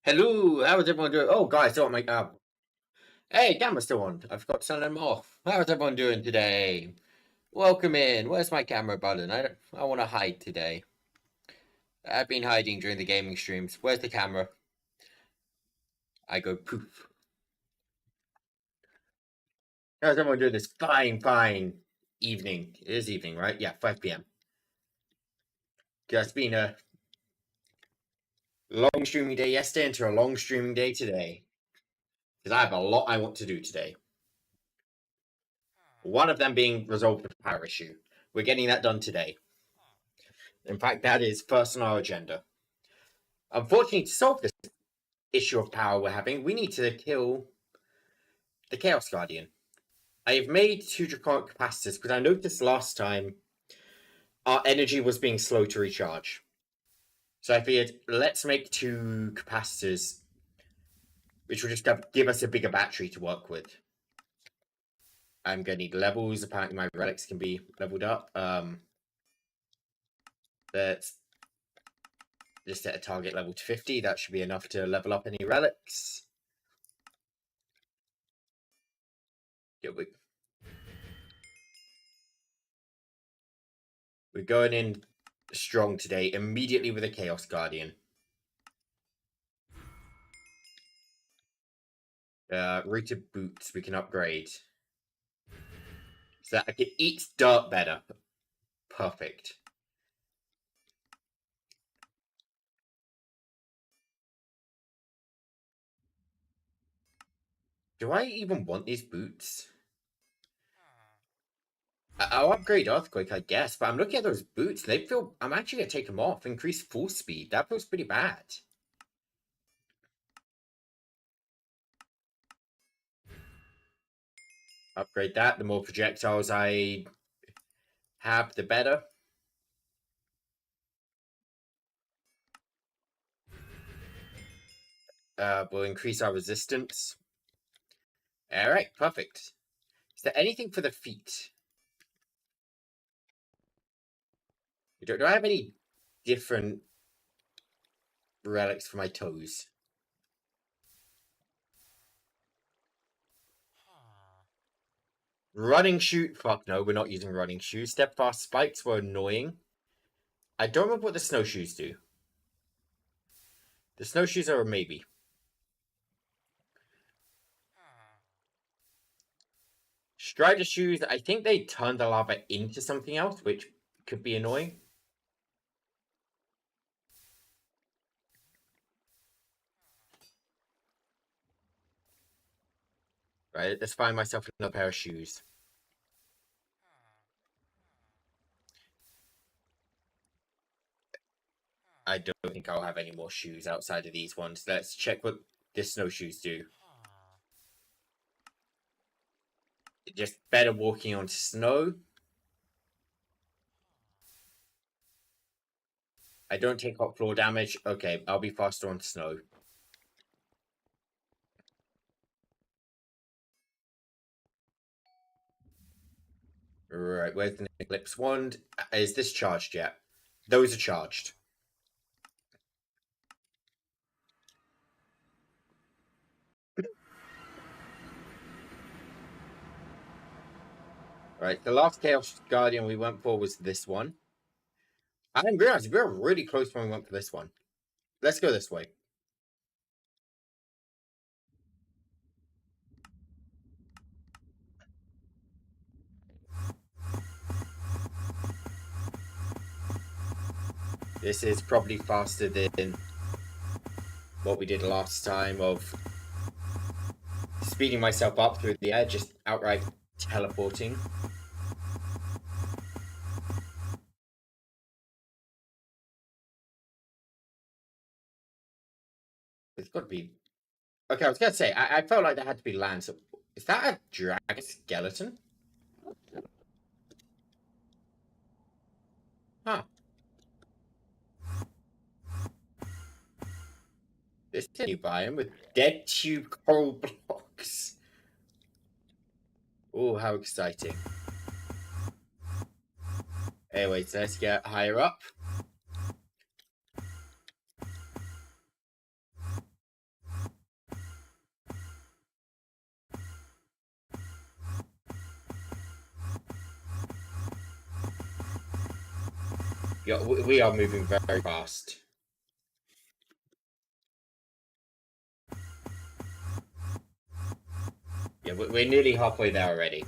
Hello, how is everyone doing? Oh, guys, don't make up. Hey, camera's still on. I forgot to turn them off. How is everyone doing today? Welcome in. Where's my camera button? I want to hide today. I've been hiding during the gaming streams. Where's the camera? I go poof. How's everyone doing this fine evening? It is evening, right? Yeah, 5 p.m. It's been a long streaming day yesterday into a long streaming day today. Because I have a lot I want to do today. One of them being resolve the power issue. We're getting that done today. In fact, that is first on our agenda. Unfortunately, to solve this issue of power we're having, we need to kill the Chaos Guardian. I have made 2 Draconic capacitors because I noticed last time our energy was being slow to recharge. So I figured, let's make 2 capacitors, which will just give us a bigger battery to work with. I'm going to need levels. Apparently my relics can be leveled up. Let's just set a target level to 50. That should be enough to level up any relics. We're going in strong today, immediately with a Chaos Guardian. Rooted boots we can upgrade. So that I can eat dirt better. Perfect. Do I even want these boots? I'll upgrade Earthquake, I guess, but I'm looking at those boots. They feel... I'm actually going to take them off. Increase force speed. That feels pretty bad. Upgrade that. The more projectiles I have, the better. We'll increase our resistance. Alright, perfect. Is there anything for the feet? Do I have any different relics for my toes? Running shoe. Fuck no, we're not using running shoes. Steadfast spikes were annoying. I don't remember what the snowshoes do. The snowshoes are a maybe. Strider shoes, I think they turn the lava into something else, which could be annoying. Right, let's find myself another pair of shoes. I don't think I'll have any more shoes outside of these ones. Let's check what the snowshoes do. Just better walking on snow. I don't take hot floor damage. Okay, I'll be faster on snow. Right, where's the Eclipse Wand? Is this charged yet? Those are charged. Right, the last Chaos Guardian we went for was this one. I didn't realize we were really close when we went for this one. Let's go this way. This is probably faster than what we did last time of speeding myself up through the air, just outright teleporting. It's got to be... Okay, I was going to say, I felt like there had to be land. So is that a dragon skeleton? Huh. This is a new biome with dead tube coral blocks. Oh, how exciting. Anyways, let's get higher up. Yeah, we are moving very fast. Yeah, we're nearly halfway there already.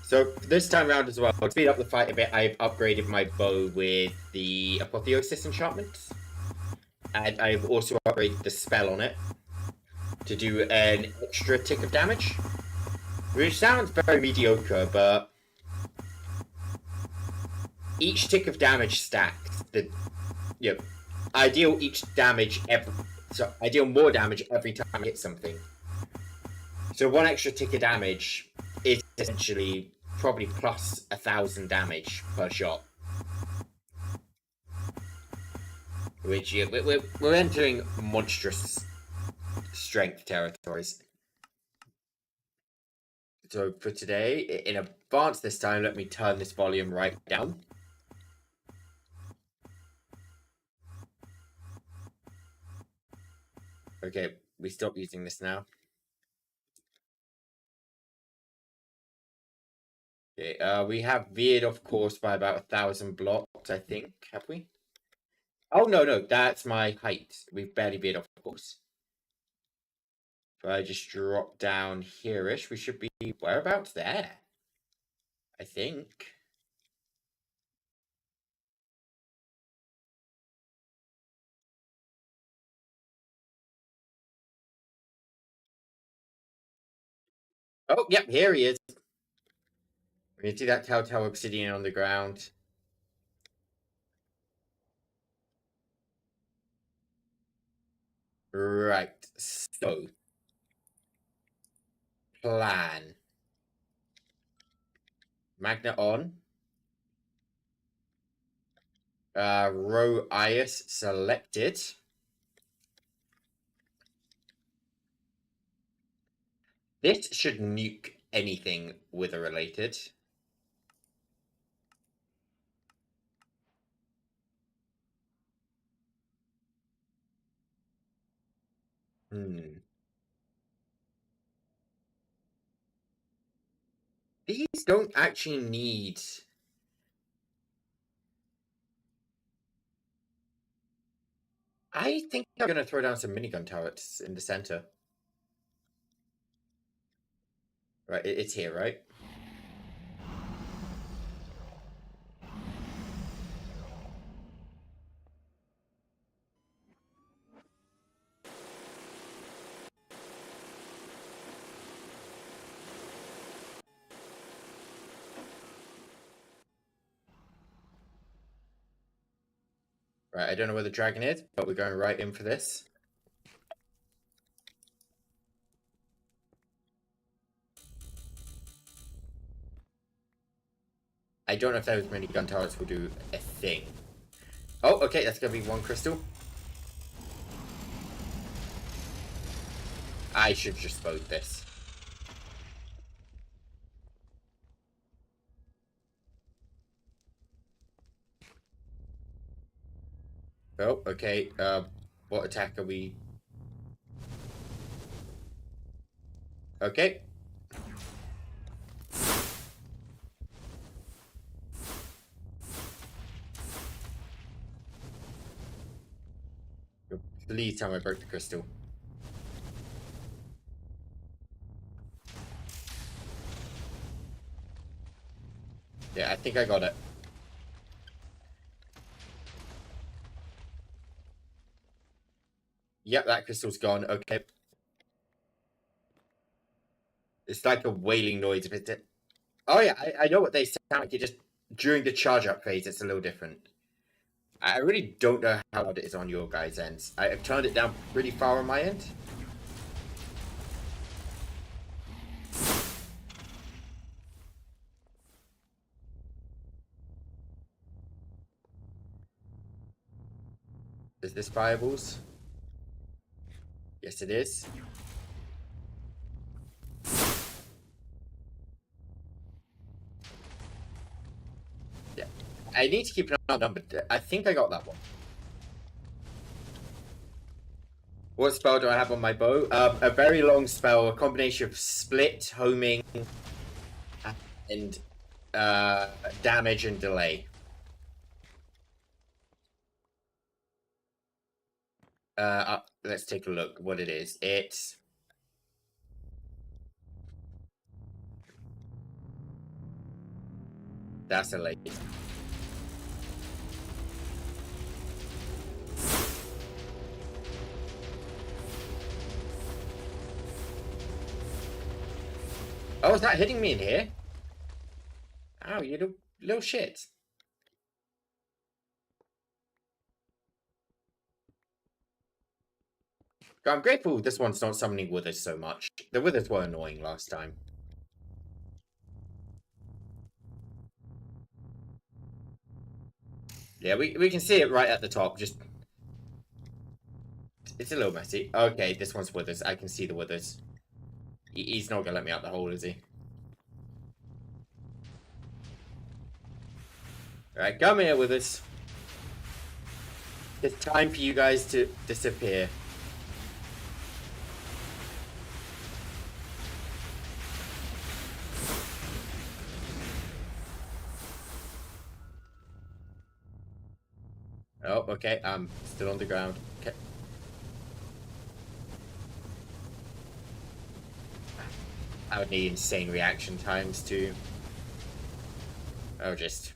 So this time around as well, to speed up the fight a bit, I've upgraded my bow with the Apotheosis enchantment. And I've also upgraded the spell on it to do an extra tick of damage. Which sounds very mediocre, but each tick of damage stacks. I deal more damage every time I hit something. So one extra tick of damage is essentially probably plus 1,000 damage per shot. Which we're entering monstrous strength territories. So for today, in advance this time, let me turn this volume right down. Okay, we stop using this now. Okay, we have veered off course by about 1,000 blocks, I think. Have we? Oh, no, that's my height. We've barely veered off course. If I just drop down here-ish, we should be whereabouts there, I think. Oh, yep, here he is. We can see that telltale obsidian on the ground. Right, so plan. Magnet on. Row IS selected. This should nuke anything wither related. These don't actually need... I think I'm going to throw down some minigun turrets in the center. Right, it's here, right? Right, I don't know where the dragon is, but we're going right in for this. I don't know if those minigun turrets will do a thing. Oh, okay, that's going to be one crystal. I should just boat this. Oh, okay, what attack are we... Okay. Please tell me I broke the crystal. Yeah, I think I got it. Yep, that crystal's gone. Okay. It's like a wailing noise. If it's... Oh yeah, I know what they sound like. It just during the charge up phase, it's a little different. I really don't know how loud it is on your guys' ends. I've turned it down pretty far on my end. Is this fireballs? Yes, it is. Yeah, I need to keep an eye on them, but I think I got that one. What spell do I have on my bow? A very long spell, a combination of split, homing, and damage and delay. Let's take a look what it is. It's... That's a laser. Oh, is that hitting me in here? Ow, you little shit. I'm grateful this one's not summoning withers so much. The withers were annoying last time. Yeah, we can see it right at the top. Just... It's a little messy. Okay, this one's withers. I can see the withers. He's not gonna let me out the hole, is he? Alright, come here, withers. It's time for you guys to disappear. Oh, okay, I'm still on the ground. Okay. I would need insane reaction times too. Oh, just...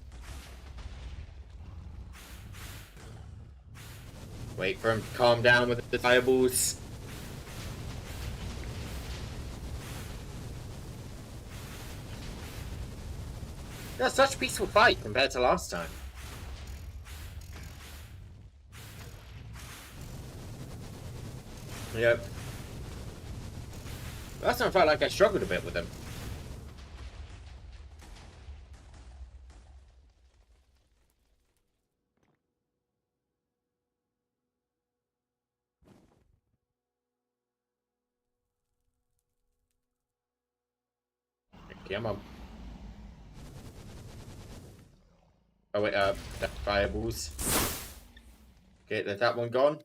Wait for him to calm down with the fireballs. That's such a peaceful fight compared to last time. Yep. Last time I felt like I struggled a bit with them. Come on. Oh wait, the fireballs. Okay, there's that one gone.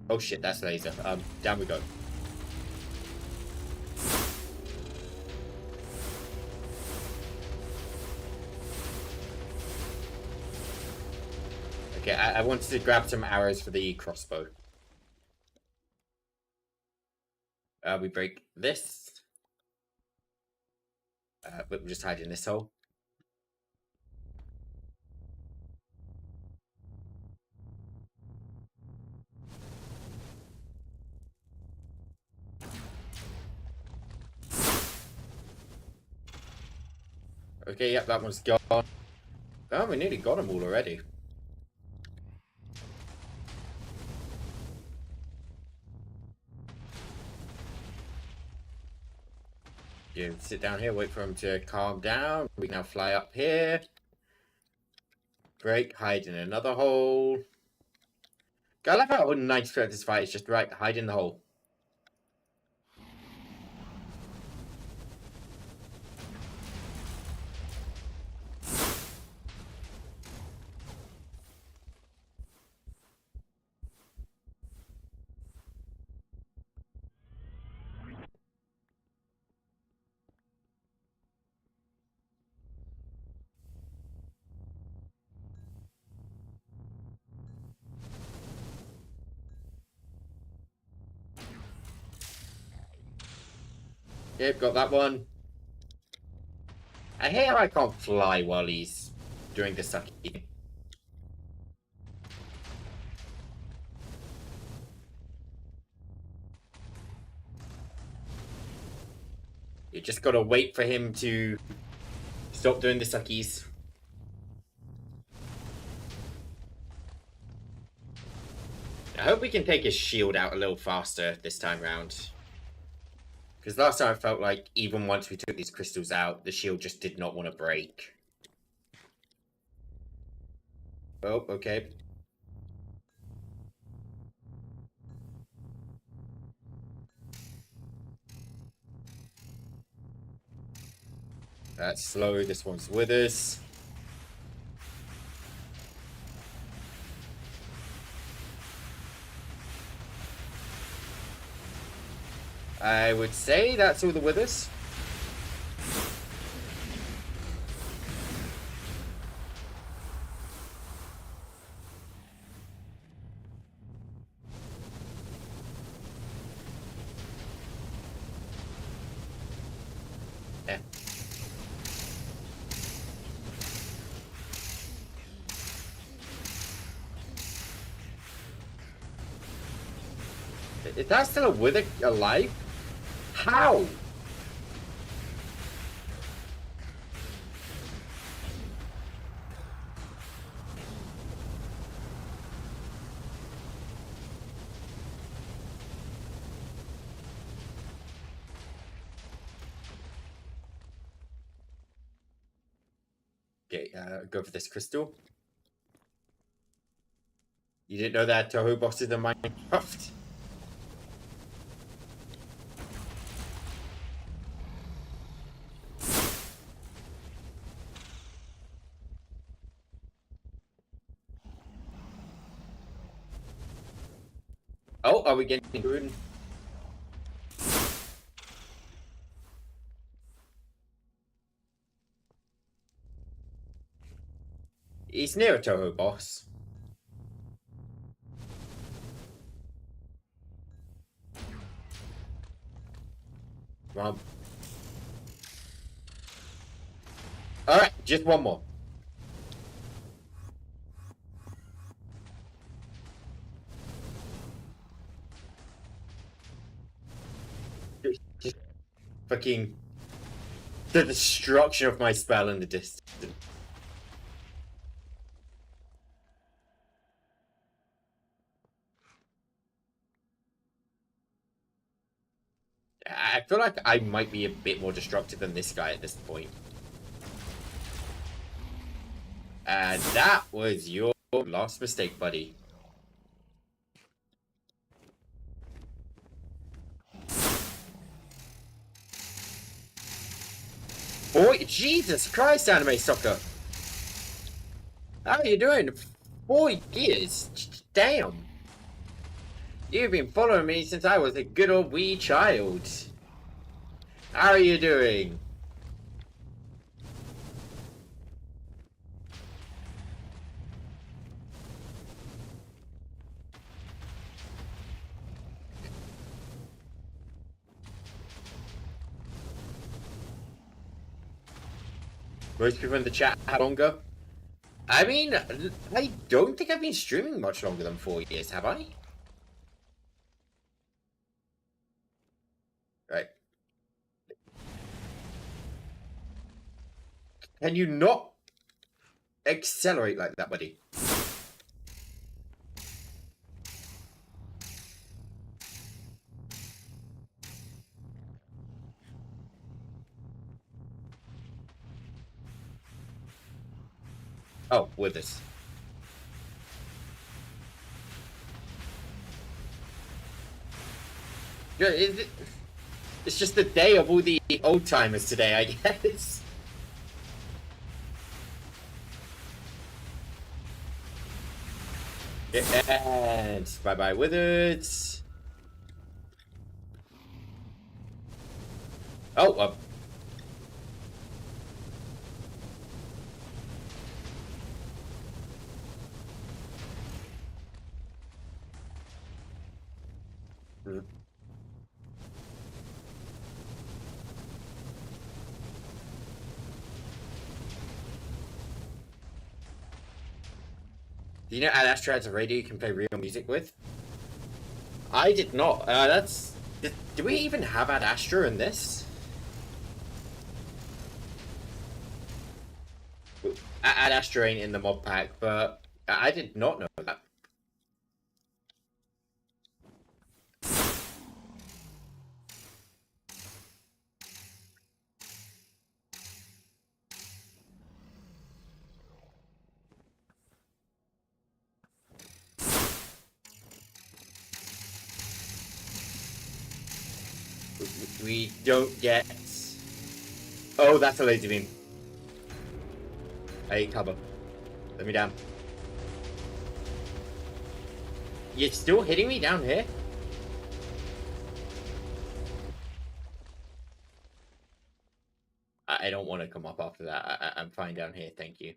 Oh shit, that's laser. Down we go. Okay, I wanted to grab some arrows for the crossbow. We break this. But we'll just hide in this hole. Okay, yep, that one's gone. Oh, we nearly got them all already. You sit down here, wait for him to calm down. We can now fly up here. Break, hide in another hole. I love how 90% of this fight is just right, hide in the hole. Yep, got that one. I hate how I can't fly while he's doing the sucky. You just gotta wait for him to stop doing the suckies. I hope we can take his shield out a little faster this time round. Because last time I felt like even once we took these crystals out, the shield just did not want to break. Oh, okay. That's slow, this one's with us. I would say that's all the withers. Is that still a wither alive? How? Okay, go for this crystal. You didn't know that Toho boss is in Minecraft? Oh, are we getting good? He's near a Toho boss. Well, alright, just one more. Just fucking the destruction of my spell in the distance. I feel like I might be a bit more destructive than this guy at this point. And that was your last mistake, buddy. Boy, Jesus Christ, anime sucker! How are you doing? 4 years? Damn! You've been following me since I was a good old wee child. How are you doing? Most people in the chat have longer. I mean, I don't think I've been streaming much longer than 4 years, have I? Right. Can you not accelerate like that, buddy? Oh, with us. Yeah, it's just the day of all the old timers today, I guess. And bye-bye wizards. Oh, Do you know Ad Astra has a radio you can play real music with? I did not. Do we even have Ad Astra in this? Ad Astra ain't in the mod pack, but I did not know that. We don't get... Oh, that's a laser beam. Hey, cover. Let me down. You're still hitting me down here? I don't want to come up after that. I'm fine down here, thank you.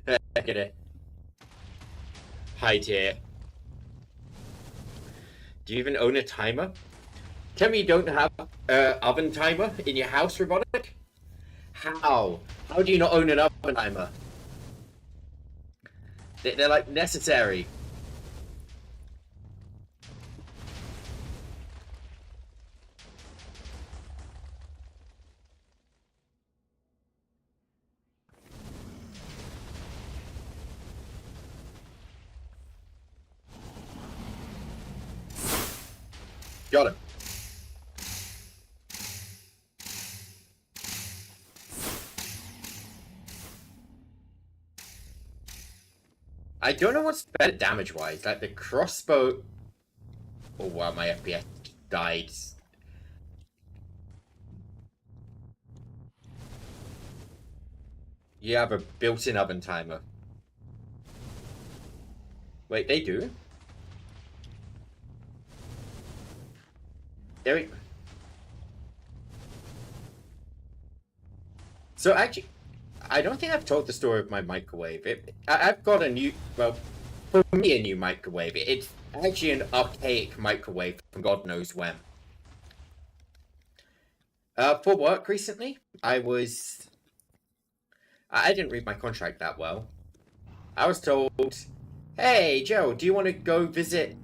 Look at it. Hide here. Do you even own a timer? Tell me you don't have an oven timer in your house, Robotic? How? How do you not own an oven timer? They're like necessary. Got him. I don't know what's better damage-wise. Like the crossbow. Oh wow, my FPS died. You have a built-in oven timer. Wait, they do? There we... So actually, I don't think I've told the story of my microwave. I've got a new, well, for me a new microwave. It's actually an archaic microwave from God knows when. For work recently, I didn't read my contract that well. I was told, hey Joe, do you want to go visit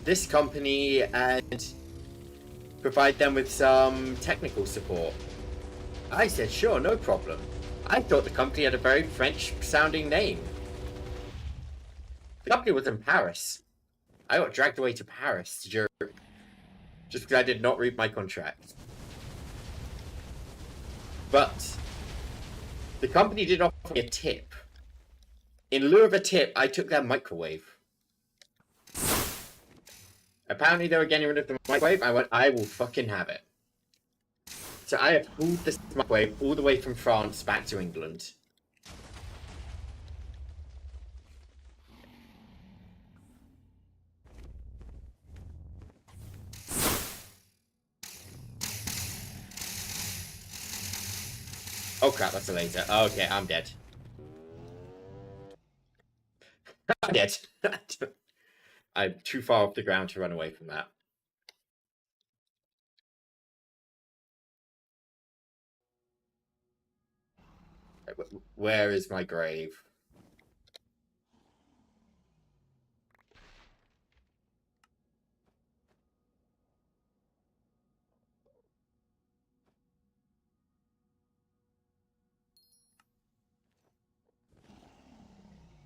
this company and provide them with some technical support? I said, sure, no problem. I thought the company had a very French-sounding name. The company was in Paris. I got dragged away to Paris just because I did not read my contract. But the company did offer me a tip. In lieu of a tip, I took their microwave. Apparently they were getting rid of the microwave. I went, I will fucking have it. So I have pulled this microwave all the way from France back to England. Oh crap, that's a laser. Okay, I'm dead. I'm dead. I'm too far off the ground to run away from that. Where is my grave?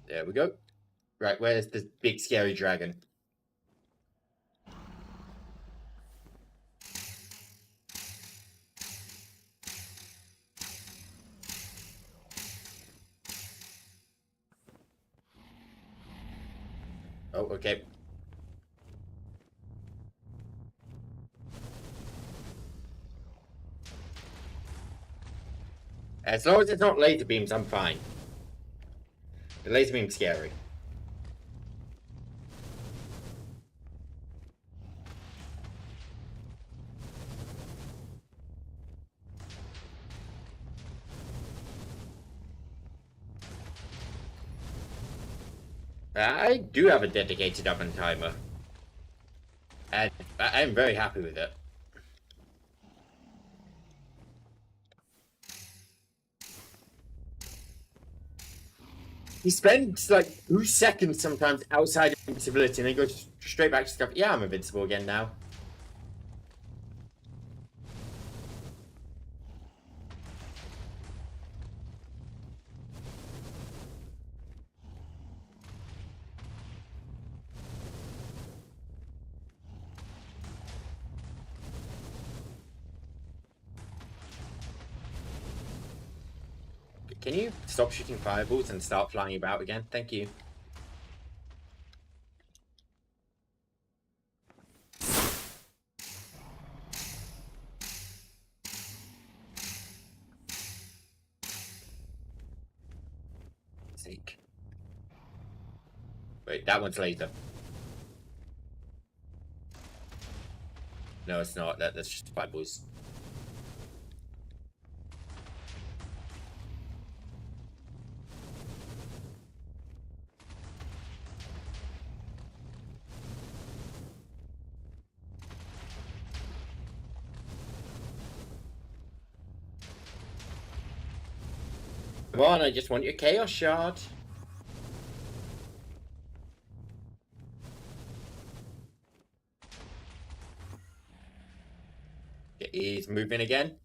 There we go. Right, where's this big scary dragon? Oh, okay. As long as it's not laser beams, I'm fine. The laser beam's scary. I do have a dedicated oven timer. And I'm very happy with it. He spends like 2 seconds sometimes outside of invincibility and then goes straight back to stuff. Yeah, I'm invincible again now. Can you stop shooting fireballs and start flying about again? Thank you. Sake. Wait, that one's laser. No, it's not. That's just fireballs. on, I just want your Chaos Shard. He's moving again.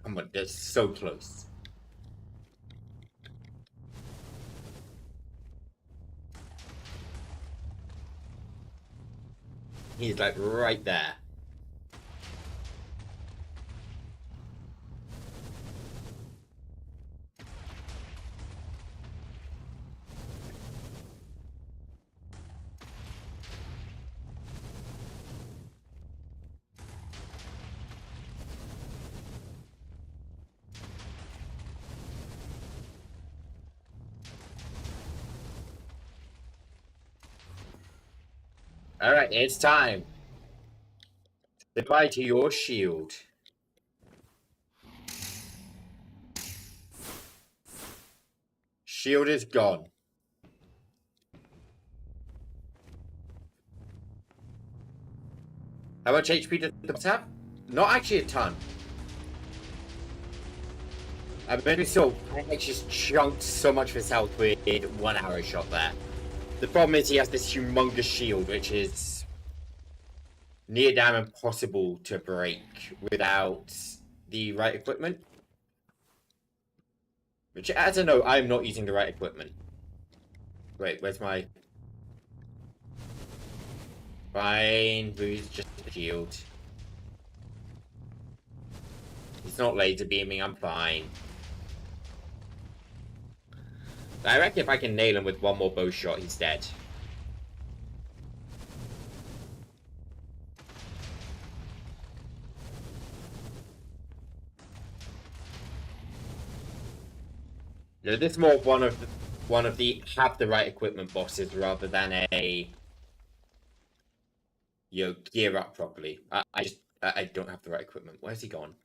Come on, they're so close. He's like right there. Alright, it's time. Goodbye to your shield. Shield is gone. How much HP does the boss have? Not actually a ton. I maybe so. I just chunked so much of his health with 1 arrow shot there. The problem is he has this humongous shield, which is near damn impossible to break without the right equipment. Which, as a note, I'm not using the right equipment. Wait, where's my... Fine, lose just the shield. He's not laser beaming, I'm fine. I reckon if I can nail him with one more bow shot, he's dead. No, this is more one of the have the right equipment bosses rather than a gear up properly. I don't have the right equipment. Where's he gone?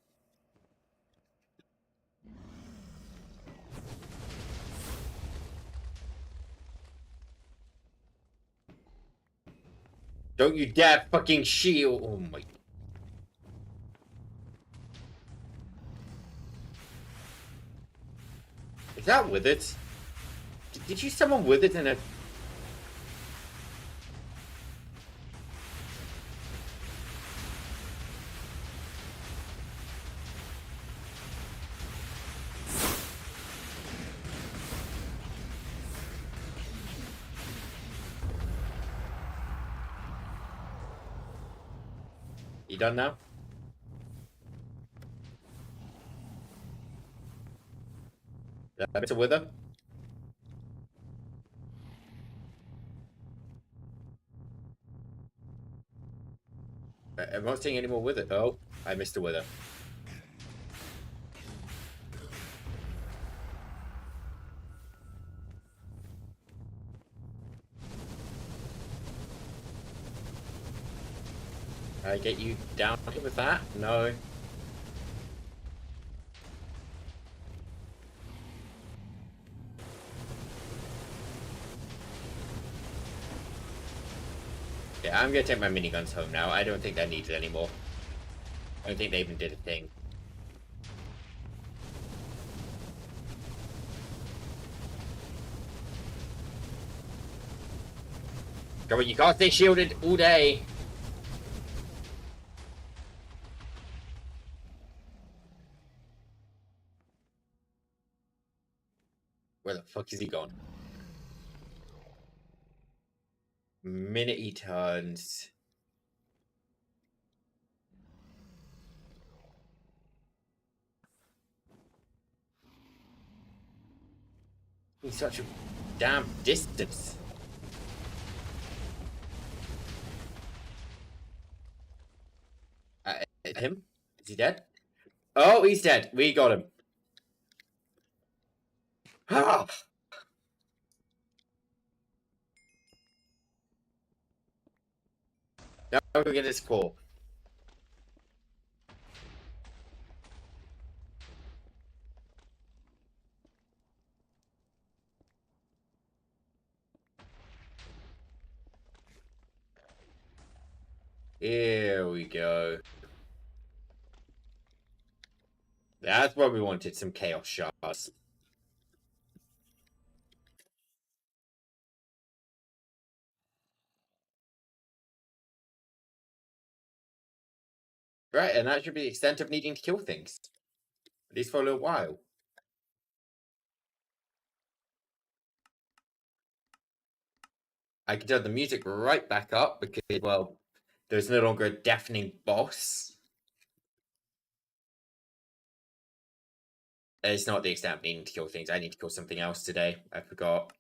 Don't you dare fucking shield! Oh my. Is that with it? Did you summon with it in a... You done now? That bit of wither? I'm not seeing any more with it. Oh, I missed a wither. I get you down with that? No. Yeah, I'm gonna take my miniguns home now. I don't think they're needed anymore. I don't think they even did a thing. Come on, you can't stay shielded all day. Where the fuck is he gone? Minute he turns. He's such a damn distance. Him? Is he dead? Oh, he's dead. We got him. Ah! Now we get his core. Here we go. That's what we wanted, some chaos shards. Right, and that should be the extent of needing to kill things. At least for a little while. I can turn the music right back up because, well, there's no longer a deafening boss. It's not the extent of needing to kill things. I need to kill something else today. I forgot.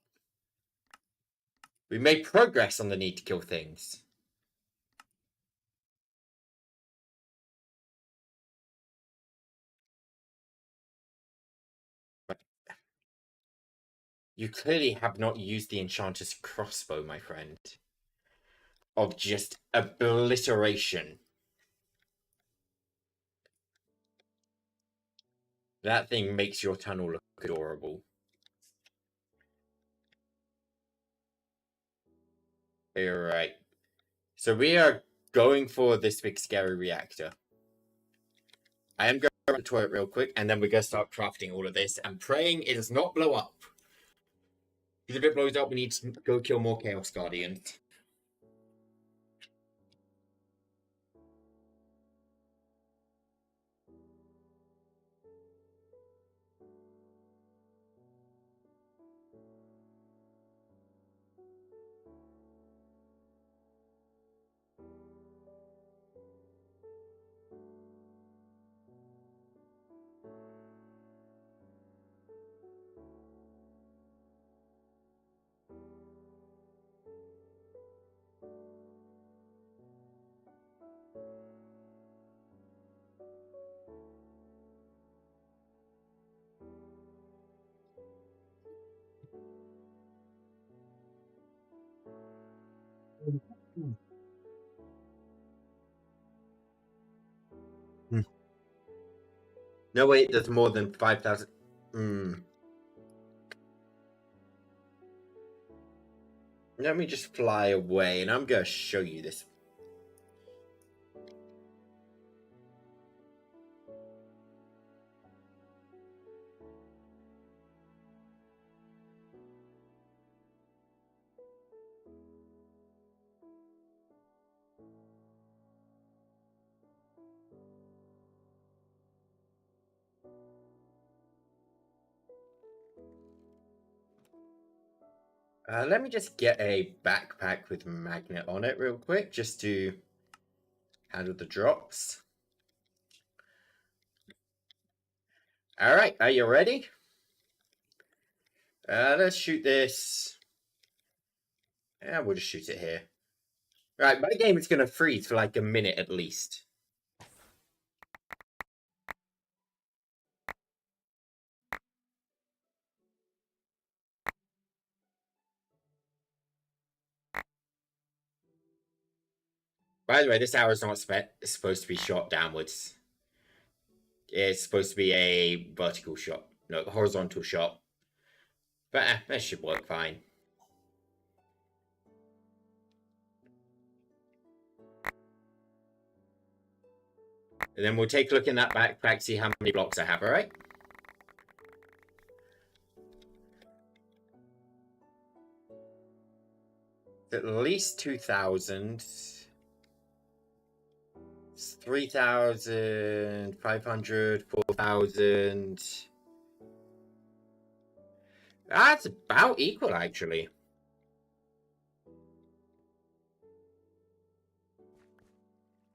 We made progress on the need to kill things. You clearly have not used the enchanter's crossbow, my friend. Of just obliteration. That thing makes your tunnel look adorable. Alright. So we are going for this big scary reactor. I am going to the toilet real quick, and then we're going to start crafting all of this and praying it does not blow up. Because if it blows up, we need to go kill more Chaos Guardians. No, wait, there's more than 5,000. Let me just fly away, and I'm going to show you this. Let me just get a backpack with magnet on it real quick, just to handle the drops. Alright, are you ready? Let's shoot this. Yeah, we'll just shoot it here. Right, my game is going to freeze for like a minute at least. By the way, this arrow is not supposed to be shot downwards. It's supposed to be a vertical shot. No, horizontal shot. But that should work fine. And then we'll take a look in that backpack, see how many blocks I have, alright? At least 2,000. 3,500, 4,000. That's about equal, actually.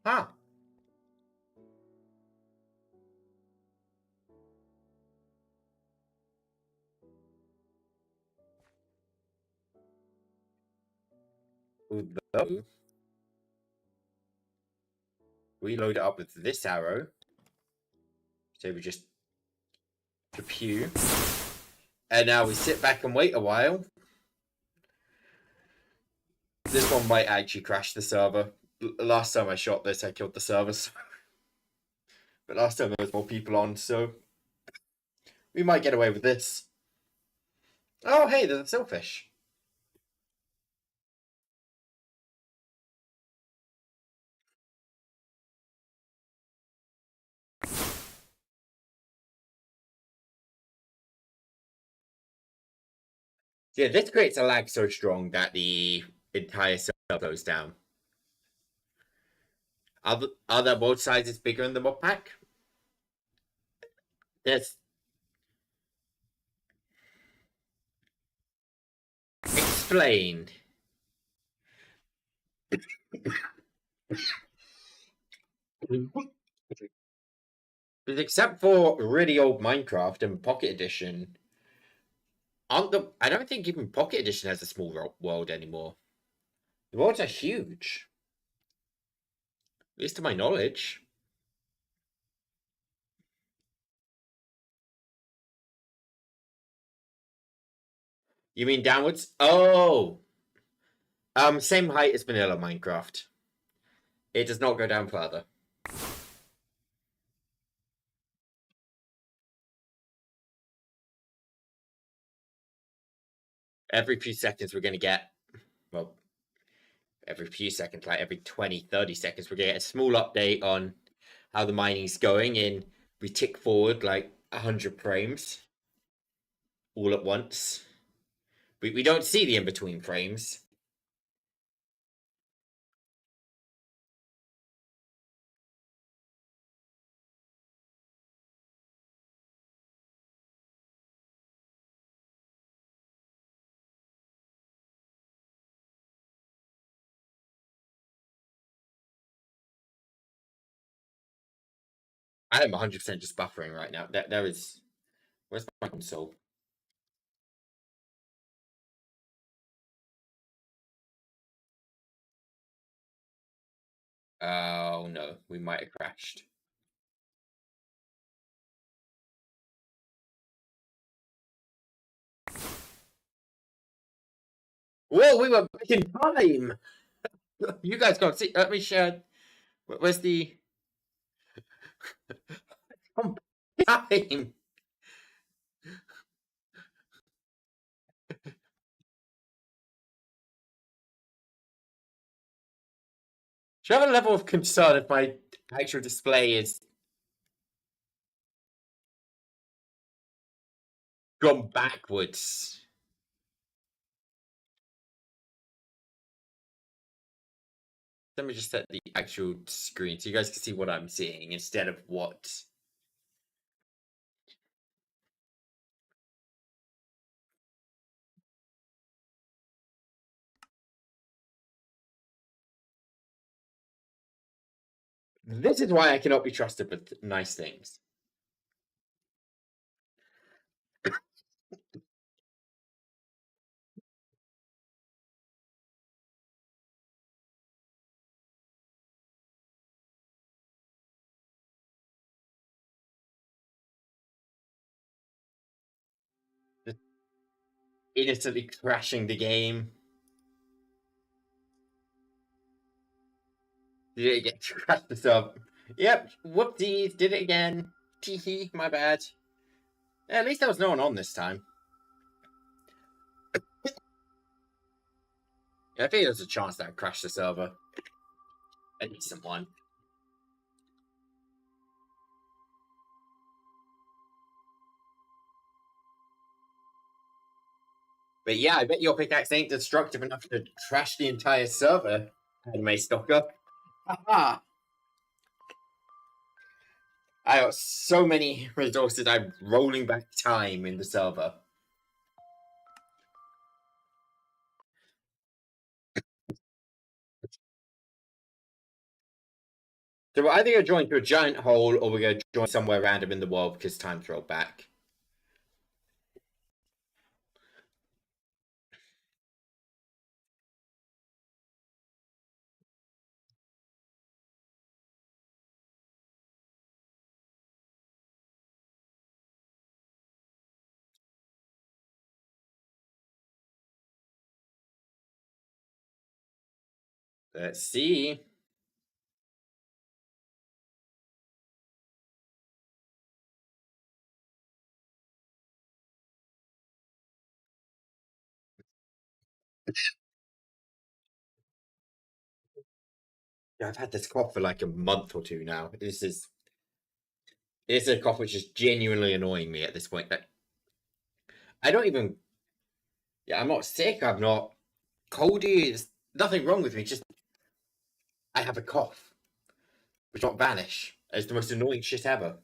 Huh. Although, we load it up with this arrow. So we just pew. And now we sit back and wait a while. This one might actually crash the server. Last time I shot this, I killed the servers. But last time there was more people on, so we might get away with this. Oh, hey, there's a silverfish. Yeah, this creates a lag so strong that the entire server goes down. Are the both sizes bigger in the mod pack? There's explain. But except for really old Minecraft and Pocket Edition, I don't think even Pocket Edition has a small world anymore. The worlds are huge, at least to my knowledge. You mean downwards? Oh, same height as vanilla Minecraft. It does not go down further. Every few seconds, we're going to get, well, every few seconds, like every 20, 30 seconds, we're going to get a small update on how the mining's going. And we tick forward like 100 frames all at once. We don't see the in between frames. I am 100% just buffering right now. There is. Where's my console? Oh no, we might have crashed. Whoa, we were back in time! You guys can't see. Let me share. Where's the time? Should I have a level of concern if my actual display is gone backwards? Let me just set the actual screen so you guys can see what I'm seeing instead of what. This is why I cannot be trusted with nice things. Just innocently crashing the game. Did it get crashed this up? Yep, whoopsies, did it again. Teehee, my bad. Yeah, at least there was no one on this time. Yeah, I think there's a chance that I crashed the server. A decent one. But yeah, I bet your pickaxe ain't destructive enough to crash the entire server, Anime Stalker. Haha! I got so many resources, I'm rolling back time in the server. So we're either going to join to a giant hole or we're going to join somewhere random in the world because time's rolled back. Let's see. Yeah, I've had this cough for like a month or two now. It's a cough which is genuinely annoying me at this point. I don't even Yeah, I'm not sick. I'm not coldy. There's nothing wrong with me. Just I have a cough, which won't vanish. It's the most annoying shit ever.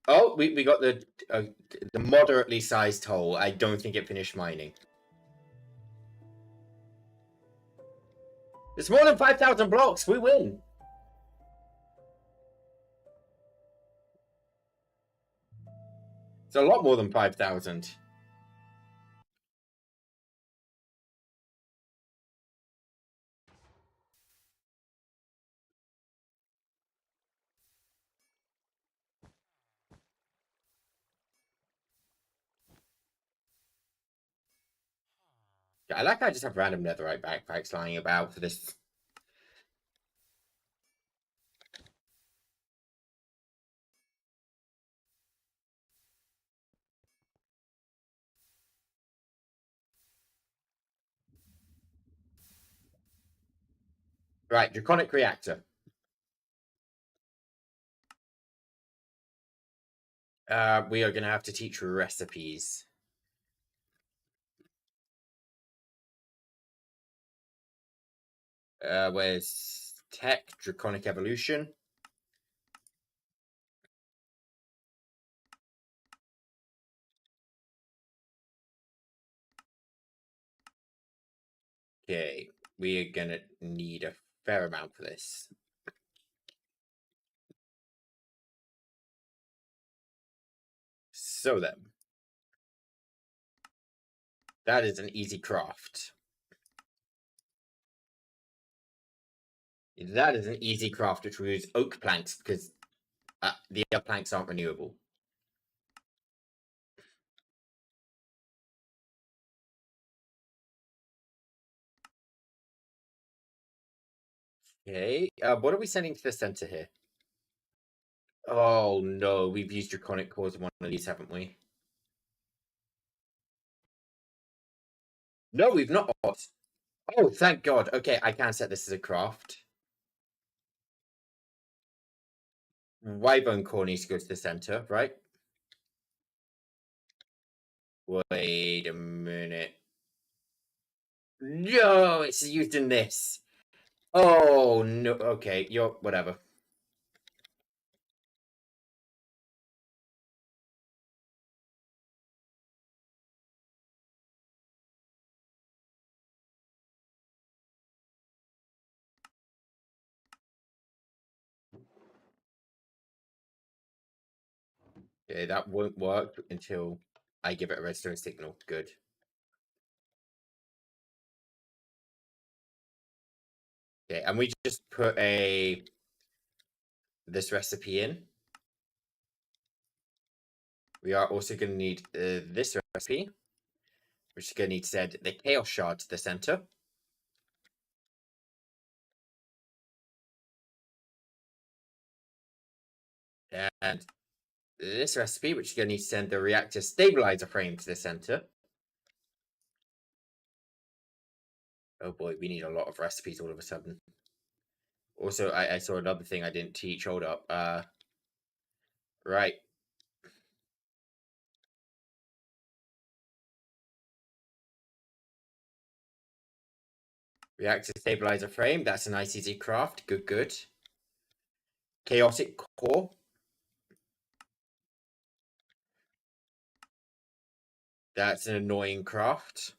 Oh, we got the moderately sized hole. I don't think it finished mining. It's more than 5,000 blocks. We win. It's a lot more than 5,000. Yeah, I like how I just have random netherite backpacks lying about for this. Right, Draconic Reactor. We are going to have to teach recipes. Where's Tech, Draconic Evolution? Okay, we are going to need a fair amount for this. So then, that is an easy craft. That is an easy craft, which will use oak planks because the other planks aren't renewable. Okay, what are we sending to the center here? Oh no, we've used Draconic cores in one of these, haven't we? No, we've not. Oh, thank God. Okay, I can set this as a craft. Wyvern core needs to go to the center, right? Wait a minute. No, it's used in this. Oh no. Okay, you're whatever. Okay, that won't work until I give it a redstone signal. Good. Okay, and we just put this recipe in. We are also going to need this recipe, which is going to need to send the chaos shard to the center. And this recipe, which is going to need to send the reactor stabilizer frame to the center. Oh boy, we need a lot of recipes all of a sudden. Also, I saw another thing I didn't teach. Hold up. Right. Reactor stabilizer frame. That's a nice easy craft. Good, good. Chaotic core. That's an annoying craft.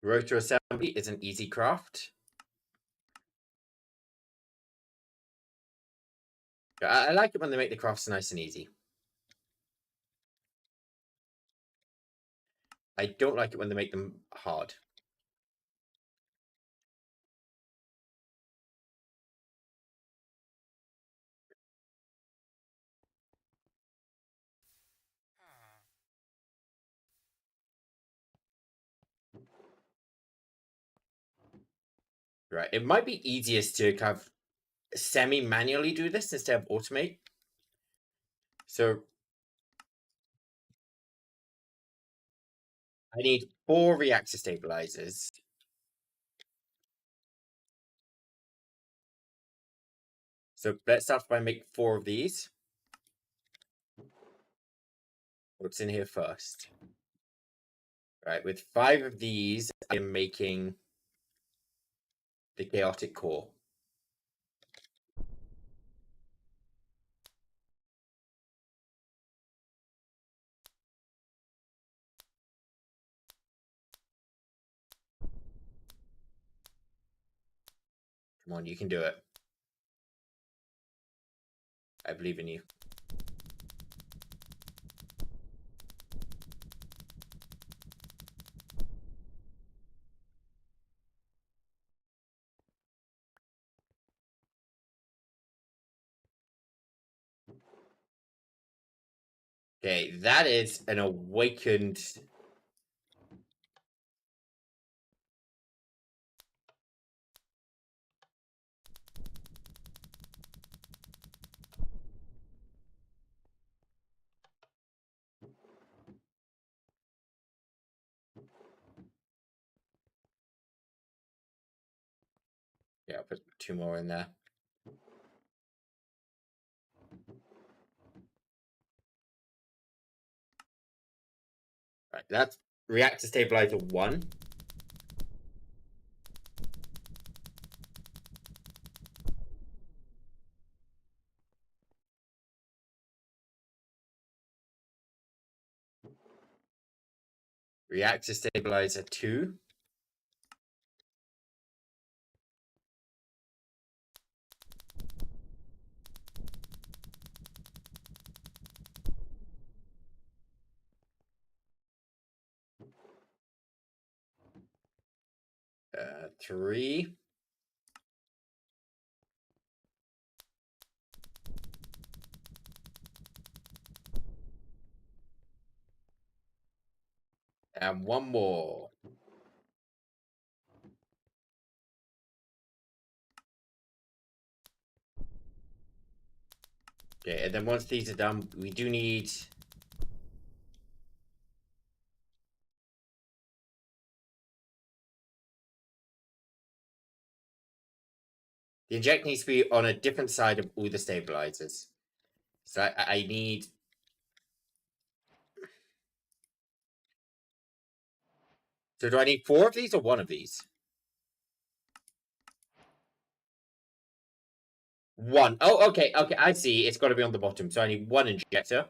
Rotor assembly is an easy craft. I like it when they make the crafts nice and easy. I don't like it when they make them hard. Right. It might be easiest to kind of semi-manually do this instead of automate. So I need 4 reactor stabilizers. So let's start by making 4 of these. What's in here first? Right, with 5 of these, I'm making the chaotic core. Come on, you can do it. I believe in you. Okay, that is an awakened. Yeah, I'll put 2 more in there. Right, that's reactor stabilizer 1. Reactor stabilizer 2. Uh, 3. And 1 more. Okay, and then once these are done, we do need. The inject needs to be on a different side of all the stabilizers. So I need. So do I need 4 of these or 1 of these? 1. Oh, okay, okay, I see. It's got to be on the bottom. So I need 1 injector.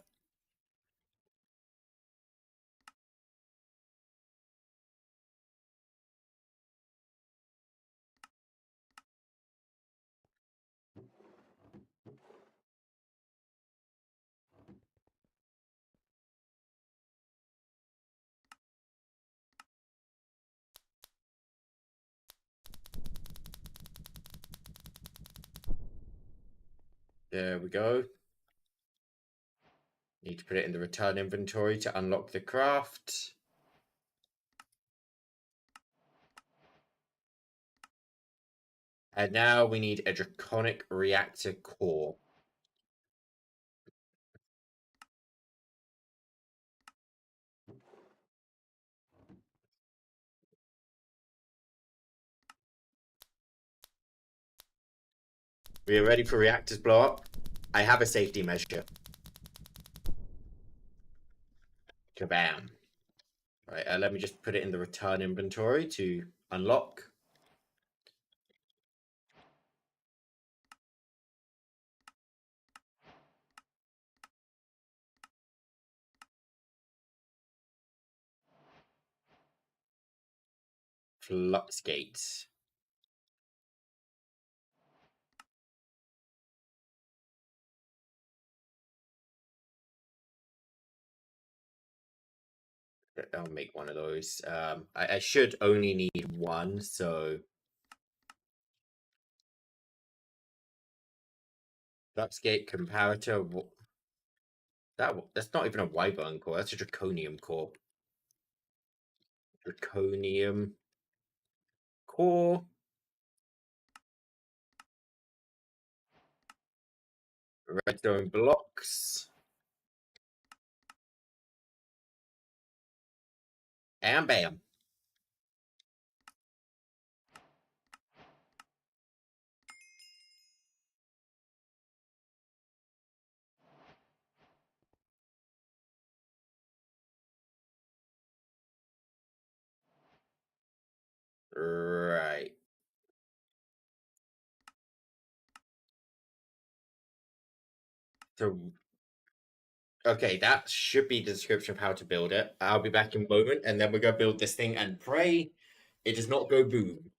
There we go. Need to put it in the return inventory to unlock the craft. And now we need a Draconic Reactor core. We are ready for reactors blow up. I have a safety measure. Kabam. Right, let me just put it in the return inventory to unlock. Flux gates. I'll make 1 of those. I should only need 1, so. Flux gate comparator. That's not even a Wyvern core. That's a Draconium core. Draconium core. Redstone blocks. And bam. Right. So, okay, that should be the description of how to build it. I'll be back in a moment, and then we're going to build this thing and pray it does not go boom.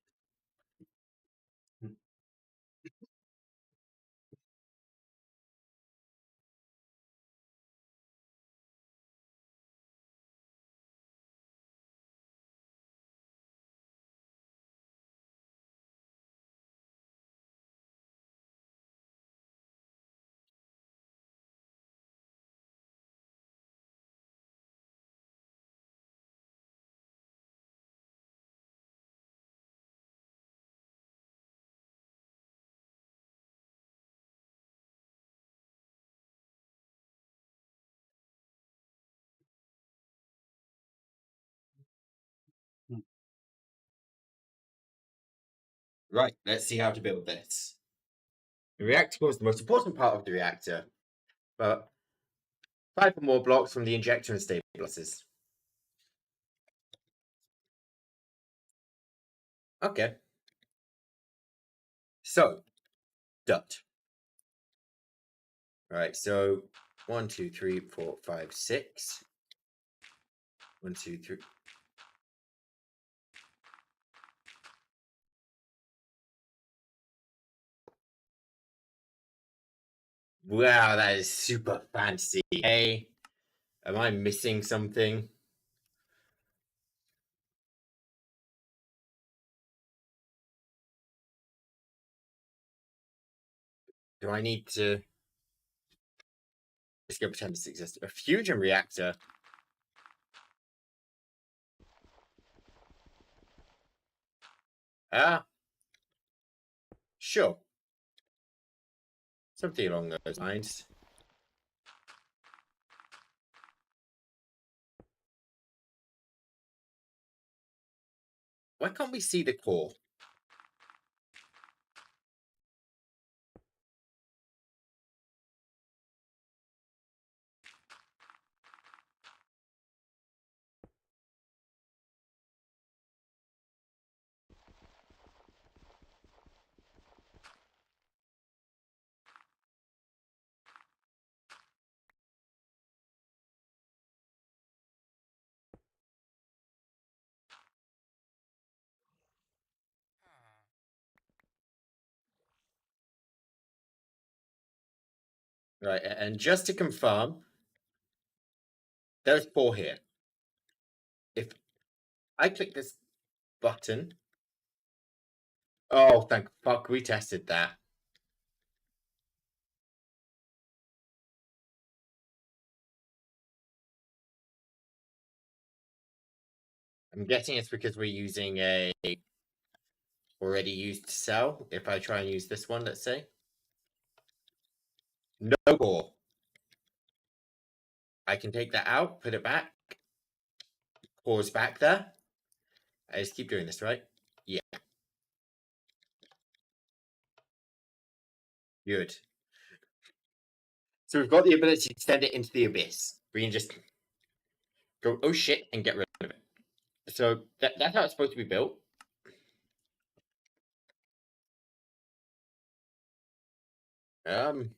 Right, let's see how to build this. The reactor core is the most important part of the reactor, but 5 or more blocks from the injector and stabilizers. Okay. So, dot. Right, so 1, 2, 3, 4, 5, 6. 1, 2, 3. Wow, that is super fancy. Hey, am I missing something? Do I need to just go pretend this exists? A fusion reactor? Ah, sure. Something along those lines. Why can't we see the core? Right, and just to confirm, there's 4 here. If I click this button... Oh, thank fuck we tested that. I'm guessing it's because we're using a already used cell. If I try and use this one, let's say. No core. I can take that out, put it back. Core's back there. I just keep doing this, right? Yeah, good. So we've got the ability to send it into the abyss. We can just go, oh shit, and get rid of it. So that's how it's supposed to be built. Um,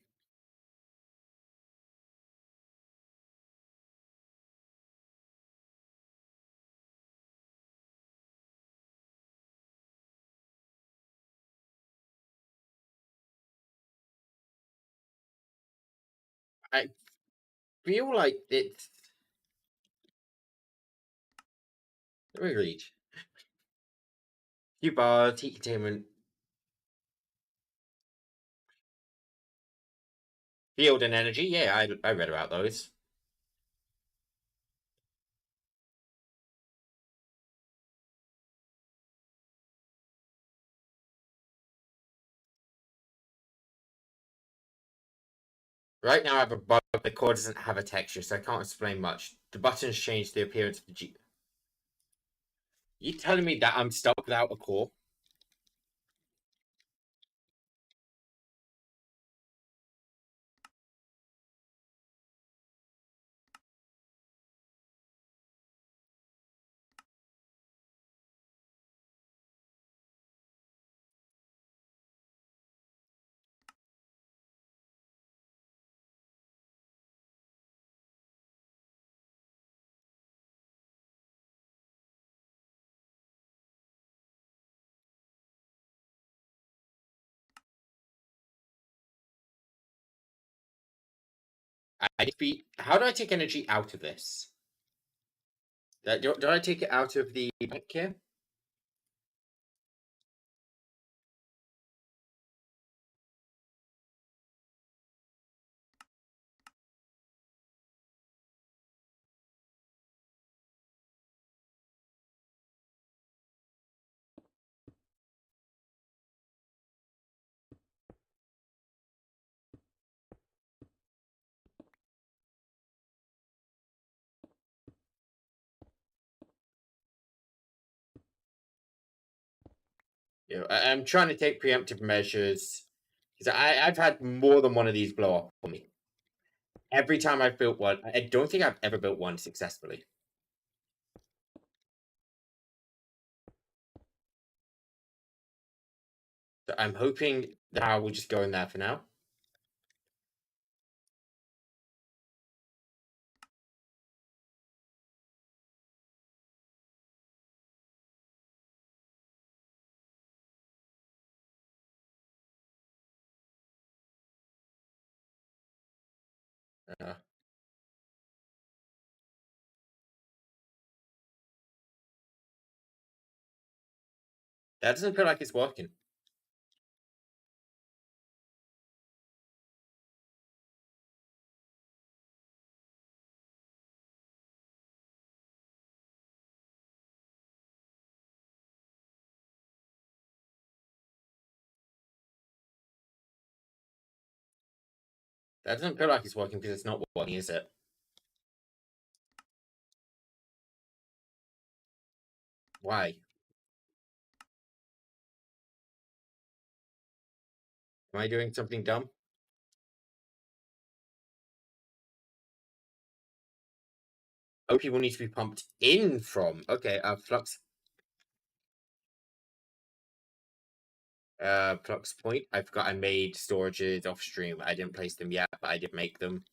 I feel like it's... Let me read. Few bars, heat containment, field and energy. Yeah, I read about those. Right now I have a bug. The core doesn't have a texture, so I can't explain much. The buttons change the appearance of the G. You telling me that I'm stuck without a core? How do I take energy out of this? Do I take it out of the bank here? I'm trying to take preemptive measures because I've had more than one of these blow up on me. Every time I've built one, I don't think I've ever built one successfully. So I'm hoping that I will just go in there for now. Uh, that doesn't feel like it's working. That doesn't feel like it's working because it's not working, is it? Why? Am I doing something dumb? Oh, people need to be pumped in from. Okay, flux. Flux point. I forgot I made storages off stream. I didn't place them yet, but I did make them.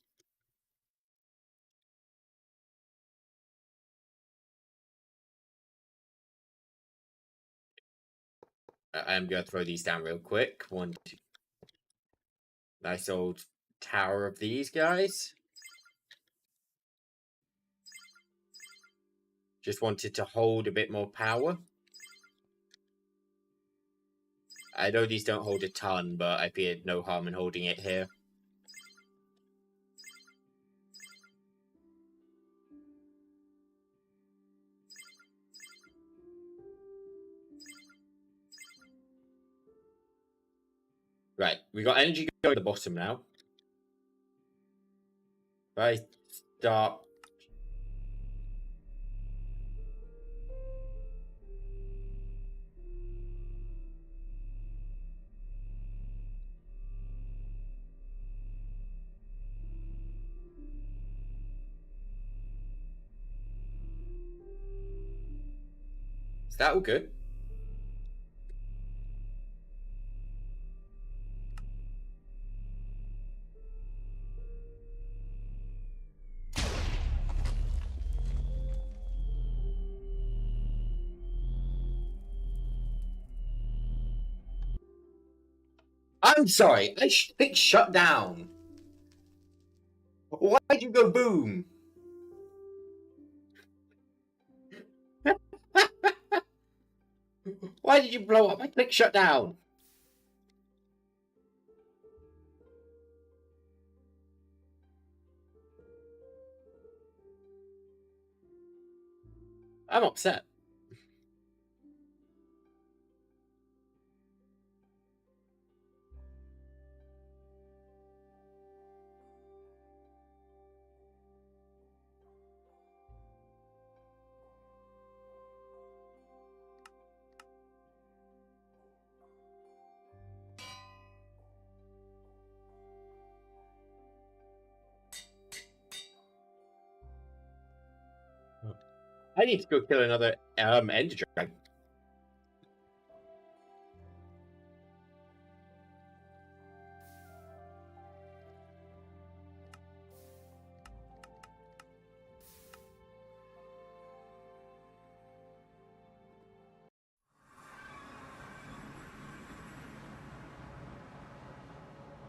I'm gonna throw these down real quick. One, two. Nice old tower of these guys. Just wanted to hold a bit more power. I know these don't hold a ton, but I feared no harm in holding it here. Right, we got energy going at the bottom now. Right, start. Is that all good? I'm sorry, I think shut down. Why'd you go boom? Why did you blow up? I click shut down. I'm upset. I need to go kill another Ender Dragon.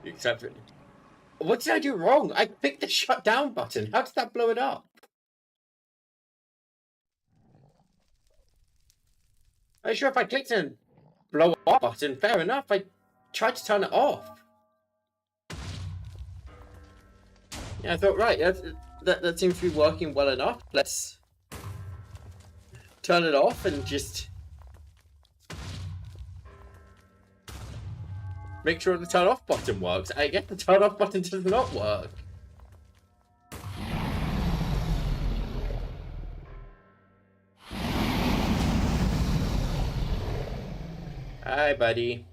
Except for... What did I do wrong? I picked the shut down button. How did that blow it up? I'm sure if I clicked the blow off button, fair enough. I tried to turn it off. Yeah, I thought, right, that seems to be working well enough. Let's turn it off and just make sure the turn off button works. I guess the turn off button does not work. Hi, buddy.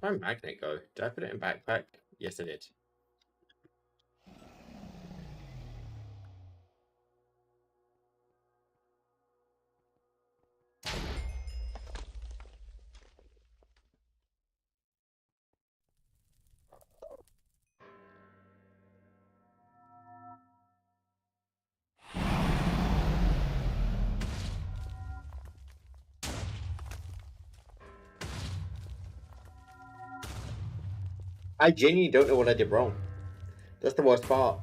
Where'd my magnet go? Did I put it in backpack? Yes, I did. I genuinely don't know what I did wrong. That's the worst part.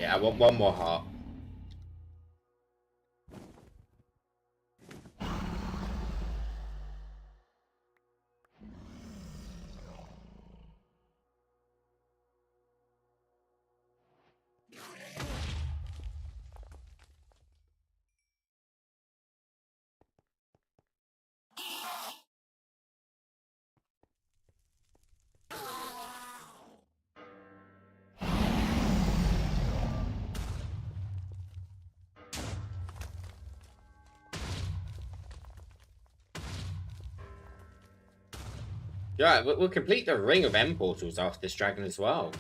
Yeah, I want one more heart. Yeah, we'll complete the ring of M portals after this dragon as well.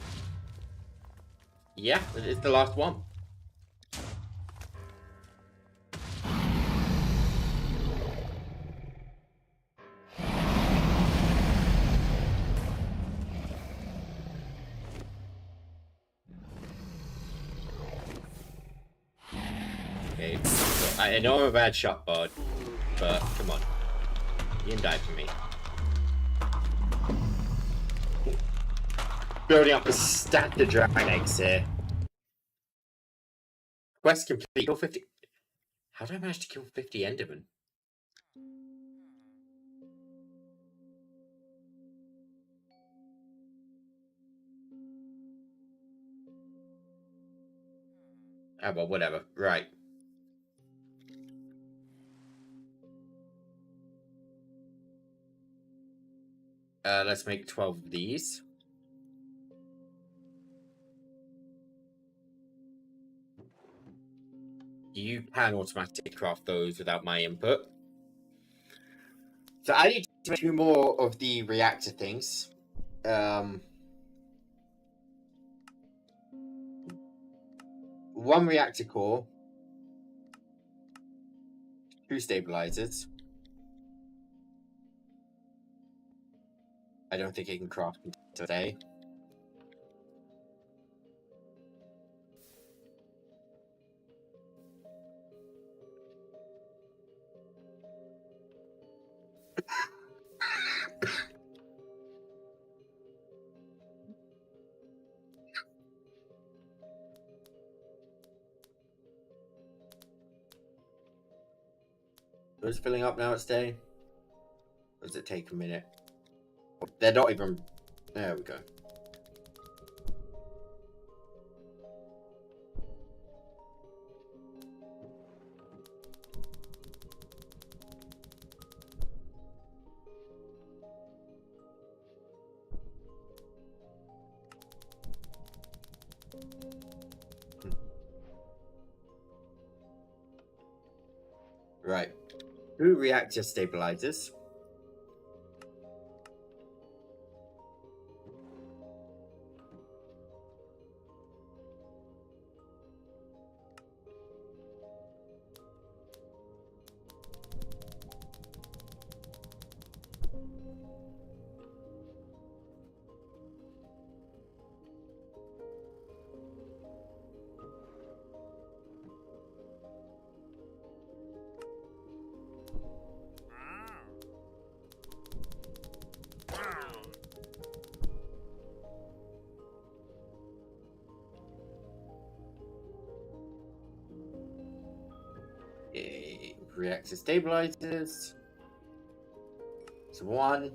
Yeah, it's the last one. Okay, so I know I'm a bad shot bard, but come on. You can die for me. Building up a stack of dragon eggs here. Quest complete. Kill 50. How did I manage to kill 50 Endermen? Ah, well, whatever. Right. Let's make 12 of these. You can automatically craft those without my input. So I need to make 2 more of the reactor things. 1 reactor core. 2 stabilizers. I don't think I can craft them today. It's filling up now, it's day. Does it take a minute? They're not even... There we go. Right. 2 reactor stabilizers. Reactor stabilizers. It's 1.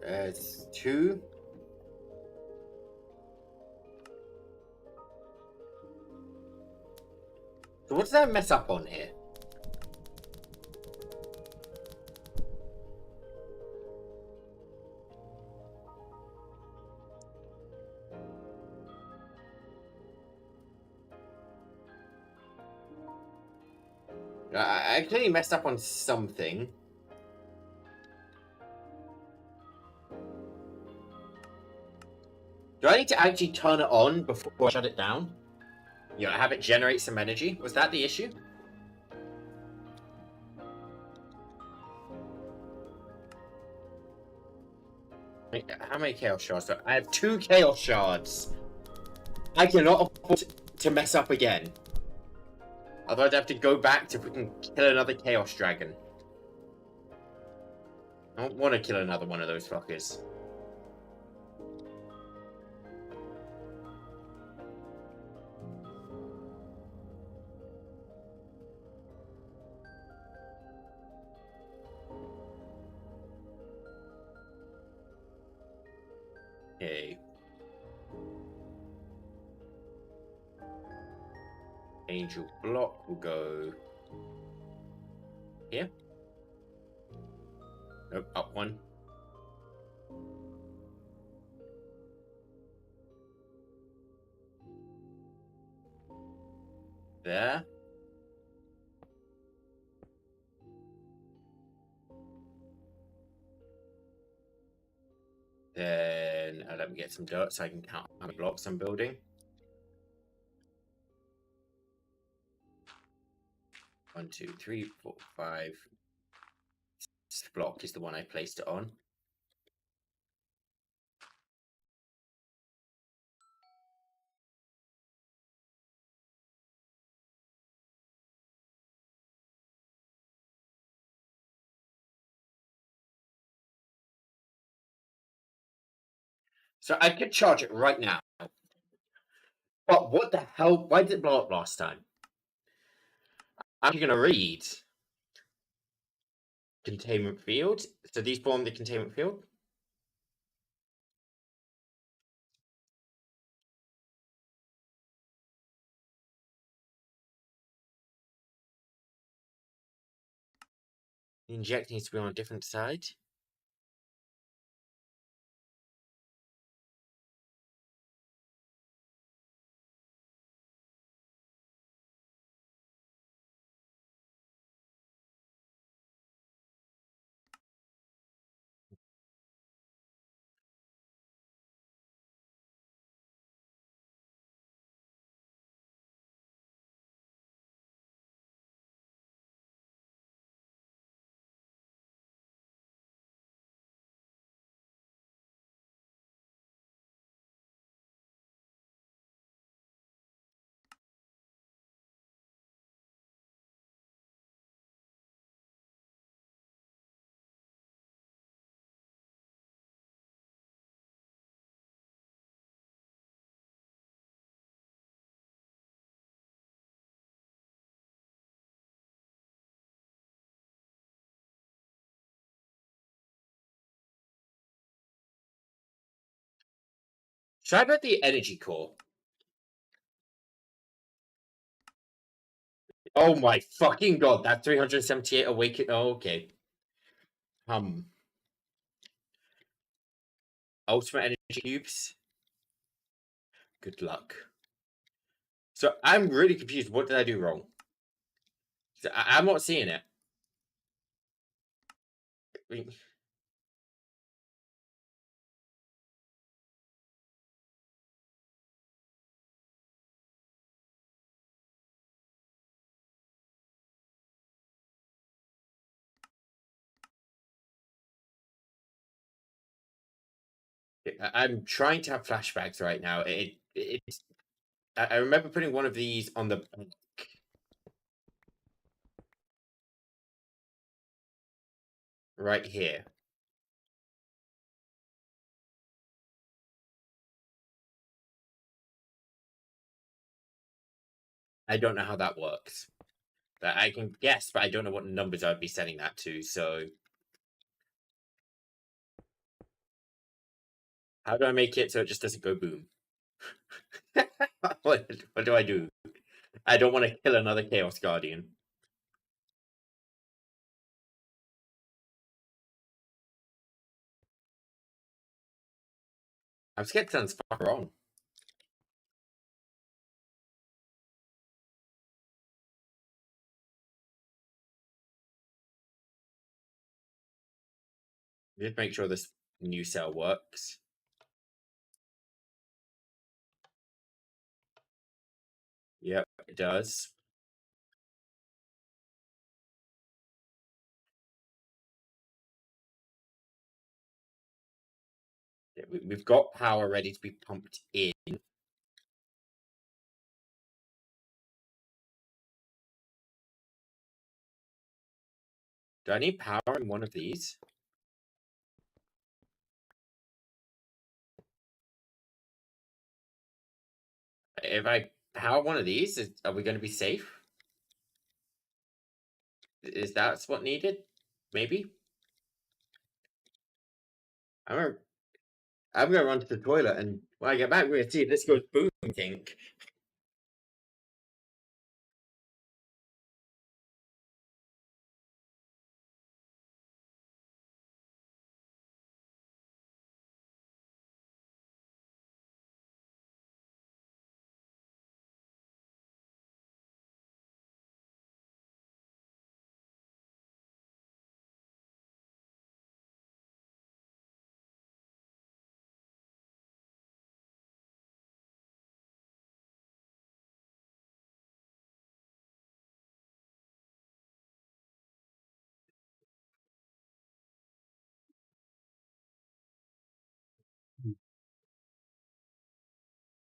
It's 2. So what does that mess up on here? I clearly messed up on something. Do I need to actually turn it on before I shut it down? You know, have it generate some energy? Was that the issue? How many chaos shards do I have? 2 chaos shards. I cannot afford to mess up again. Otherwise I have to go back to freaking kill another chaos dragon. I don't want to kill another one of those fuckers. Okay. Angel block will go here. Nope, up 1. There. Then let me get some dirt so I can count how many blocks I'm building. 1, 2, 3, 4, 5. This block is the one I placed it on. So I could charge it right now. But what the hell? Why did it blow up last time? I'm going to read containment field. So these form the containment field. The inject needs to be on a different side. Try about the energy core. Oh my fucking god, that 378 awaken. Oh, okay. Ultimate energy cubes. Good luck. So I'm really confused. What did I do wrong? I'm not seeing it. I mean, I'm trying to have flashbacks right now. I remember putting one of these on the bank. Right here. I don't know how that works. But I can guess, but I don't know what numbers I'd be setting that to, so... How do I make it so it just doesn't go boom? what do I do? I don't want to kill another Chaos Guardian. I'm scared to sound spot wrong. Just make sure this new cell works. Yep, it does. Yeah, we've got power ready to be pumped in. Do I need power in one of these? If I power one of these, are we going to be safe? Is that what needed? Maybe? I'm gonna run to the toilet, and when I get back, we're gonna see if this goes boom, I think.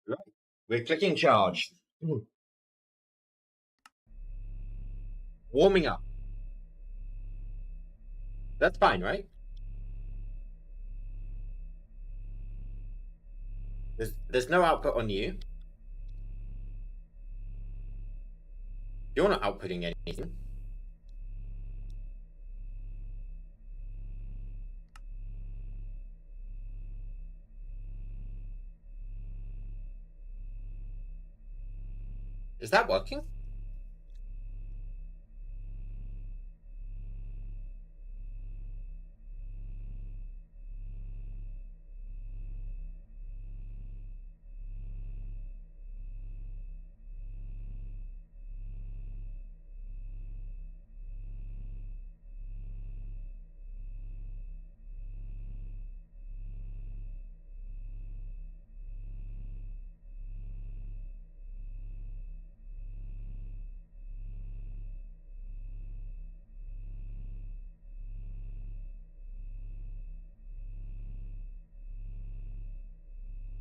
Right. We're clicking charge. Warming up. That's fine, right? There's no output on you. You're not outputting anything. Is that working?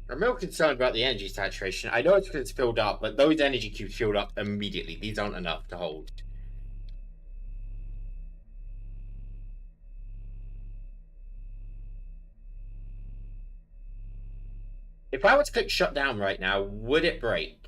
I'm real concerned about the energy saturation. I know it's because it's filled up, but those energy cubes filled up immediately. These aren't enough to hold. If I were to click shut down right now, would it break?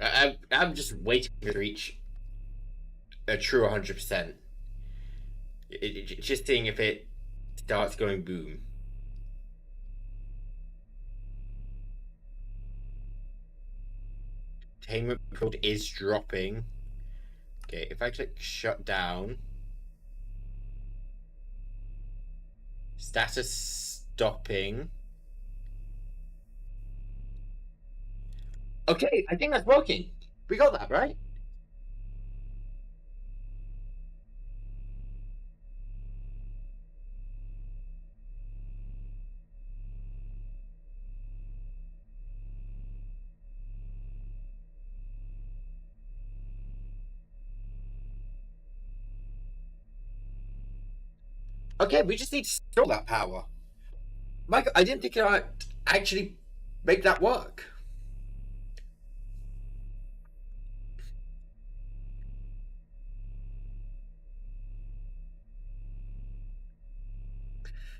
I'm just waiting to reach a true 100%. Just seeing if it starts going boom. Containment code is dropping. Okay, if I click shut down, status stopping. Okay, I think that's working. We got that, right? Okay, we just need to store that power. Michael, I didn't think I'd actually make that work.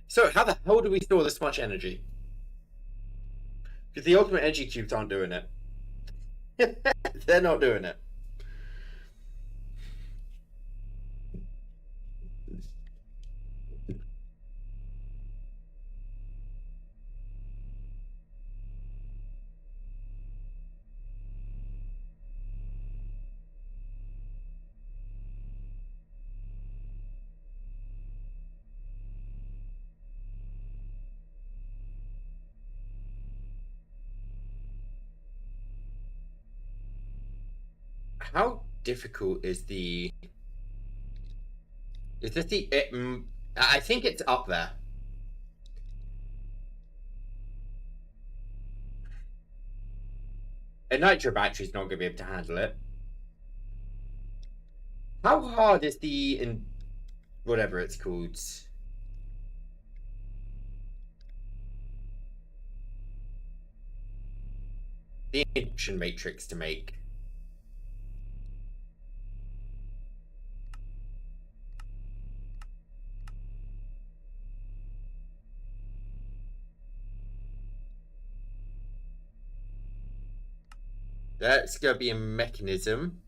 So, how the hell do we store this much energy? Because the ultimate energy cubes aren't doing it. They're not doing it. How difficult is the? Is this the? I think it's up there. A nitro battery's not going to be able to handle it. How hard is the in whatever it's called? The induction matrix to make. That's going to be a mechanism.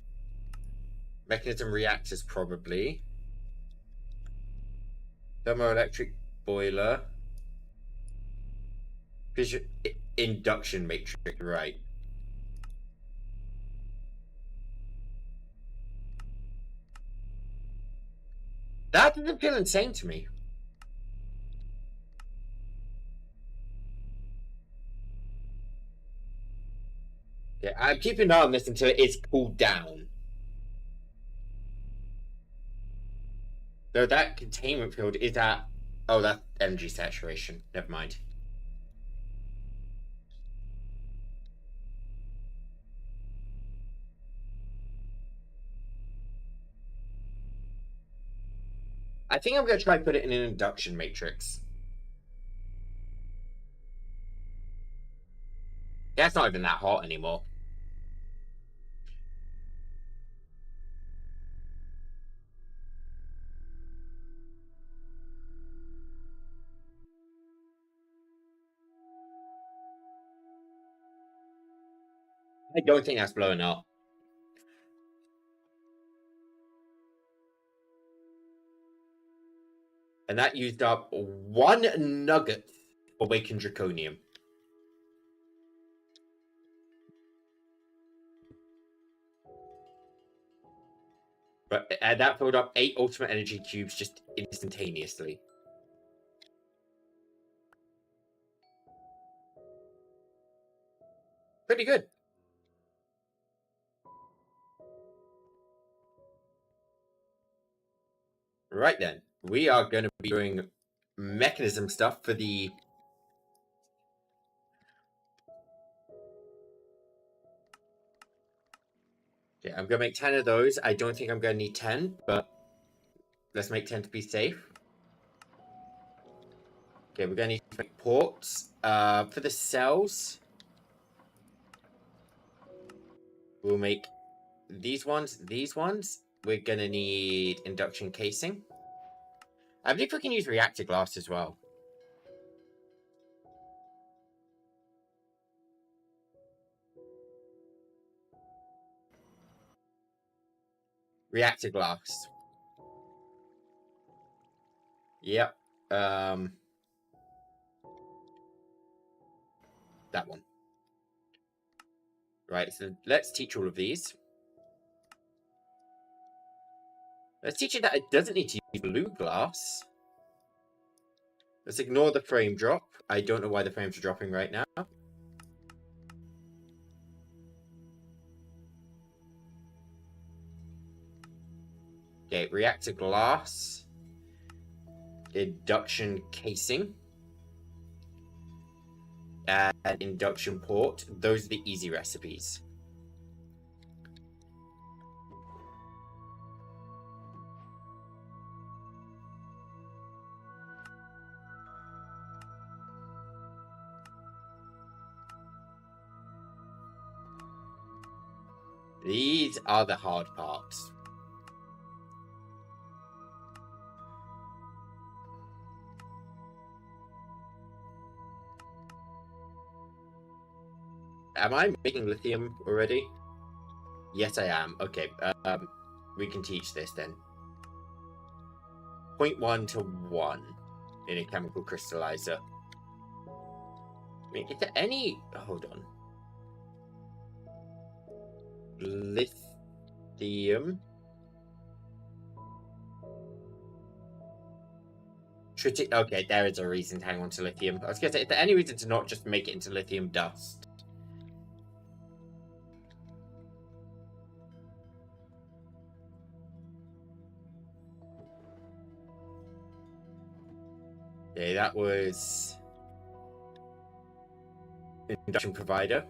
Mechanism reactors, probably. Thermoelectric boiler. Fission, induction matrix, right. That doesn't feel insane to me. Yeah, I'm keeping an eye on this until it is cooled down. Though that containment field is at... Oh, that's energy saturation. Never mind. I think I'm going to try and put it in an induction matrix. Yeah, it's not even that hot anymore. I don't think that's blowing up. And that used up 1 nugget of awakened draconium. But that filled up 8 ultimate energy cubes just instantaneously. Pretty good. Right then, we are going to be doing mechanism stuff for the... Okay, I'm going to make 10 of those. I don't think I'm going to need 10, but let's make 10 to be safe. Okay, we're going to need to make ports. For the cells, we'll make these ones, these ones. We're going to need induction casing. I believe we can use reactor glass as well. Reactor glass. Yep. That one. Right, so let's teach all of these. Let's teach it that it doesn't need to use blue glass. Let's ignore the frame drop. I don't know why the frames are dropping right now. Okay, reactor glass. Induction casing. And induction port. Those are the easy recipes. These are the hard parts. Am I making lithium already? Yes, I am. Okay, we can teach this then. 0.1 to 1 in a chemical crystallizer. I mean, is there any... Hold on. Lithium. Okay, there is a reason to hang on to lithium. I was going to say, is there any reason to not just make it into lithium dust? Okay, that was... Induction provider.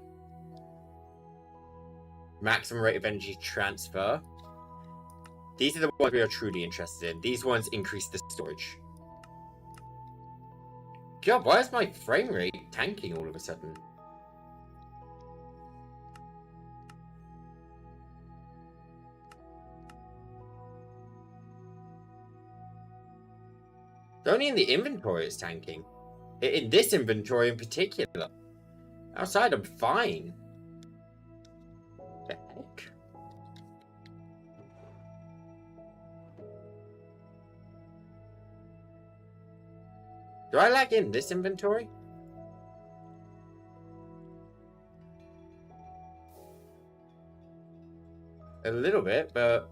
Maximum rate of energy transfer. These are the ones we are truly interested in. These ones increase the storage. God, why is my frame rate tanking all of a sudden? Only in the inventory it's tanking. In this inventory in particular. Outside, I'm fine. What the heck? Do I lag in this inventory? A little bit, but...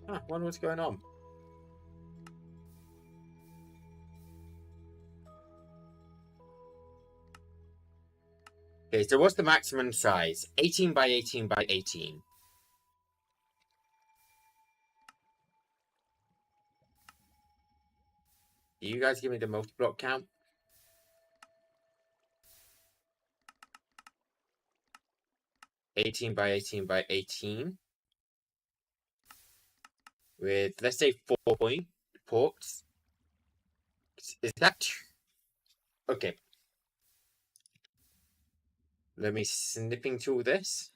I wonder what's going on. Okay, so what's the maximum size? 18 by 18 by 18. Do you guys give me the multi-block count? $18 by 18 by 18. With, let's say, 4 ports. Is that... Okay. Let me snipping tool this.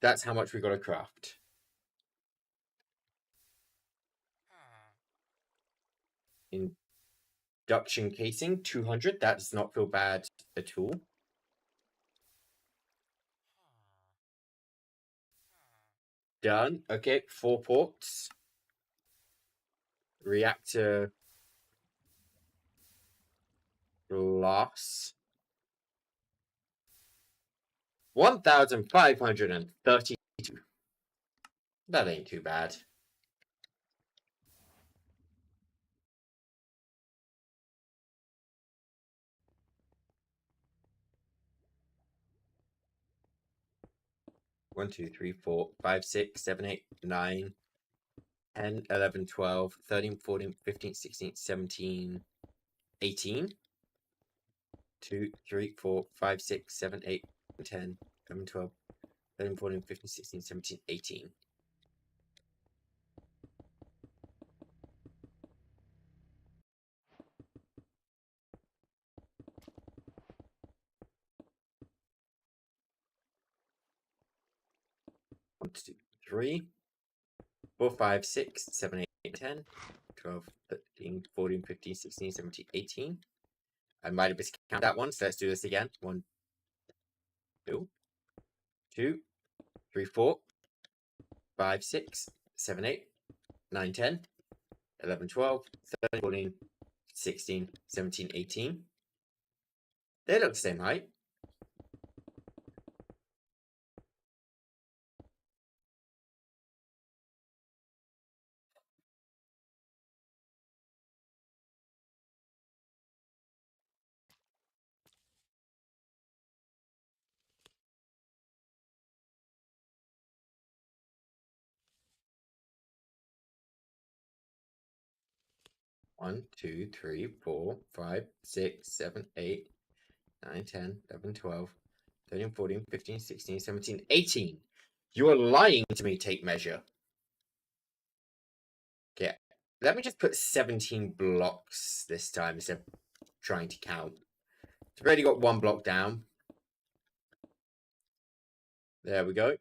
That's how much we got to craft. Induction casing, 200. That does not feel bad at all. Done. Okay, 4 ports. Reactor glass. 1,532. That ain't too bad. One, 2, 3, 4, 5, 6, 7, 8, 9, 10, 11, 12, 13, 14, 15, 16, 17, 18. 2, 3, 4, 5, 6, 7, 8, 10, 11, 12, 13, 14, 15, 16, 17, 18. One, 2, 3, 4, 5, 6, 7, 8, 10, 12, 13, 14, 15, 16, 17, 18. I might have miscounted that one, so let's do this again. 1, 2, 2, 3, 4, 5, 6, 7, 8, 9, 10, 11, 12, 13, 14, 16, 17, 18. They look the same height. One, 2, 3, 4, 5, 6, 7, 8, 9, 10, 11, 12, 13, 14, 15, 16, 17, 18. You are lying to me, tape measure. Okay, let me just put 17 blocks this time instead of trying to count. I've already got one block down. There we go.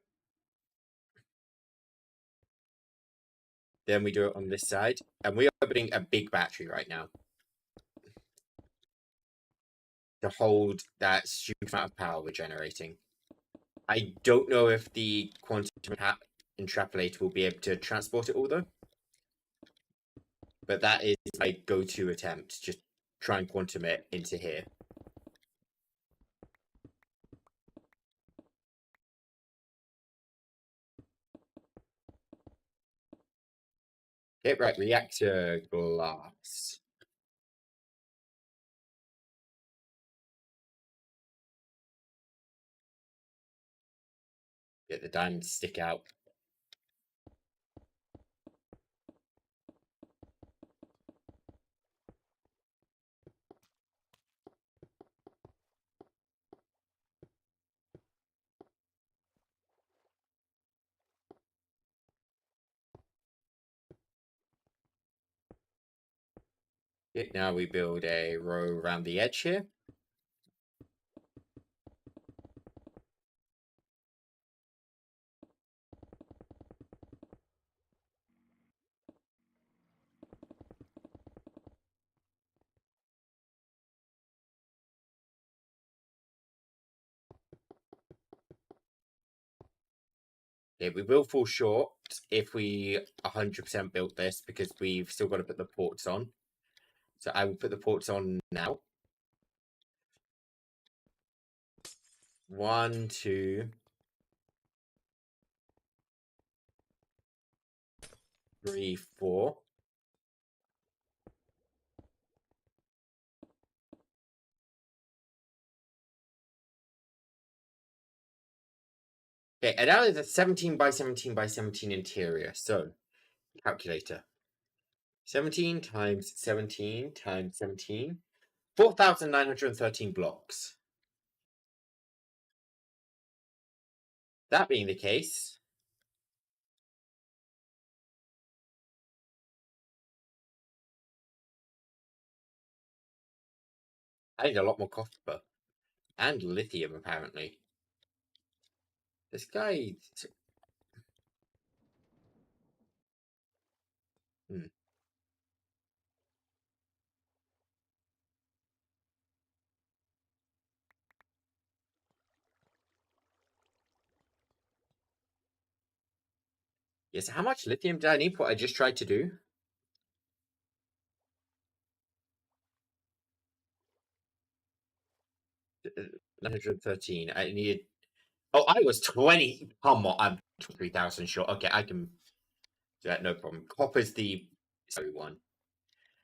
Then we do it on this side. And we are putting a big battery right now to hold that stupid amount of power we're generating. I don't know if the quantum interpolator will be able to transport it all, though. But that is my go-to attempt. Just try and quantum it into here. Okay, right, reactor glass. Get the diamonds stick out. Okay, now we build a row around the edge here. Okay, we will fall short if we 100% built this because we've still got to put the ports on. So I will put the ports on now. 1, 2, 3, 4. Okay, and now there's a 17 by 17 by 17 interior. So, calculator. 17 times 17 times 17. 4,913 blocks. That being the case, I need a lot more copper. And lithium, apparently. This guy... Yes, how much lithium did I need for what I just tried to do? 913. I needed... Oh, I was 20. Come on, I'm 3,000 short. Okay, I can do that, no problem. Copper's the sorry one.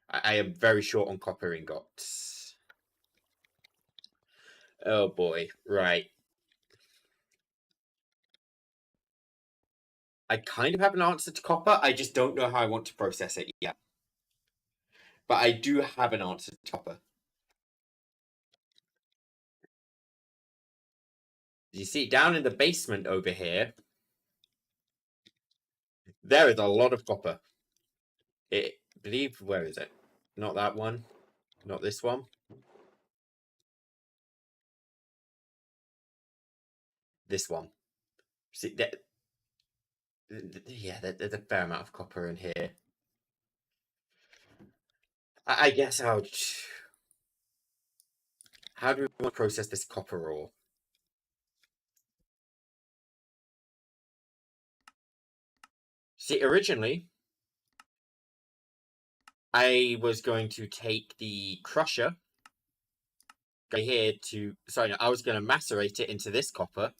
I am very short on copper ingots. Oh boy, right. I kind of have an answer to copper. I just don't know how I want to process it yet. But I do have an answer to copper. You see, down in the basement over here, there is a lot of copper. I believe, where is it? Not that one. Not this one. This one. See, yeah, there's a fair amount of copper in here. I guess I'll... How do we want to process this copper ore? See, originally, I was going to take the crusher, go here to, sorry, no, I was going to macerate it into this copper,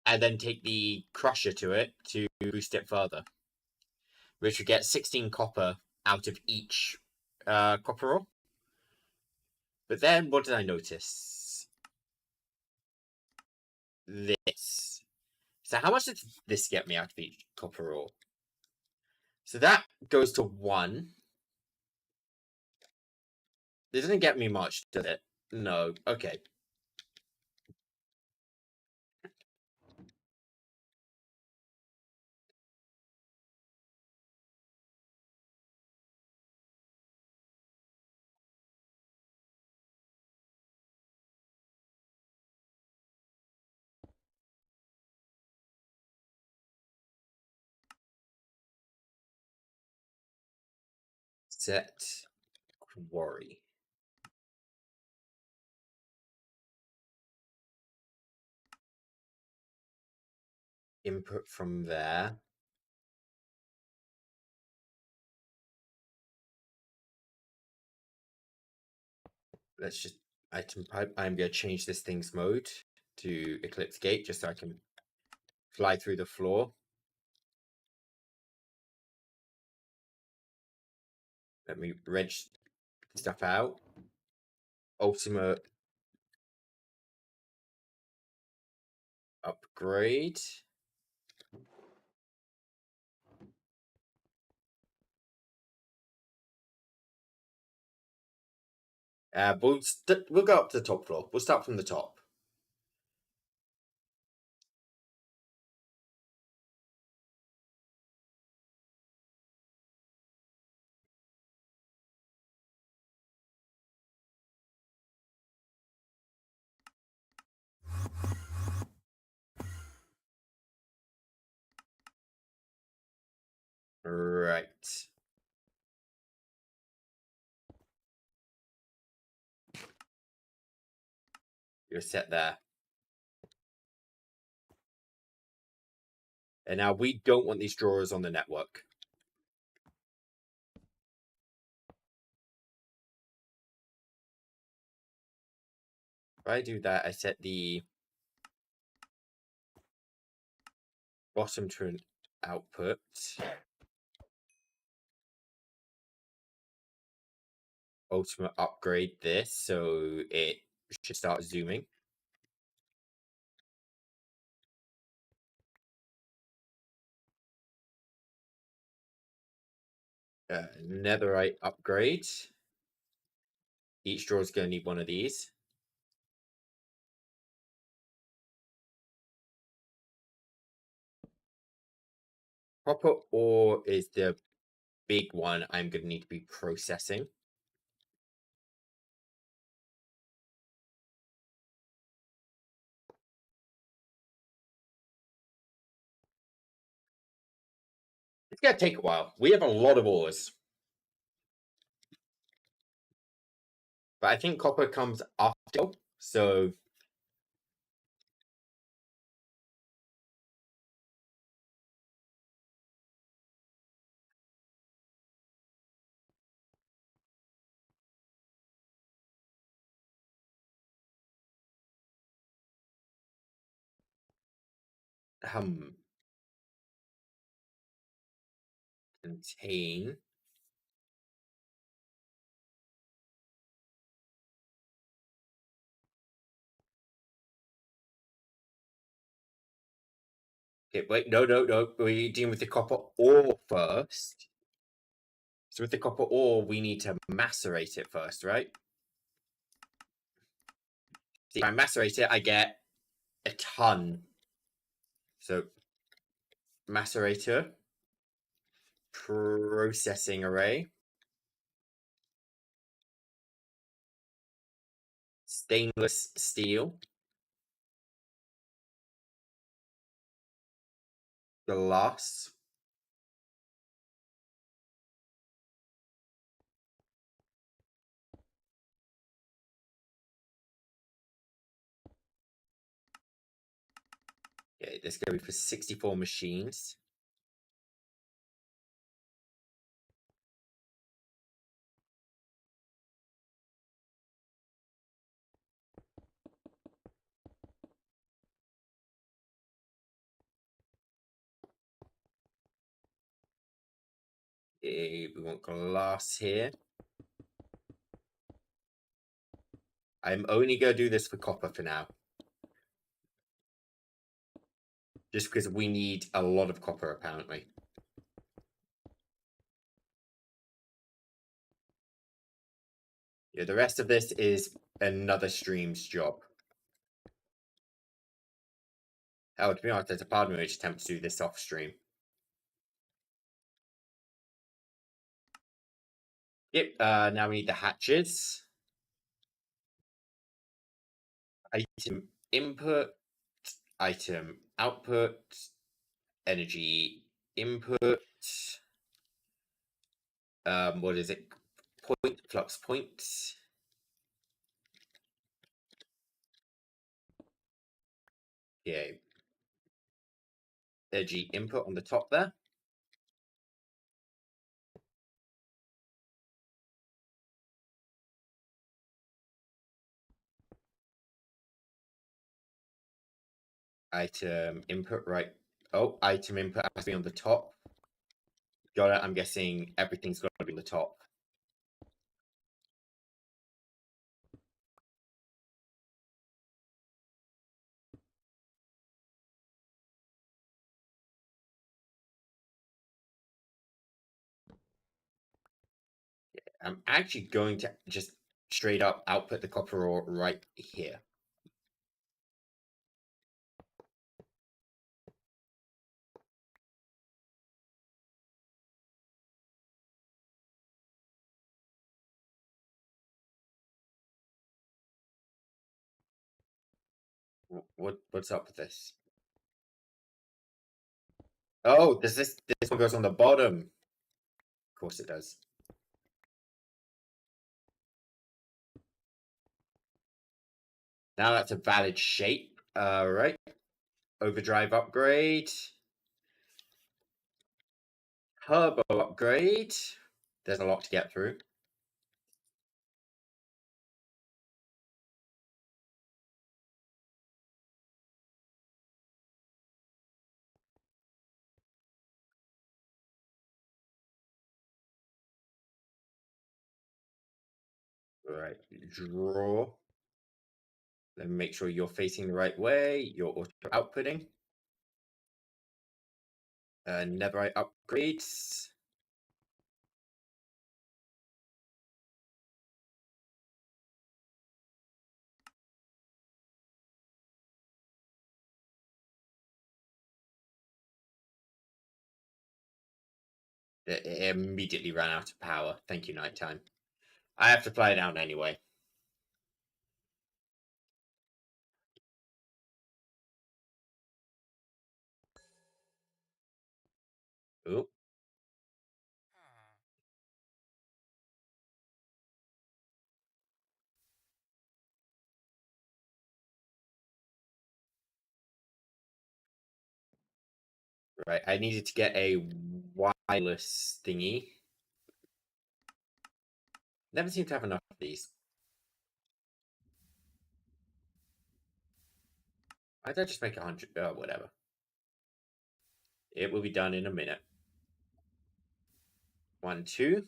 and then take the crusher to it to boost it further, which would get 16 copper out of each copper ore. But then, what did I notice? This. So how much did this get me out of each copper ore? So that goes to 1. It doesn't get me much, does it? No. Okay. Set quarry. Input from there. Let's just item pipe. I'm going to change this thing's mode to Eclipse Gate just so I can fly through the floor. Let me wrench stuff out. Ultimate upgrade. We'll go up to the top floor. We'll start from the top. Right. You're set there. And now we don't want these drawers on the network. If I do that, I set the bottom to an output. Ultimate upgrade this so it should start zooming. Netherite upgrade. Each drawer is going to need one of these. Copper ore is the big one I'm going to need to be processing. It's going to take a while. We have a lot of ores. But I think copper comes after, so... Contain... Okay, wait, no. We're dealing with the copper ore first. So with the copper ore, we need to macerate it first, right? See, if I macerate it, I get a ton. So, macerator, processing array, stainless steel, glass, Okay, this is going to be for 64 machines. Okay, we want glass here. I'm only going to do this for copper for now. Just because we need a lot of copper, apparently. Yeah, the rest of this is another stream's job. Oh, to be honest, there's a part of me which attempts to do this off stream. Yep, now we need the hatches. Item input, item output, energy input. What is it? Point, flux point. Okay. Energy input on the top there. Item input, right. Oh, item input has to be on the top. Got it. I'm guessing everything's got to be on the top. I'm actually going to just straight up output the copper ore right here. What's up with this? Oh, does this one goes on the bottom? Of course it does. Now that's a valid shape. Right. Overdrive upgrade. Turbo upgrade. There's a lot to get through. Right. Draw. Then make sure you're facing the right way. You're auto outputting. Netherite upgrades. It immediately ran out of power. Thank you, nighttime. I have to fly down anyway. Ooh. Right, I needed to get a wireless thingy. Never seem to have enough of these. Why did I just make 100? Oh, whatever. It will be done in a minute. 1, 2.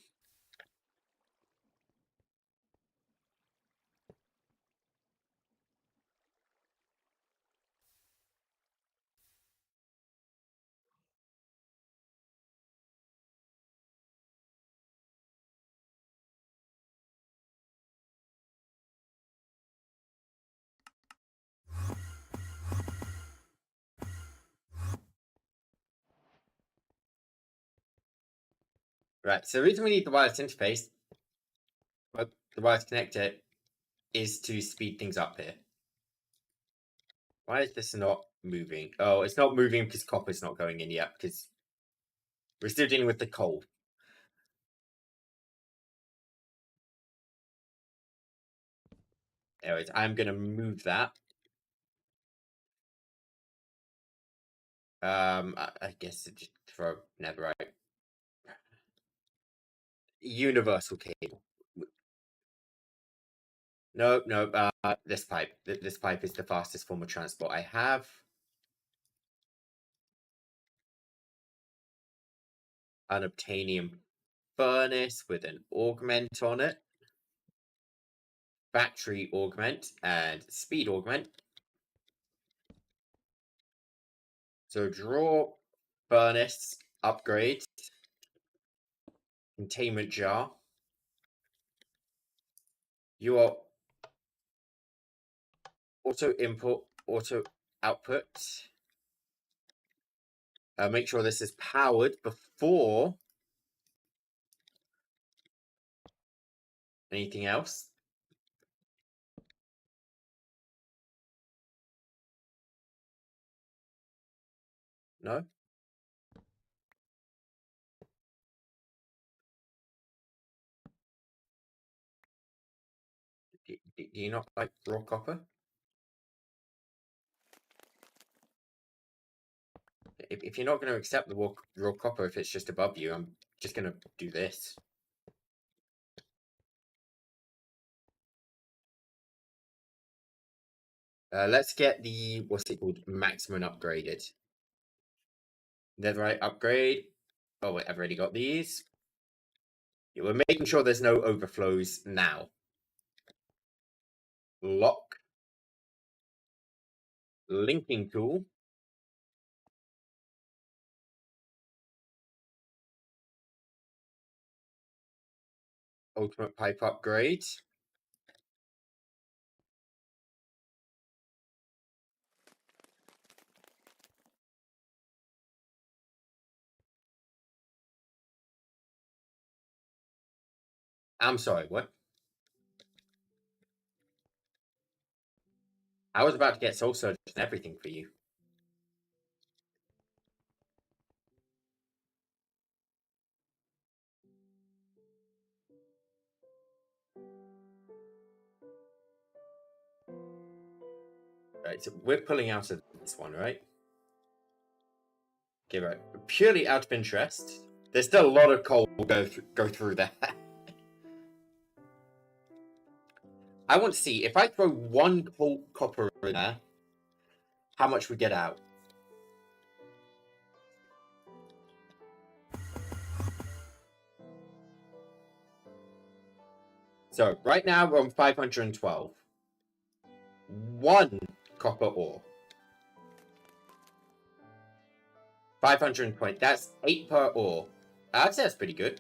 Right, so the reason we need the wireless interface, the wireless connector, is to speed things up here. Why is this not moving? Oh, it's not moving because copper's not going in yet, because we're still dealing with the coal. Anyways, I'm going to move that. I guess it just throw netherite. Universal cable. No, no. This pipe. This pipe is the fastest form of transport I have. An obtainium furnace with an augment on it. Battery augment and speed augment. So draw furnace upgrade. Containment jar. You are auto input, auto output. Make sure this is powered before anything else. No? Do you not like raw copper? If you're not going to accept the raw copper if it's just above you, I'm just going to do this. Let's get the, what's it called, maximum upgraded. Netherite upgrade. Oh wait, I've already got these. Yeah, we're making sure there's no overflows now. Lock. Linking tool. Ultimate pipe upgrade. I'm sorry, what? I was about to get soul surge and everything for you. Right, so we're pulling out of this one, right? Okay, right. Purely out of interest, there's still a lot of coal go through there. I want to see if I throw one copper in there, how much we get out. So right now we're on 512. One copper ore. 520. That's 8 per ore. I'd say that's pretty good.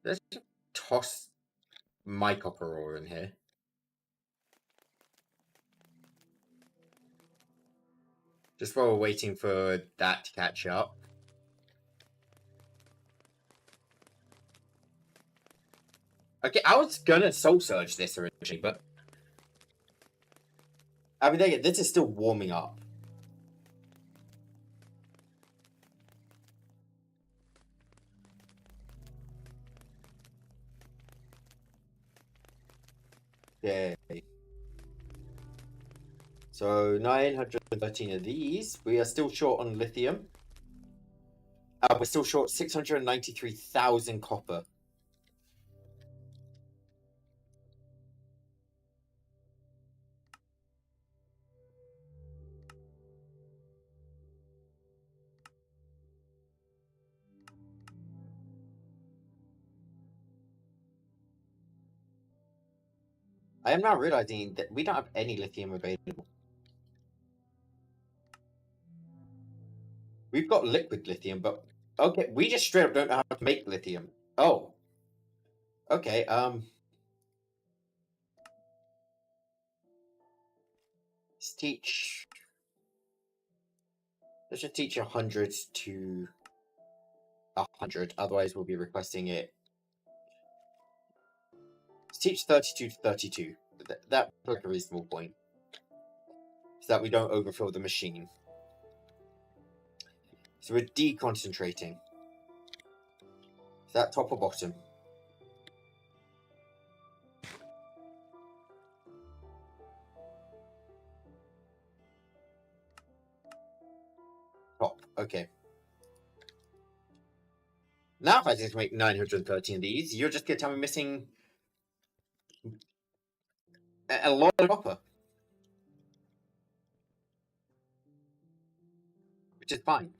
Let's just toss my copper ore in here. Just while we're waiting for that to catch up. Okay, I was gonna soul surge this originally, but I mean, this is still warming up. Okay. So 913 of these. We are still short on lithium. We're still short 693,000 copper. I am now realizing that we don't have any lithium available. We've got liquid lithium, but okay, we just straight up don't know how to make lithium. Oh. Okay, let's teach. Let's just teach 100 to 100, otherwise we'll be requesting it. Let's teach 32 to 32. That's like a reasonable point. So that we don't overfill the machine. So we're deconcentrating. Is that top or bottom? Top. Okay. Now if I just make 913 of these, you're just gonna tell me missing a lot of copper. Which is fine.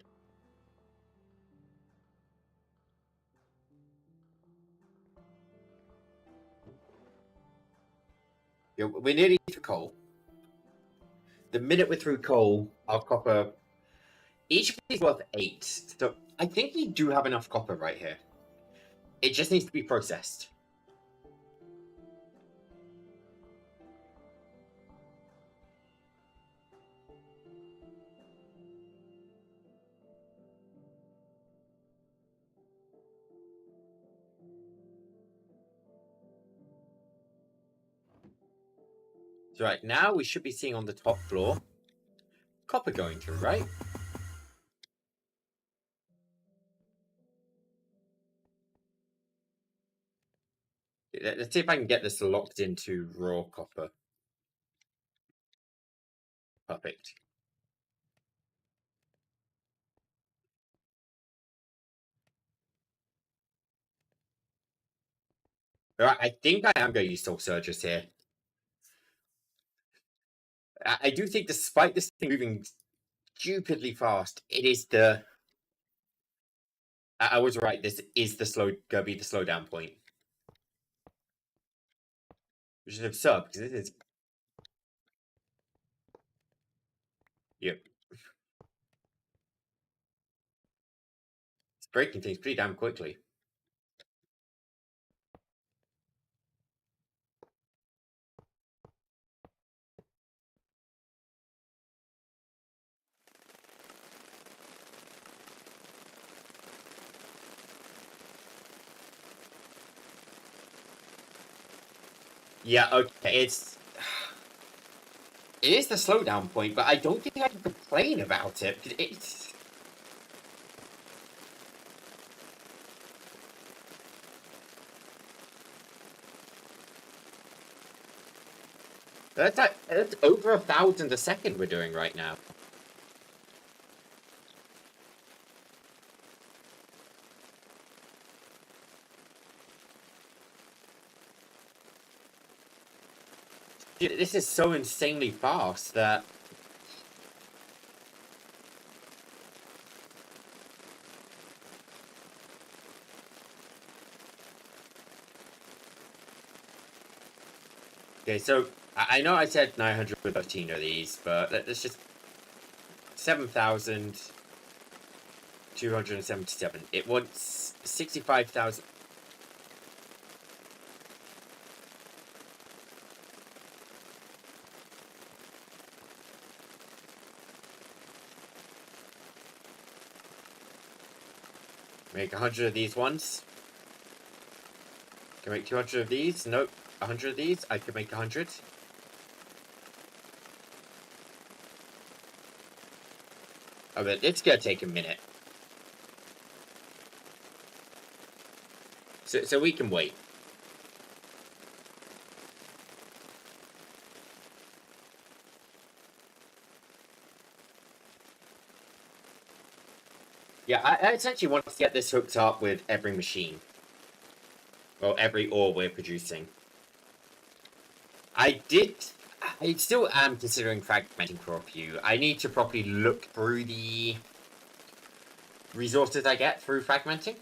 Yeah, we're nearly through coal. The minute we're through coal, our copper... Each of these is worth 8. So I think we do have enough copper right here. It just needs to be processed. So right now we should be seeing on the top floor copper going through, right? Let's see if I can get this locked into raw copper. Perfect. Alright, I think I am going to use Soul Surges here. I do think despite this thing moving stupidly fast, it is the... I was right, this is gonna be the slowdown point. Which is absurd, because this is... Yep. It's breaking things pretty damn quickly. Yeah, okay, it's... It is the slowdown point, but I don't think I can complain about it. It's... That's over 1,000 a second we're doing right now. This is so insanely fast that... Okay, so I know I said 913 of these, but let's just... 7,277. It wants 65,000... Make 100 of these ones. Can I make 200 of these? Nope. 100 of these? I could make 100. Oh, but it's gonna take a minute. So we can wait. Yeah, I essentially want to get this hooked up with every machine. Well, every ore we're producing. I still am considering fragmenting for a few. I need to properly look through the resources I get through fragmenting.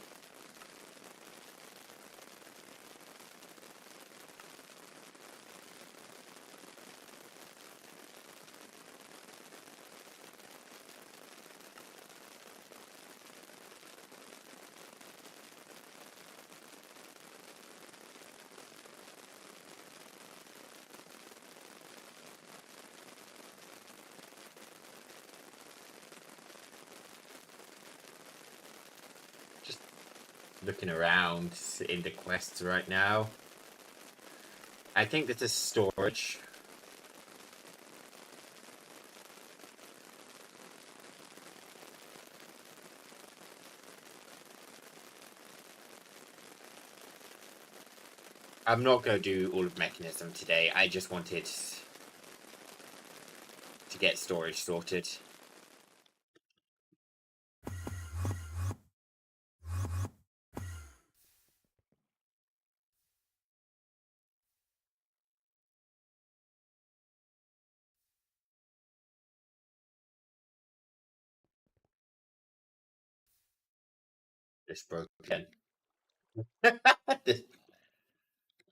Looking around in the quests right now. I think this is storage. I'm not going to do all of mechanism today. I just wanted to get storage sorted. This broke again.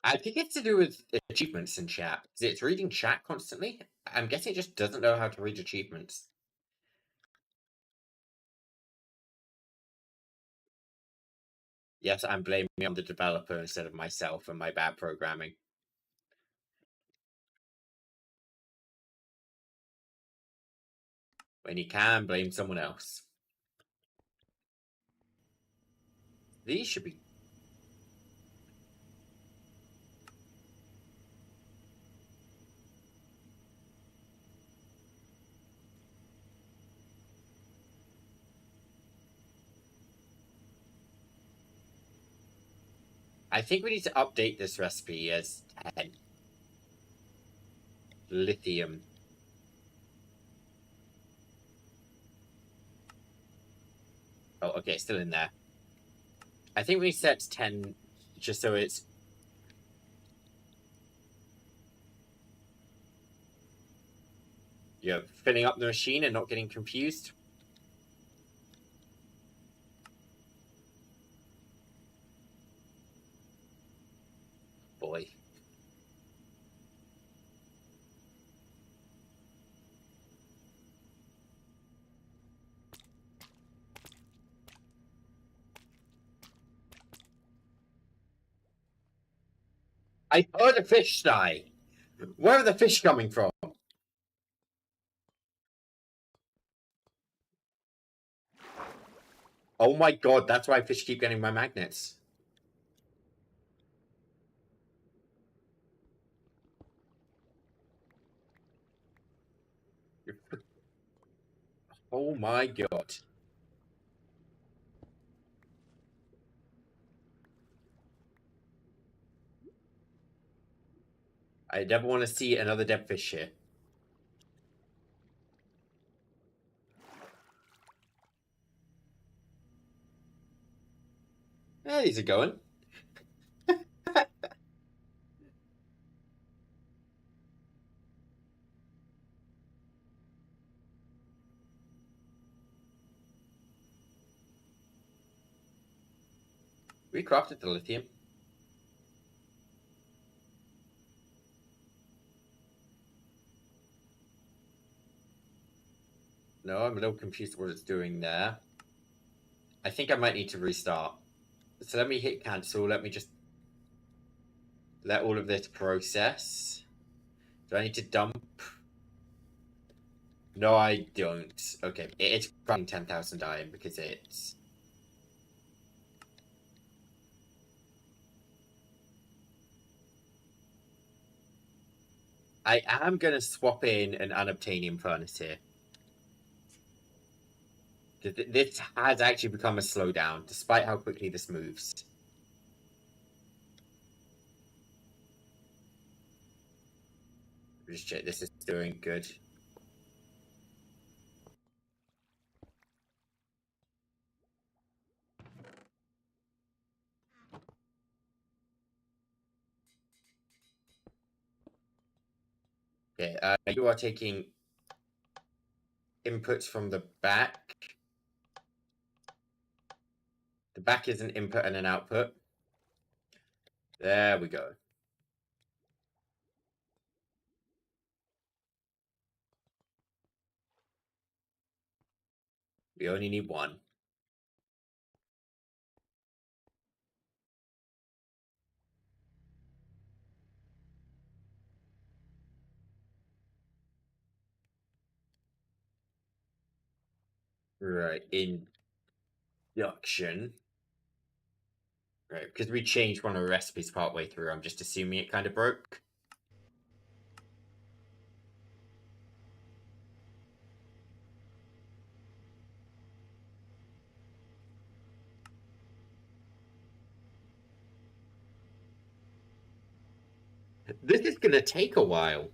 I think it's to do with achievements in chat. It's reading chat constantly. I'm guessing it just doesn't know how to read achievements. Yes, I'm blaming it on the developer instead of myself and my bad programming. When you can, blame someone else. These should be... I think we need to update this recipe as 10. Lithium. Oh, okay, it's still in there. I think we set 10 just so it's... You're filling up the machine and not getting confused. Boy. I heard a fish die. Where are the fish coming from? Oh my god, that's why fish keep getting my magnets. Oh my god. I never want to see another dead fish here. Yeah, these are going. We crafted the lithium. No, I'm a little confused what it's doing there. I think I might need to restart. So let me hit cancel. Let me just let all of this process. Do I need to dump? No, I don't. Okay, it's running 10,000 iron because it's... I am going to swap in an unobtainium furnace here. This has actually become a slowdown, despite how quickly this moves. Just check this is doing good. Okay, you are taking inputs from the back. The back is an input and an output. There we go. We only need one. Right, induction. Right, because we changed one of the recipes partway through, I'm just assuming it kind of broke. This is gonna take a while.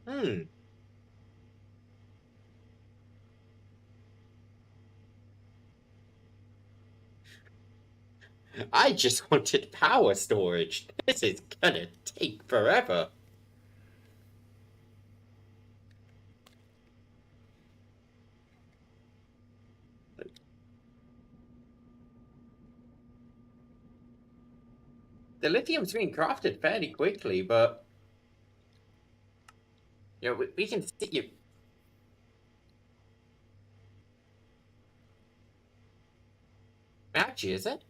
Hmm. I just wanted power storage. This is gonna take forever. The lithium's being crafted fairly quickly, but we can see you. Actually, is it?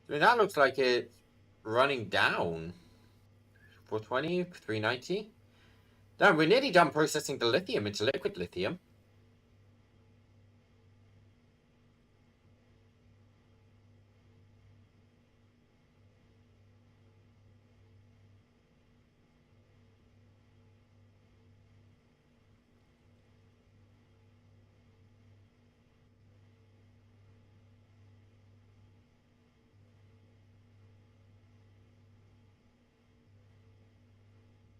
I mean, that looks like it's running down. 420, 390. No, we're nearly done processing the lithium into liquid lithium.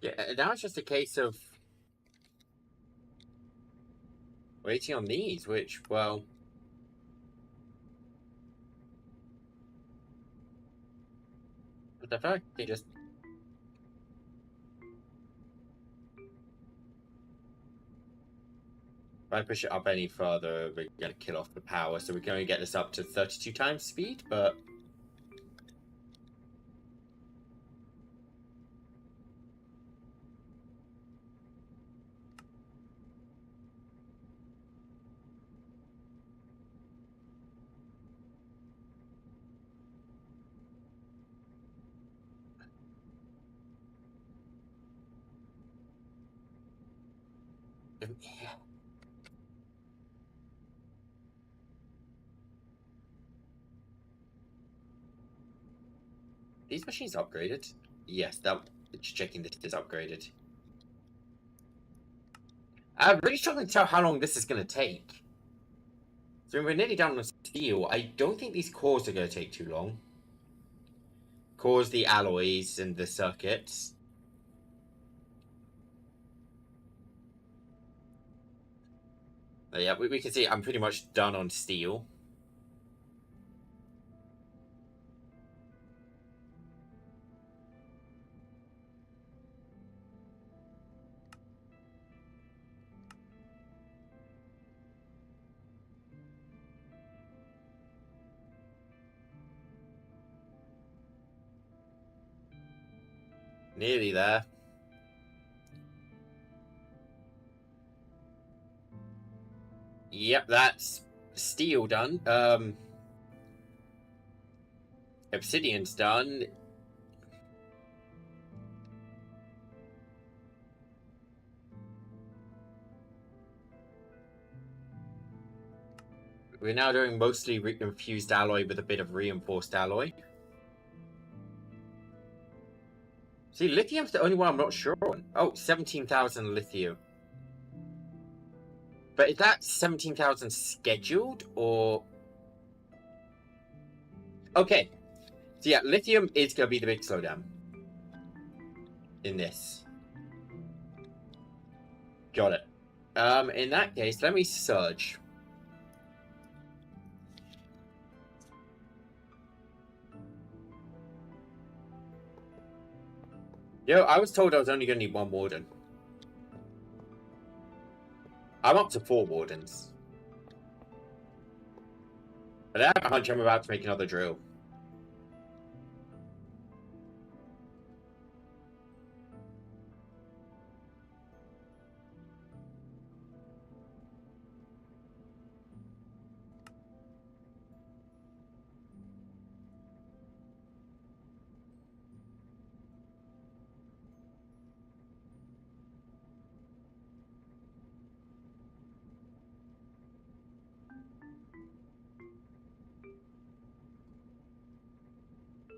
Yeah, now it's just a case of waiting on these, which, well, what the fuck? They just. If I push it up any further, we're gonna kill off the power, so we can only get this up to 32 times speed, but. These machines upgraded? Yes, that. Just checking this is upgraded. I'm really struggling to tell how long this is going to take. So we're nearly done with steel. I don't think these cores are going to take too long. Cores, the alloys, and the circuits. Yeah, we can see I'm pretty much done on steel. Nearly there. Yep, that's steel done. Obsidian's done. We're now doing mostly infused alloy with a bit of reinforced alloy. See, lithium's the only one I'm not sure on. Oh, 17,000 lithium. But is that 17,000 scheduled, or... Okay. So yeah, lithium is going to be the big slowdown. In this. Got it. In that case, let me surge. I was told I was only going to need one warden. I'm up to 4 wardens. But I have a hunch I'm about to make another drill.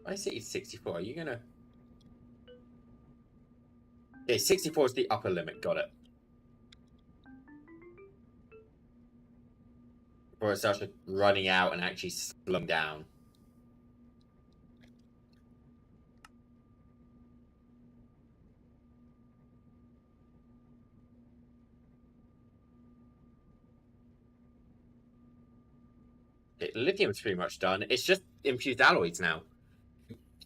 I say it's 64. Are you gonna? Okay, 64 is the upper limit. Got it. Before it starts running out and actually slowing down. Okay, lithium's pretty much done. It's just infused alloys now.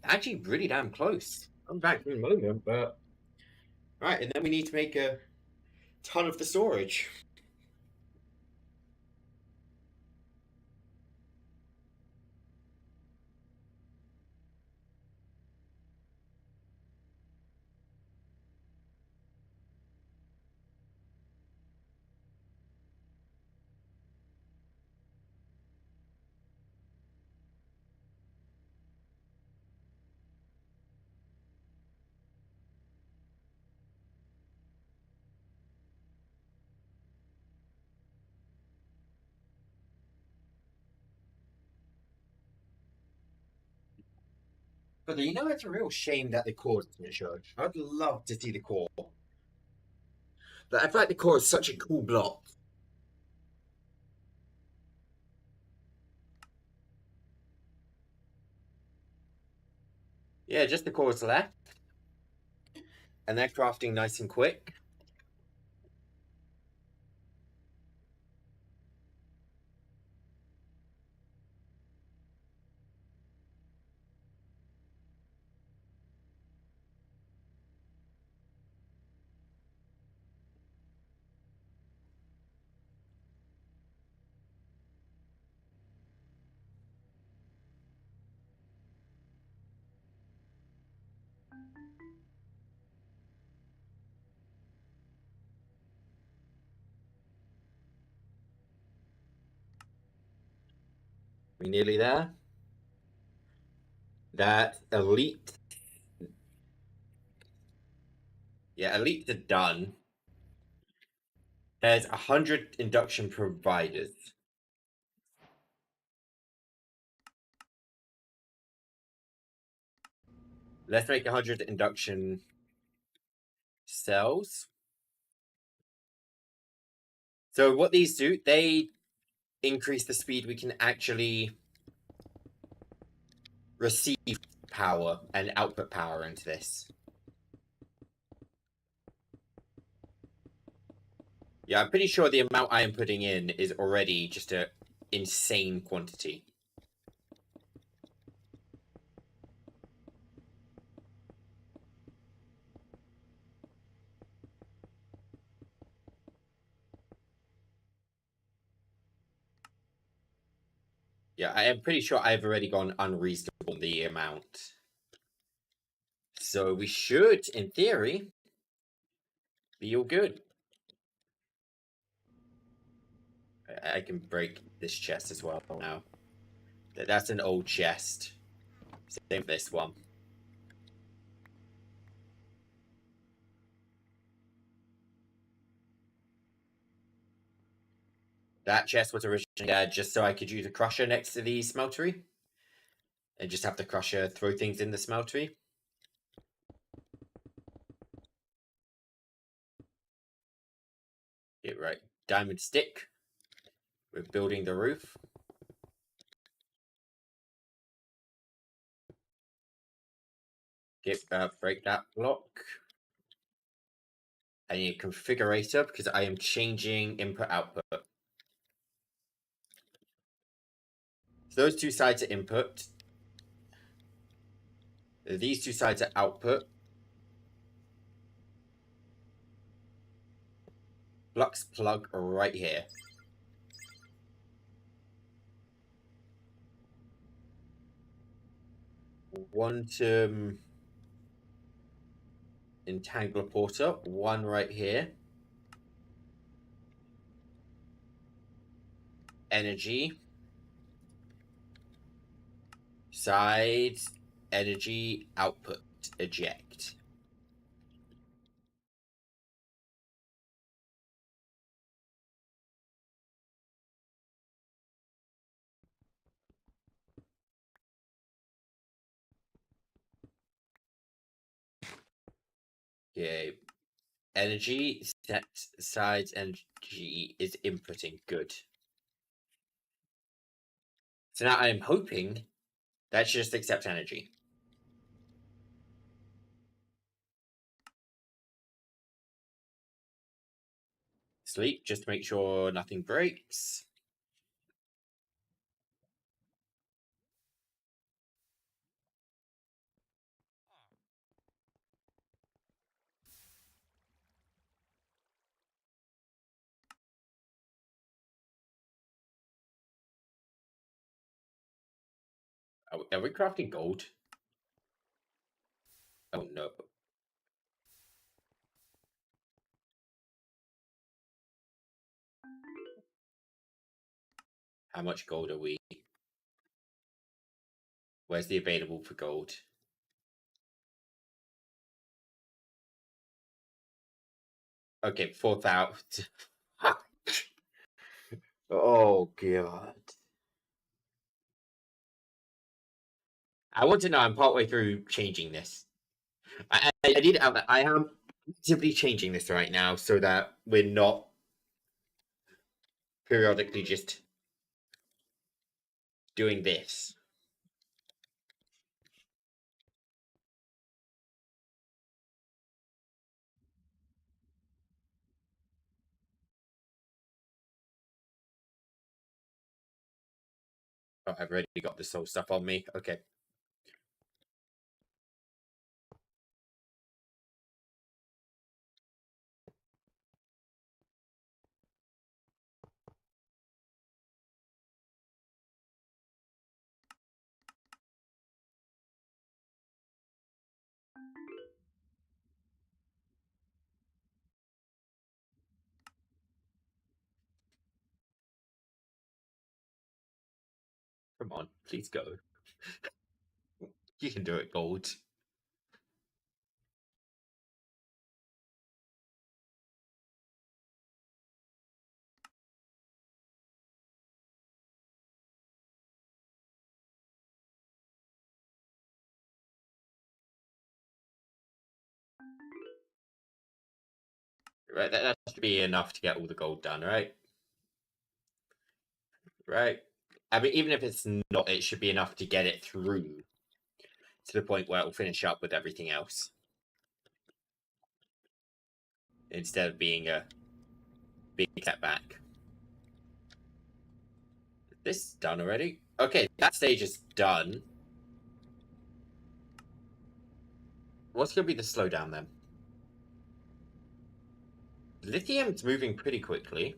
Actually, really damn close. I'm back in a moment, but right, and then we need to make a ton of the storage. But you know, it's a real shame that the core doesn't show. I'd love to see the core. But I feel like the core is such a cool block. Yeah, just the cores left, and they're crafting nice and quick. We nearly there. That elite, yeah, elites are done. There's 100 induction providers. Let's make 100 induction cells. So what these do, they increase the speed we can actually receive power and output power into this. Yeah, I'm pretty sure the amount I am putting in is already just an insane quantity. Yeah, I am pretty sure I've already gone unreasonable in the amount. So we should, in theory, be all good. I can break this chest as well now. That's an old chest. Same with this one. That chest was originally there just so I could use a crusher next to the smeltery. And just have the crusher throw things in the smeltery. Get right. Diamond stick. We're building the roof. Break that block. I need a configurator because I am changing input output. So those two sides are input. These two sides are output. Flux plug right here. Quantum entangler porter, one right here. Energy. Sides. Energy. Output. Eject. Okay. Energy, set size energy is inputting. Good. So now I'm hoping that should just accept energy. Sleep, just to make sure nothing breaks. Are we crafting gold? Oh no. How much gold are we? Where's the available for gold? Okay, 4,000. Oh god. I want to know. I'm partway through changing this. I need. I am actively changing this right now so that we're not periodically just doing this. Oh, I've already got the soul stuff on me. Okay. Come on, please go. You can do it, gold. Right, that should be enough to get all the gold done, right? Right. I mean, even if it's not, it should be enough to get it through to the point where it'll finish up with everything else instead of being a big setback. This is done already. Okay, that stage is done. What's going to be the slowdown then? Lithium's moving pretty quickly.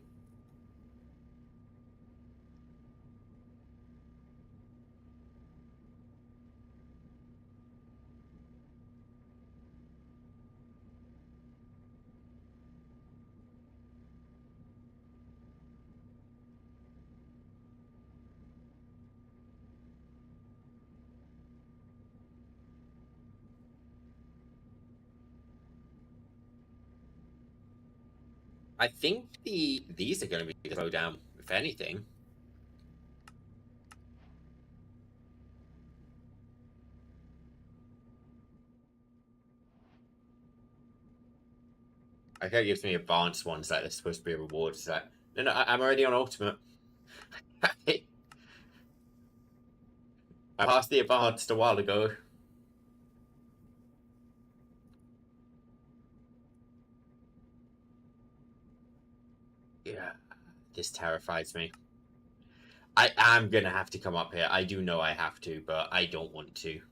I think these are going to be the slowdown, if anything. I think it gives me advanced ones that are supposed to be a reward. It's like, no, I'm already on ultimate. I passed the advanced a while ago. Yeah, this terrifies me. I am gonna have to come up here. I do know I have to, but I don't want to.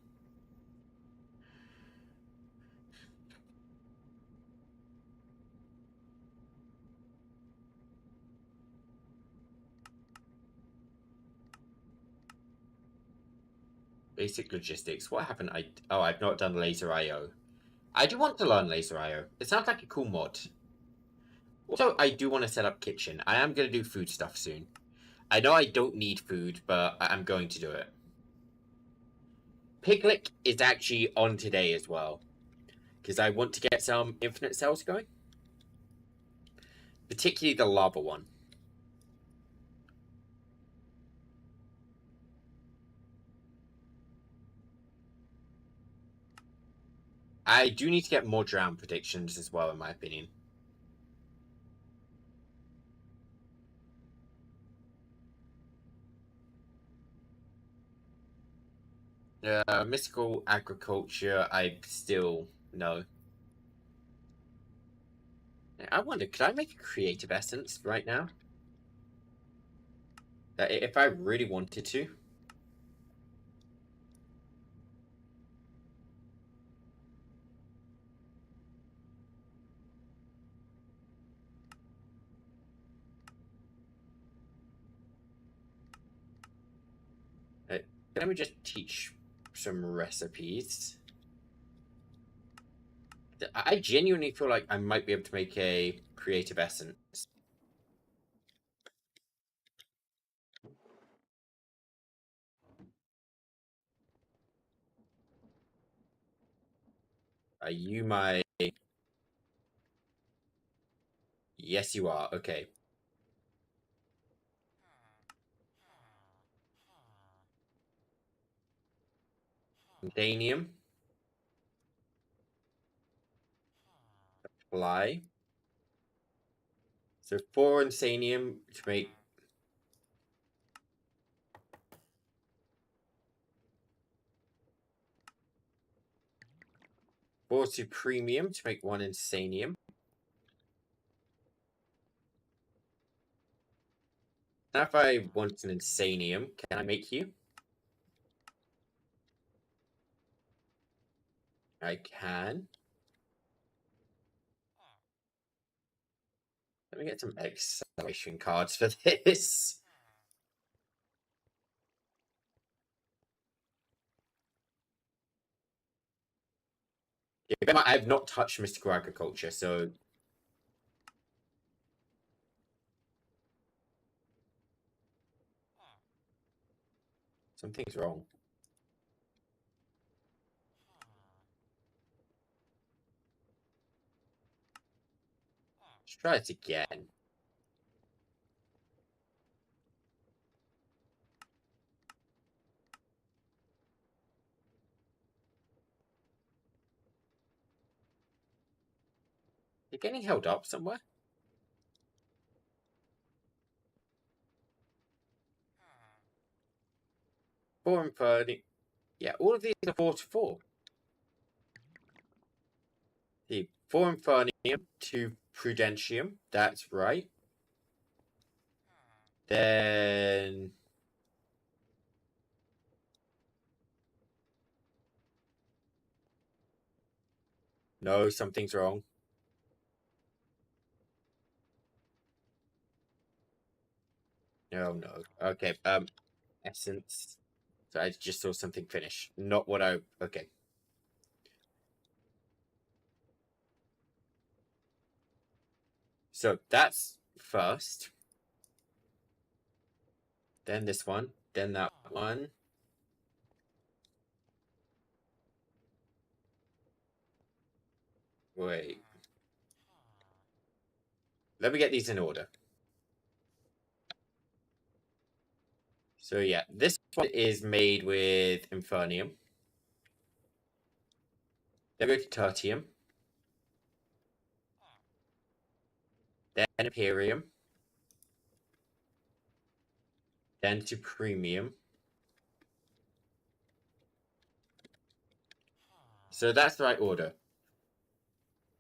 Basic logistics. What happened? I've not done laser IO. I do want to learn laser IO. It sounds like a cool mod. Also, I do want to set up kitchen. I am gonna do food stuff soon. I know I don't need food, but I'm going to do it. Piglet is actually on today as well, because I want to get some infinite cells going, particularly the lava one. I do need to get more drown predictions as well, in my opinion. Mystical agriculture, I still no. I wonder, could I make a creative essence right now? That if I really wanted to. Let me just teach some recipes. I genuinely feel like I might be able to make a creative essence. Are you my... Yes, you are. Okay. Danium. Apply. So 4 insanium to make... 4 supremium to make 1 insanium. Now if I want an insanium, can I make you? I can. Let me get some acceleration cards for this. Yeah, I have not touched mystical agriculture, so... Something's wrong. Let's try it again. You're getting held up somewhere? Four and 30. Yeah, all of these are 4 to 4. The 4 Infernium, 2 Prudentium. That's right. Then... No, something's wrong. No, no. Okay, essence. So I just saw something finish. Not what I... Okay. So that's first. Then this one. Then that one. Wait. Let me get these in order. So yeah, this one is made with Infernium. Then we go to Tertium. Then Imperium. Then to Premium. So that's the right order.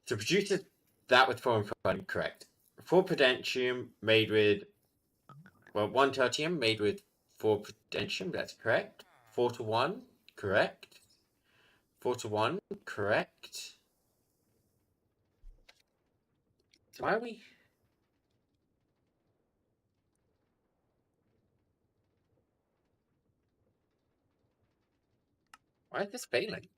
So produces that with 4 Infernium, correct. 4 Prudentium made with... Well, 1 Tertium made with 4 Prudentium, that's correct. 4 to 1, correct. 4 to 1, correct. So why are we... Why is this failing?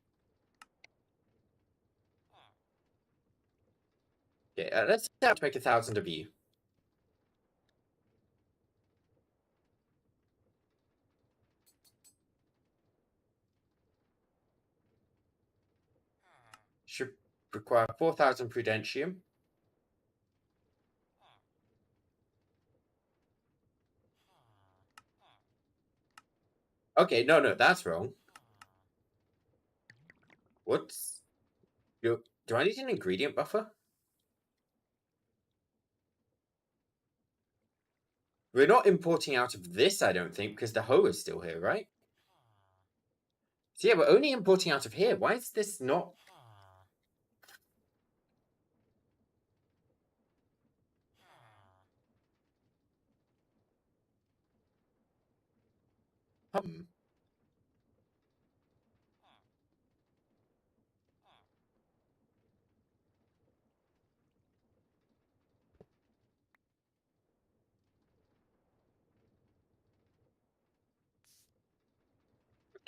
Okay, let's have to make 1,000 of you. Should require 4,000 Prudentium. Okay, no, that's wrong. What's... Do I need an ingredient buffer? We're not importing out of this, I don't think, because the hoe is still here, right? So yeah, we're only importing out of here. Why is this not...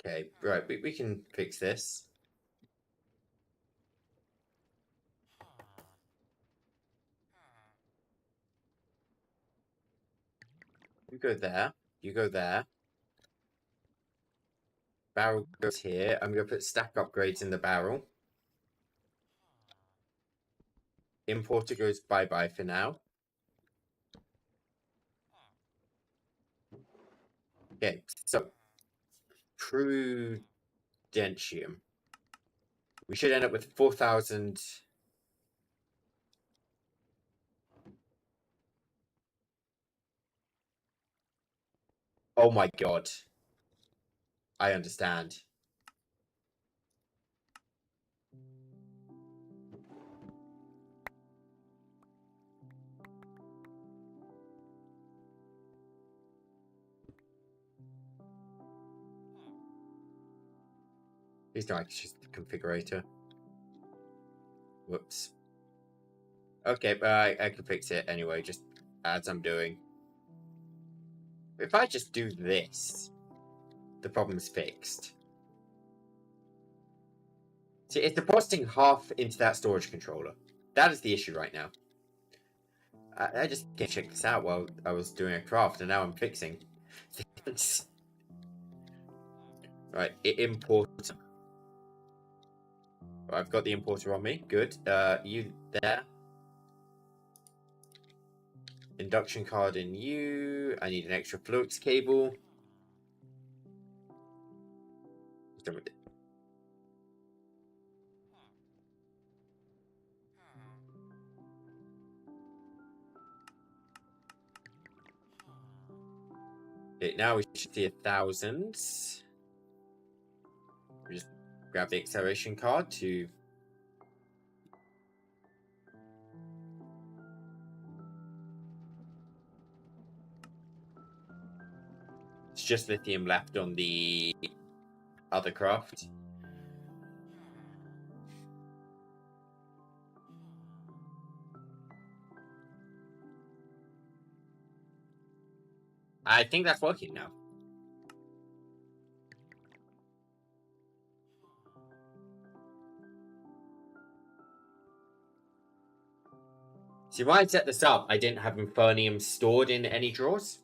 Okay, right, we can fix this. You go there. You go there. Barrel goes here. I'm going to put stack upgrades in the barrel. Importer goes bye-bye for now. Okay, so Prudentium. We should end up with 4,000. Oh my god. I understand. Please don't access the configurator. Whoops. Okay, but I can fix it anyway, just as I'm doing. If I just do this, the problem's fixed. See, it's depositing half into that storage controller. That is the issue right now. I just can't check this out while I was doing a craft, and now I'm fixing things. Right, importer. I've got the importer on me. Good. You there. Induction card in you. I need an extra flux cable. Done with it. Okay, now we should see 1,000. We just grab the acceleration card to... It's just lithium left on the other craft. I think that's working now. See, when I set this up, I didn't have Infernium stored in any drawers.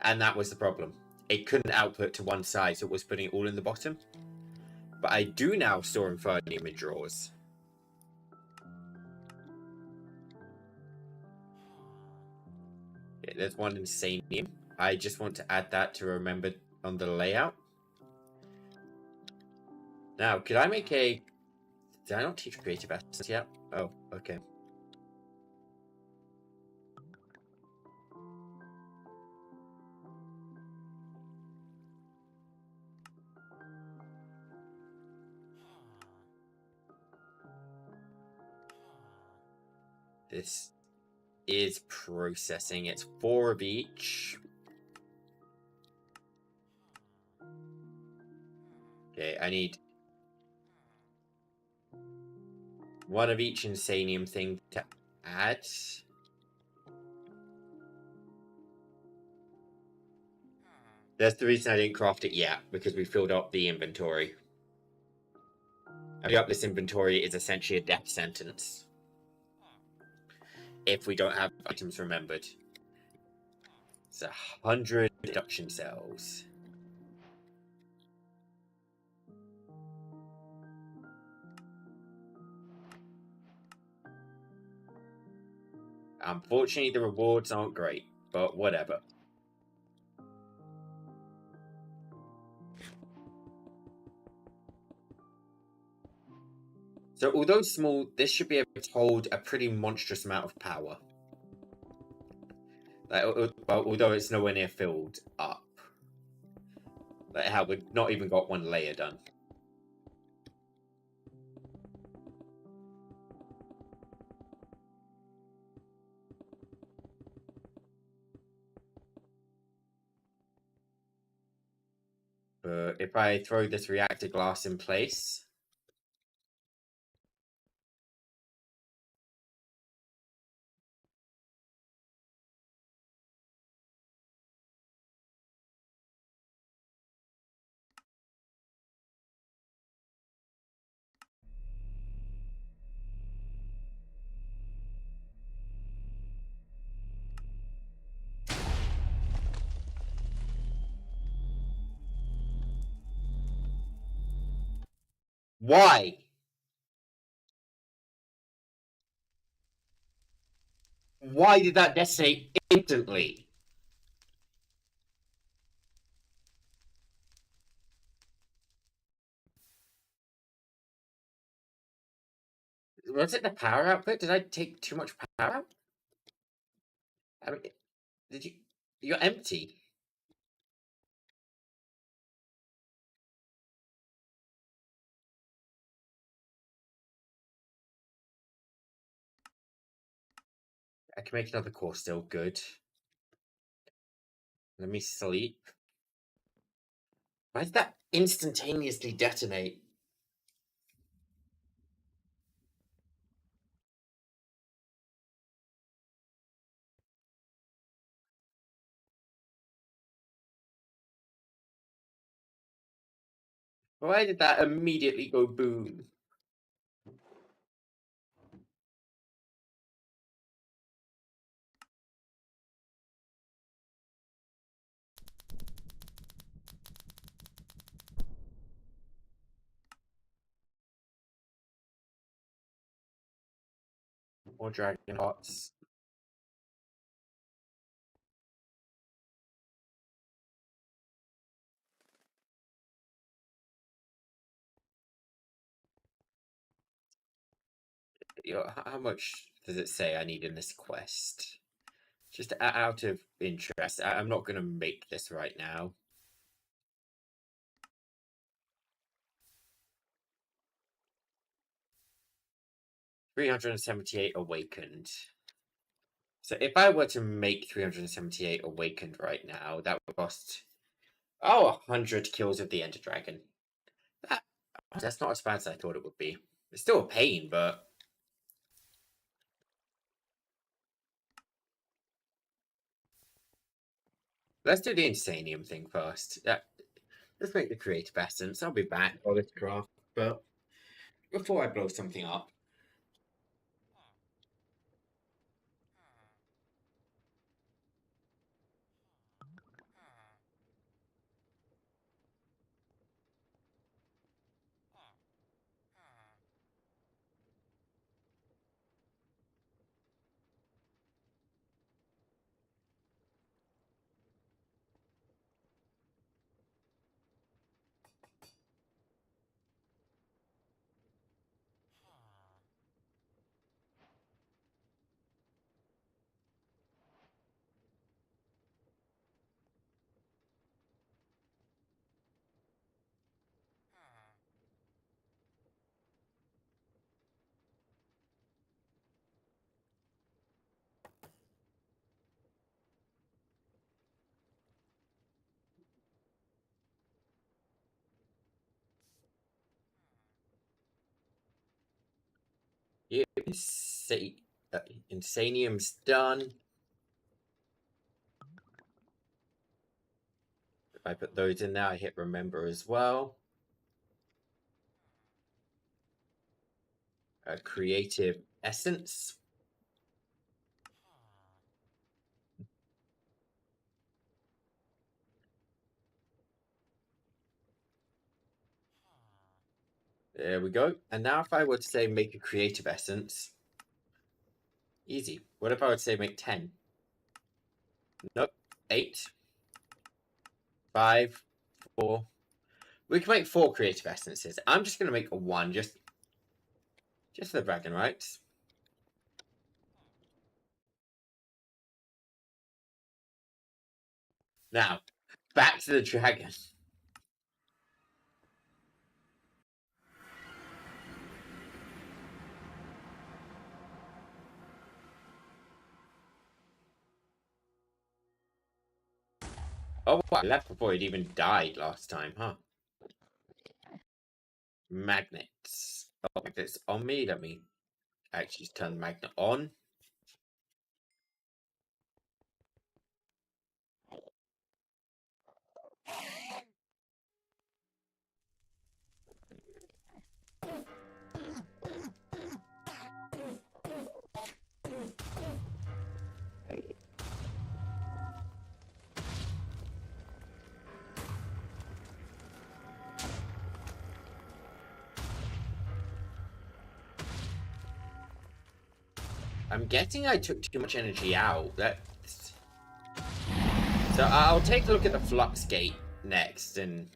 And that was the problem. It couldn't output to one side, so it was putting it all in the bottom. But I do now store Infernium in drawers. Okay, there's one Insanium. I just want to add that to remember on the layout. Now, could I make a... Did I not teach creative essence yet? Oh, okay. This is processing. It's 4 of each. Okay, I need 1 of each Insanium thing to add. That's the reason I didn't craft it yet, because we filled up the inventory. Filling up this inventory is essentially a death sentence if we don't have items remembered. It's 100 induction cells. Unfortunately, the rewards aren't great, but whatever. So although small, this should be able to hold a pretty monstrous amount of power. Well, although it's nowhere near filled up. Like how we've not even got one layer done. But if I throw this reactor glass in place... Why? Why did that detonate instantly? Was it the power output? Did I take too much power out? I mean, did you... You're empty. I can make another core still. Good. Let me sleep. Why did that instantaneously detonate? Why did that immediately go boom? More dragon hearts. How much does it say I need in this quest? Just out of interest. I'm not going to make this right now. $378 awakened. So if I were to make 378 awakened right now, that would cost 100 kills of the Ender Dragon. That's not as bad as I thought it would be. It's still a pain, but let's do the Insanium thing first. Let's make the creative essence. I'll be back for this craft, but before I blow something up. Yeah, Insanium's done. If I put those in there, I hit remember as well. Creative essence. There we go. And now if I were to say make a creative essence, easy. What if I would say make 10? Nope. 8. 5. 4. We can make 4 creative essences. I'm just going to make 1. Just Just the dragon rights. Now, back to the dragon. Oh, I left before it even died last time, huh? Magnets. Oh, magnets on me. Let me actually turn the magnet on. I'm guessing I took too much energy out. So I'll take a look at the flux gate next, and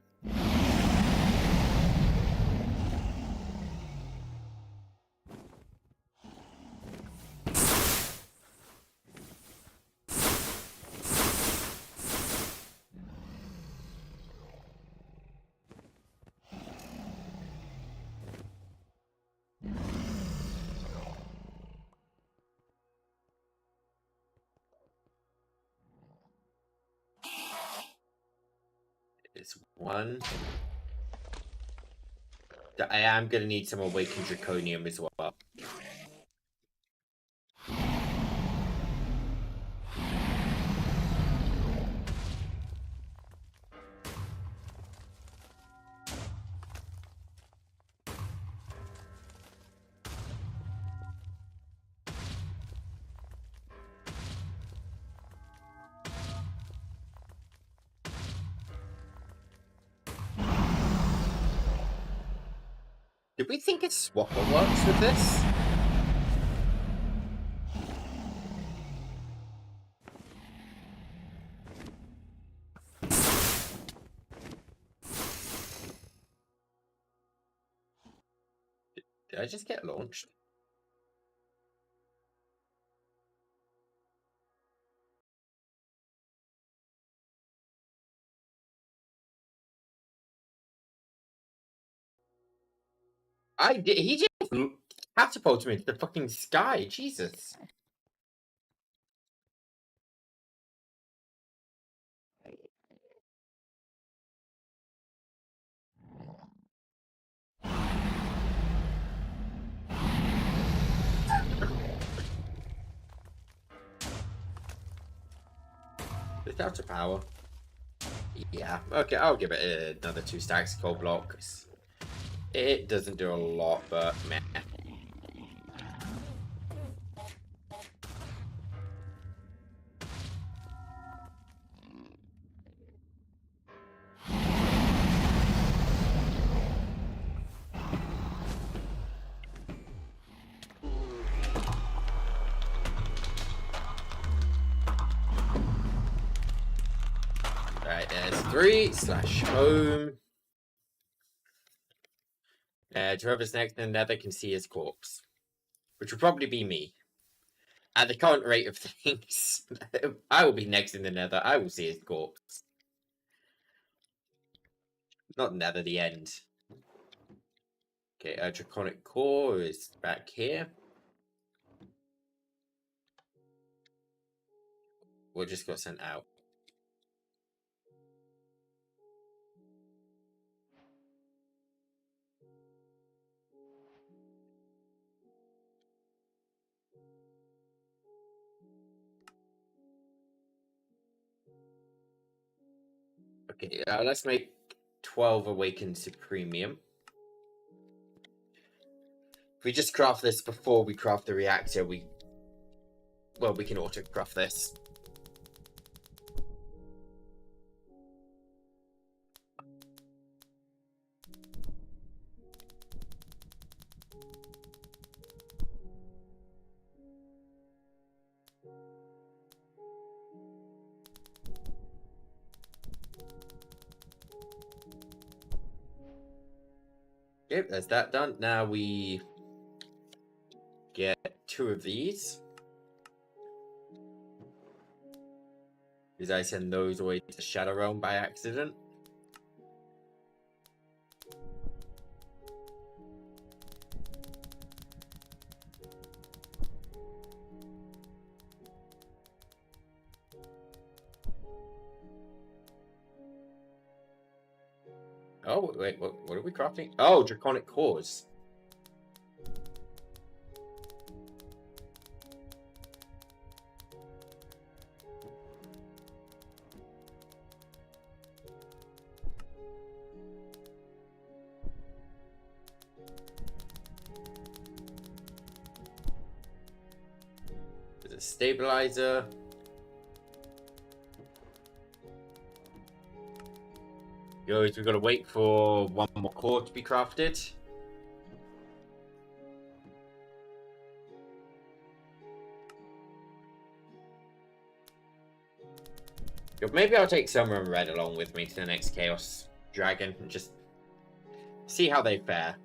it's one. I am gonna need some awakened draconium as well. Did we think a swapper works with this? Did I just get launched? I did. He just catapulted me into the fucking sky. Jesus. It's out of power. Yeah. Okay, I'll give it another 2 stacks of coal blocks. It doesn't do a lot, but meh. Alright, there's 3/home. Whoever's next in the nether can see his corpse. Which will probably be me. At the current rate of things, I will be next in the nether. I will see his corpse. Not nether, the end. Okay, Draconic core is back here. We'll just got sent out. Okay, let's make 12 awakened supremium. If we just craft this before we craft the reactor, we can auto craft this. Okay, there's that done. Now we 2 of these. Because I send those away to Shadow Realm by accident. Oh, wait, what are we crafting? Oh, Draconic Cores. There's a stabilizer. Guys, we've got to wait for 1 more core to be crafted. Maybe I'll take Summer and Red along with me to the next Chaos Dragon and just see how they fare.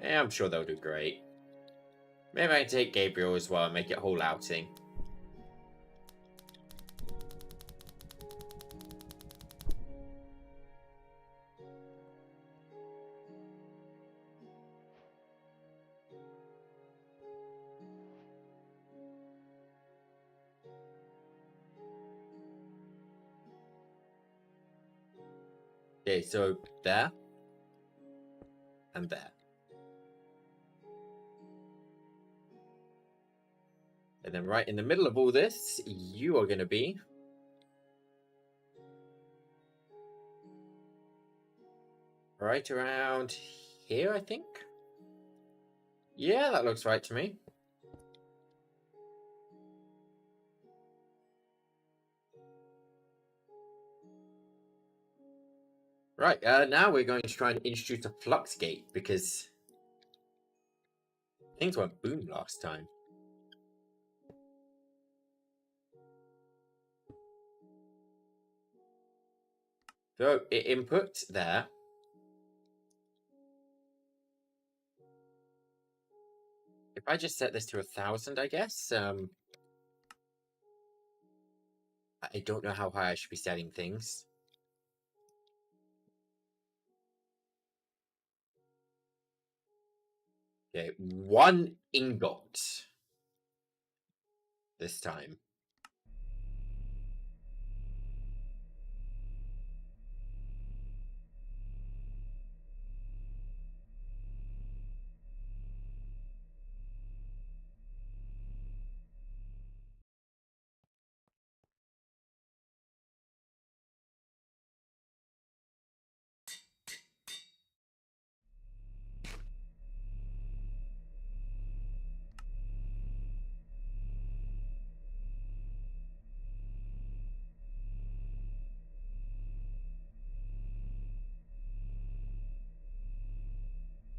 Yeah, I'm sure they'll do great. Maybe I can take Gabriel as well and make it a whole outing. Okay, so there. And there. And then right in the middle of all this, you are going to be... right around here, I think? Yeah, that looks right to me. Right, now we're going to try and introduce a flux gate, because things went boom last time. So, input there. If I just set this to 1,000, I guess. I don't know how high I should be setting things. Okay, 1 ingot. This time.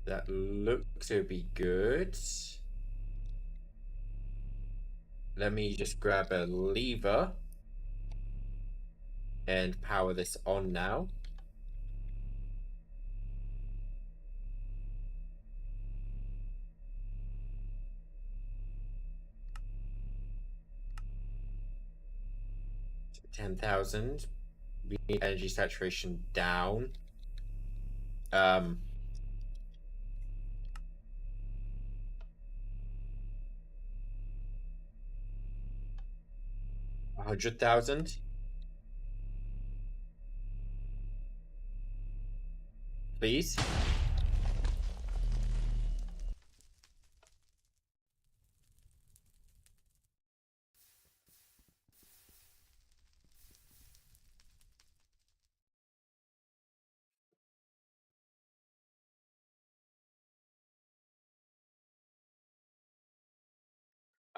That looks to be good. Let me just grab a lever and power this on now. So 10,000. We need energy saturation down. 100,000. Please.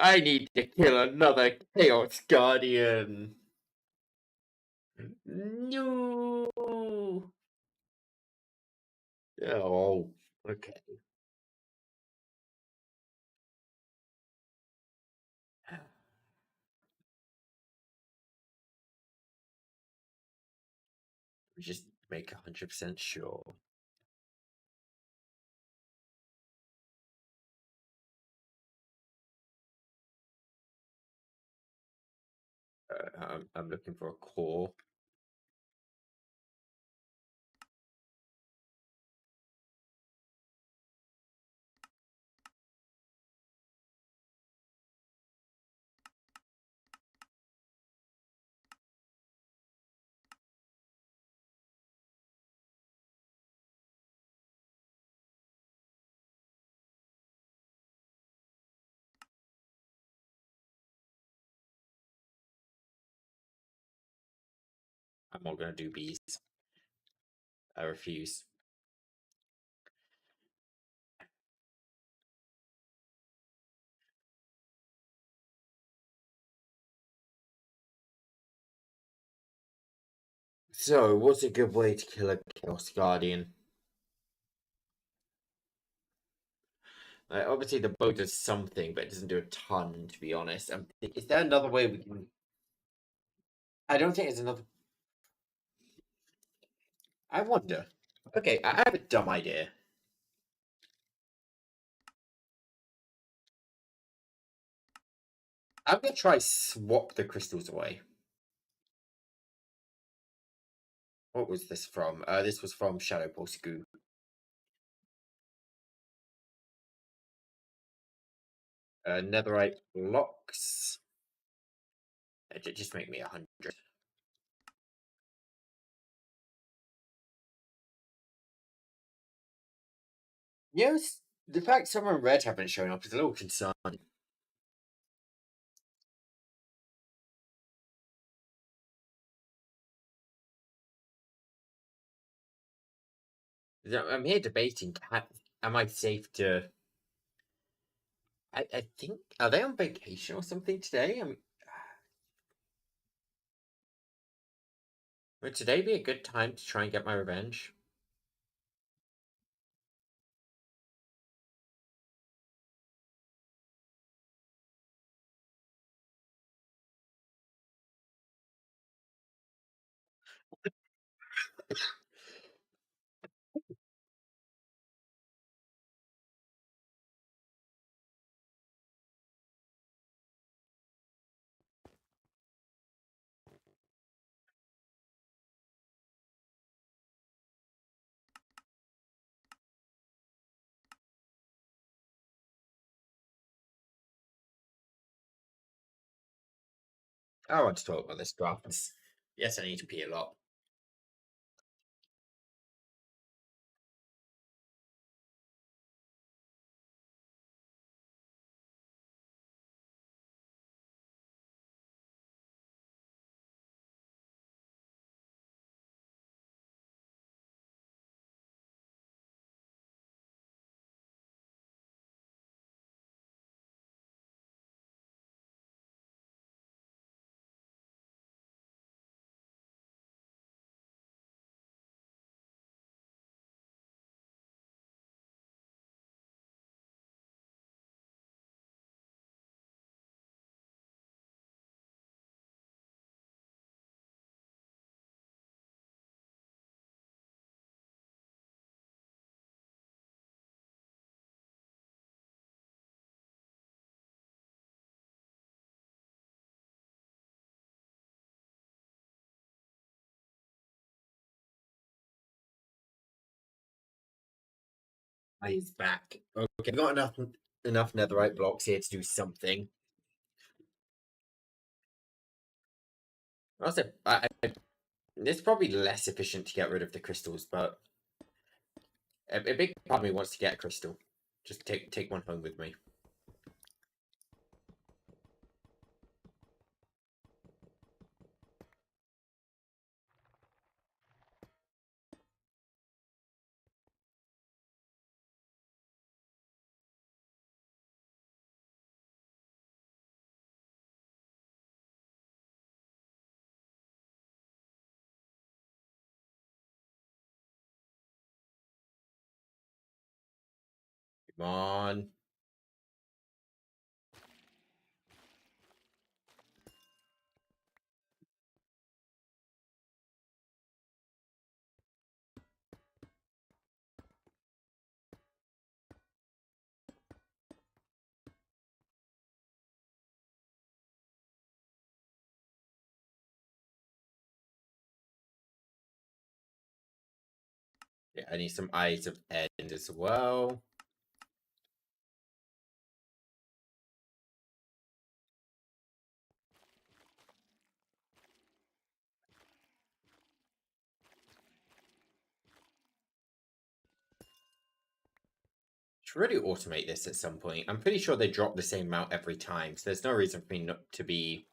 I need to kill another Chaos Guardian. No. Oh, okay. Just make 100% sure. I'm looking for a core. I'm not going to do bees. I refuse. So, what's a good way to kill a Chaos Guardian? Obviously, the bow does something, but it doesn't do a ton, to be honest. Is there another way we can... I don't think there's another... I wonder. Okay, I have a dumb idea. I'm going to try swap the crystals away. What was this from? This was from Shadow Pulse Goo. Netherite blocks. Just make me 100. Yes, the fact someone red haven't shown up is a little concerning. I'm here debating. Am I safe to? I think are they on vacation or something today? Would today be a good time to try and get my revenge? I want to talk about this drafts. Yes, I need to pee a lot. He's back. Okay, we got enough netherite blocks here to do something. Also, it's probably less efficient to get rid of the crystals, but a big part of me wants to get a crystal. Just take one home with me. Come on. Yeah, I need some Eyes of End as well. Should really automate this at some point. I'm pretty sure they drop the same amount every time, so there's no reason for me not to be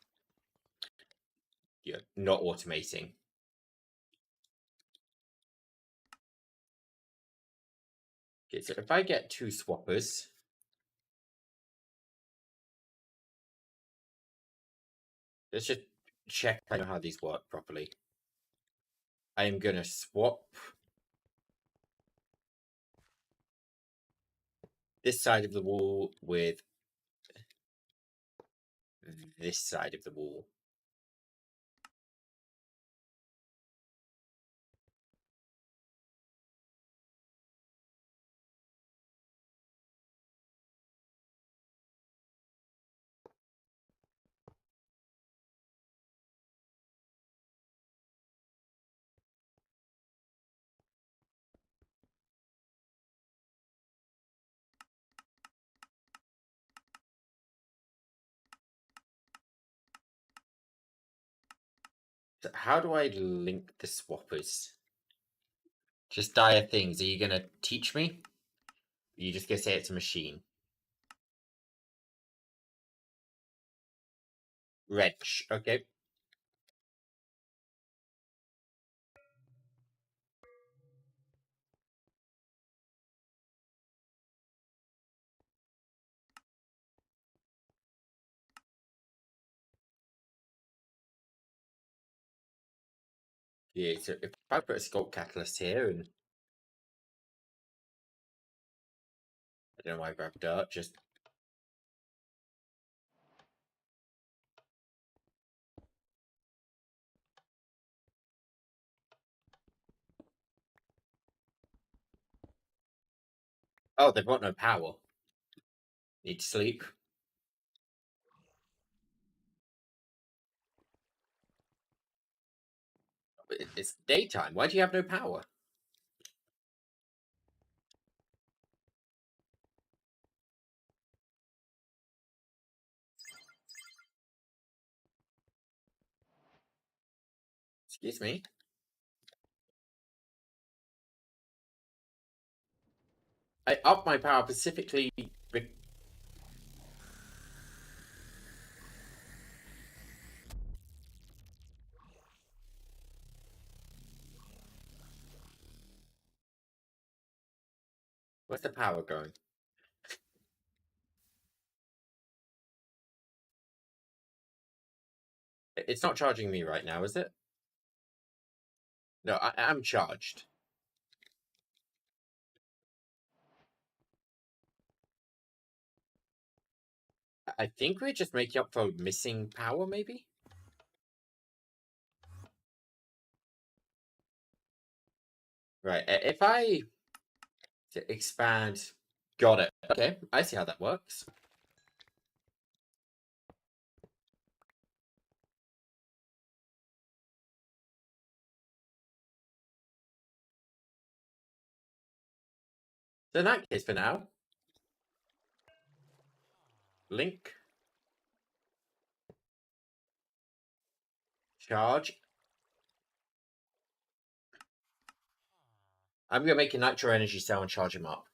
not automating. Okay, so if I get 2 swappers, let's just check I know how these work properly. I am gonna swap this side of the wall with this side of the wall. So how do I link the swappers? Just dire things. Are you gonna teach me? Are you just gonna say it's a machine? Wrench. Okay. Yeah, so if I put a sculpt catalyst here and I don't know why I grabbed dirt, just oh, they've got no power. Need to sleep. It's daytime. Why do you have no power? Excuse me. I upped my power specifically. Where's the power going? It's not charging me right now, is it? No, I am charged. I think we're just making up for missing power, maybe? Right, if I expand... Got it. Okay, I see how that works. So in that case, for now, link, charge. I'm going to make a nitro energy cell and charge him up.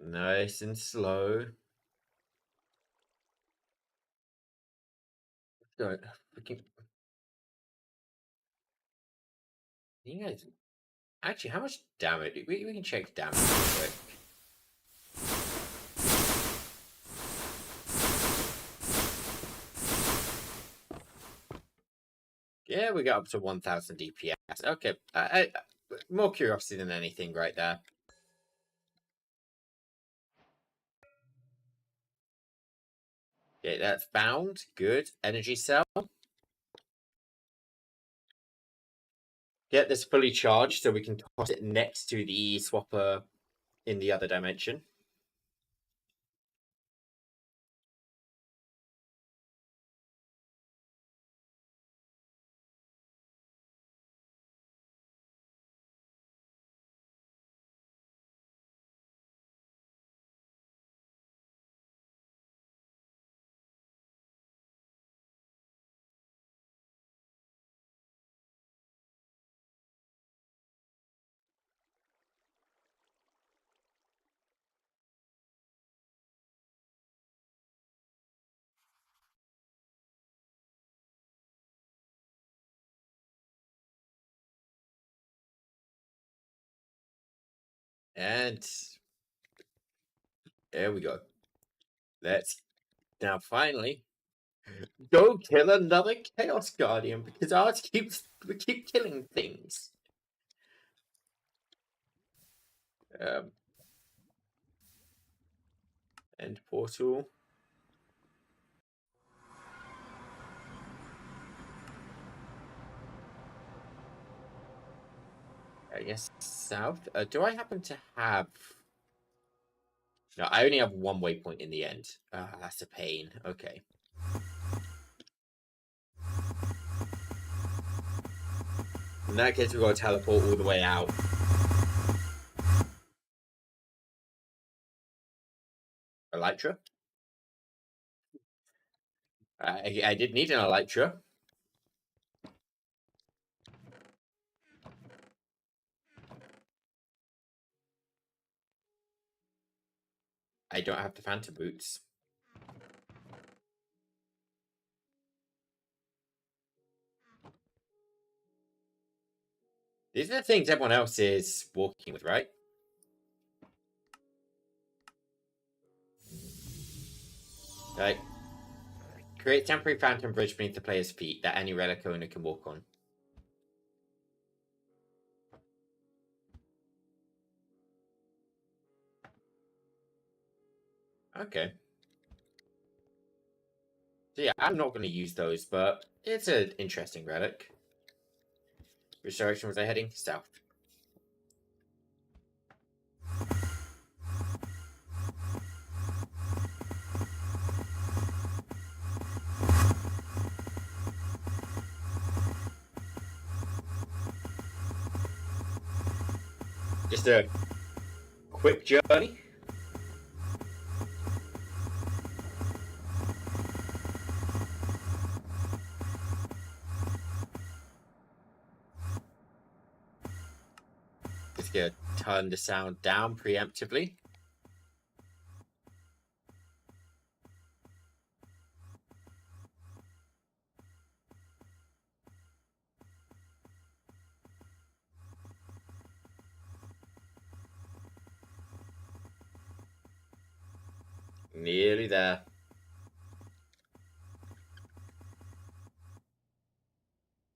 Nice and slow. Good. Freaking... You guys... Actually, how much damage? We can check damage real quick. Yeah, we got up to 1000 DPS. Okay, more curiosity than anything right there. Okay, that's bound. Good. Energy cell. Get this fully charged so we can toss it next to the swapper in the other dimension. And there we go. Let's now finally go kill another Chaos Guardian because ours we keep killing things. End portal. I guess south. Do I happen to have? No, I only have one waypoint in the end. That's a pain. Okay. In that case, we've got to teleport all the way out. Elytra? I did need an Elytra. I don't have the Phantom Boots. These are the things everyone else is walking with, right? Like, create temporary phantom bridge beneath the player's feet that any relic owner can walk on. Okay. So yeah, I'm not going to use those, but it's an interesting relic. Which direction was I heading? South. Just a quick journey. Just gonna turn the sound down preemptively. Nearly there.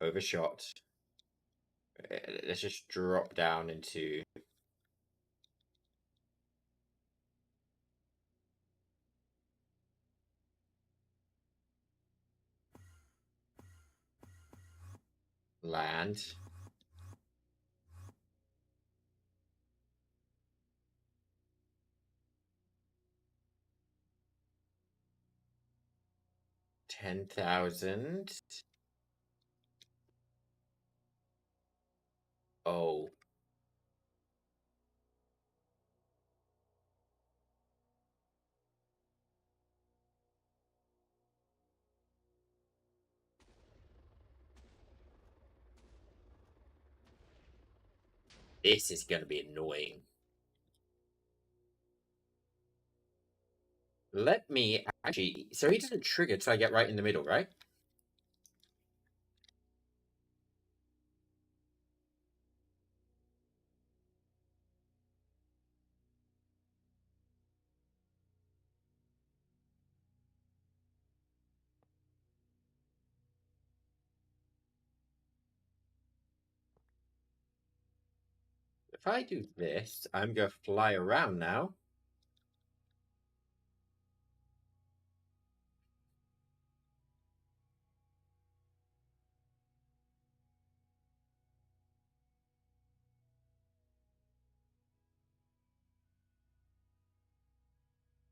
Overshot. Let's just drop down into land. $10,000. Oh. This is gonna be annoying. Let me actually. So he doesn't trigger till I get right in the middle, right? if I do this, I'm going to fly around now.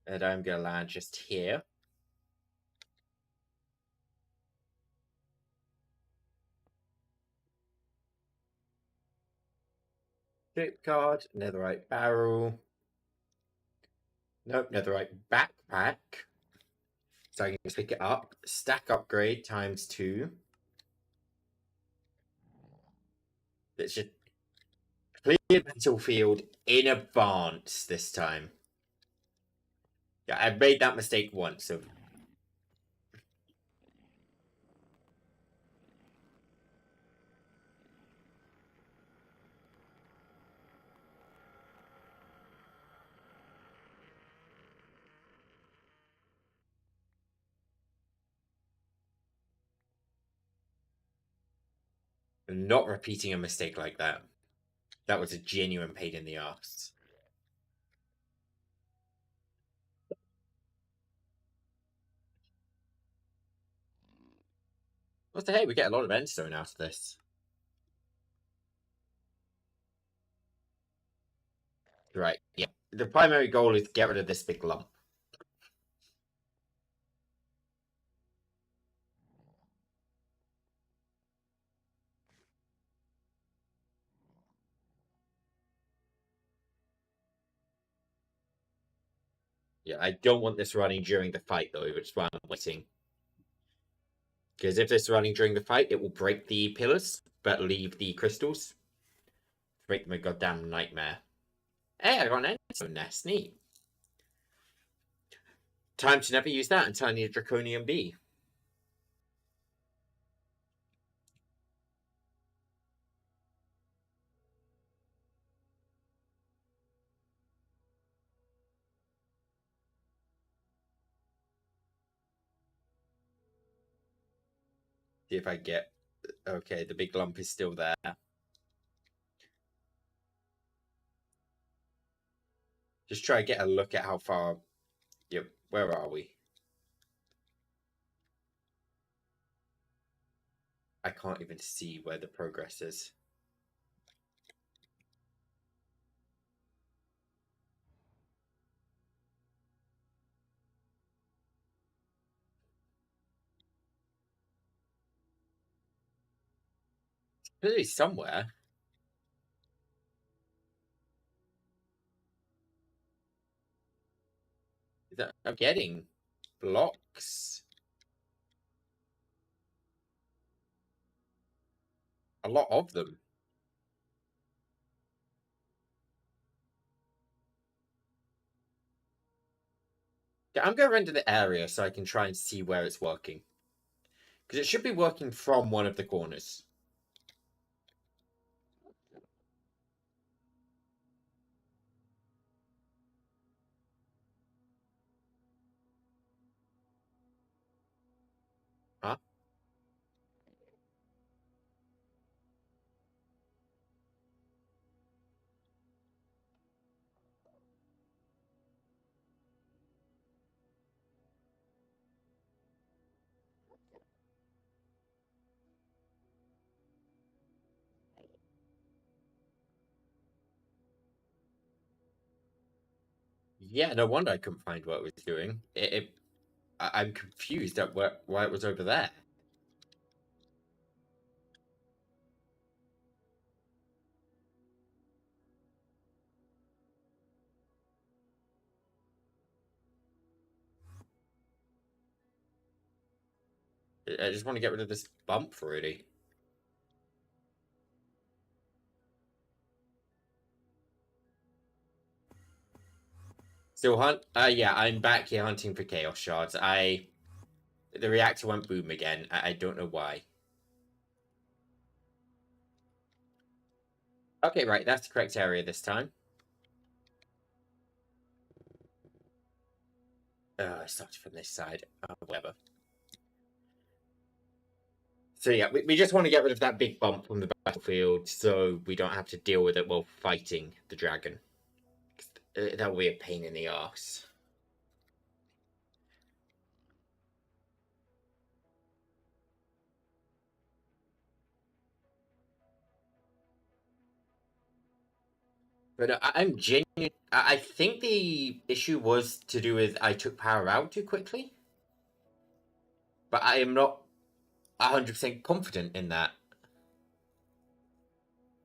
And I'm going to land just here. Ship card, netherite barrel. Nope, netherite backpack. So I can just pick it up. Stack upgrade ×2. It's just clear battlefield in advance this time. Yeah, I've made that mistake once. So not repeating a mistake like that. That was a genuine pain in the ass. What the heck? We get a lot of endstone out of this. Right, yeah. The primary goal is to get rid of this big lump. Yeah, I don't want this running during the fight, though, which is why I'm waiting. Because if this is running during the fight, it will break the pillars, but leave the crystals. Make them a goddamn nightmare. Hey, I got an endstone nest. Neat. Time to never use that until I need a Draconian bee. See if I get... Okay, the big lump is still there. Just try to get a look at how far... Yep, where are we? I can't even see where the progress is. Clearly somewhere. I'm getting blocks. A lot of them. Yeah, I'm going to render the area so I can try and see where it's working. Because it should be working from one of the corners. Huh? Yeah, no wonder I couldn't find what it was doing. I'm confused at why it was over there. I just want to get rid of this bump, really. Still hunt? Yeah, I'm back here hunting for chaos shards. The reactor went boom again. I don't know why. Okay, right, that's the correct area this time. I started from this side. Whatever. So yeah, we just want to get rid of that big bump from the battlefield so we don't have to deal with it while fighting the dragon. That will be a pain in the ass. But I'm genuine. I think the issue was to do with I took power out too quickly, but I am not 100% confident in that.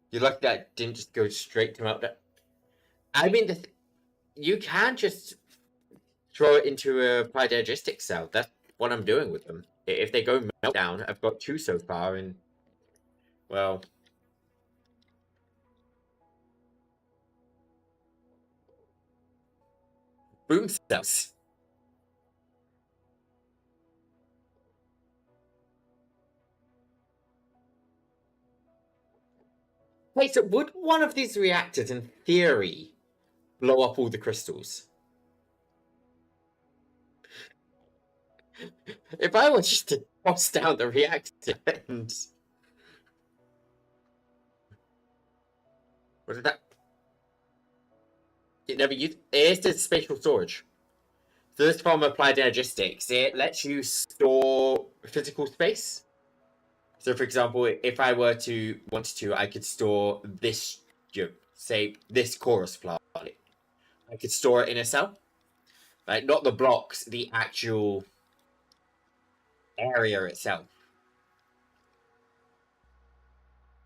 You're lucky that didn't just go straight to melt. I mean, you can just throw it into a Digestic cell. That's what I'm doing with them. If they go meltdown, I've got two so far, and well, boom cells. Wait, so would one of these reactors, in theory, blow up all the crystals? If I was just to toss down the reactor and what did that? It never used. It is spatial storage. So this form of applied energistics, it lets you store physical space. So, for example, if I were to wanted to, I could store this, say, this chorus plant. I could store it in a cell, like not the blocks, the actual area itself.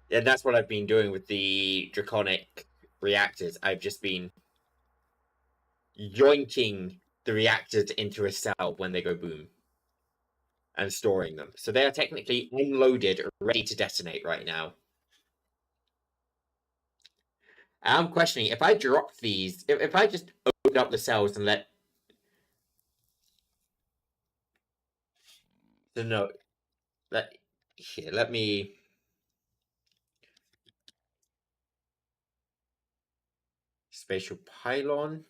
And that's what I've been doing with the Draconic reactors. I've just been yoinking the reactors into a cell when they go boom and storing them. So they are technically unloaded, ready to detonate right now. I'm questioning if I drop these, if I just open up the cells and let. So no, let me. Spatial pylon.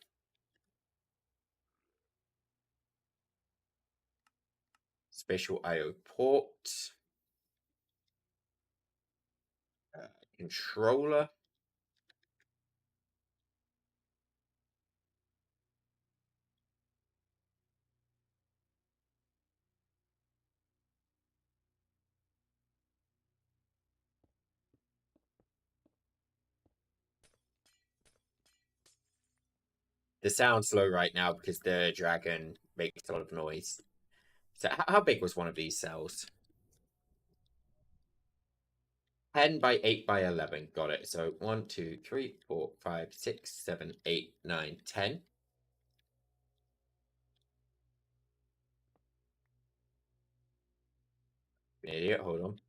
Spatial IO port. Controller. The sound's slow right now because the dragon makes a lot of noise. So how big was one of these cells? 10 by 8 by 11. Got it. So 1, 2, 3, 4, 5, 6, 7, 8, 9, 10. Idiot, hold on.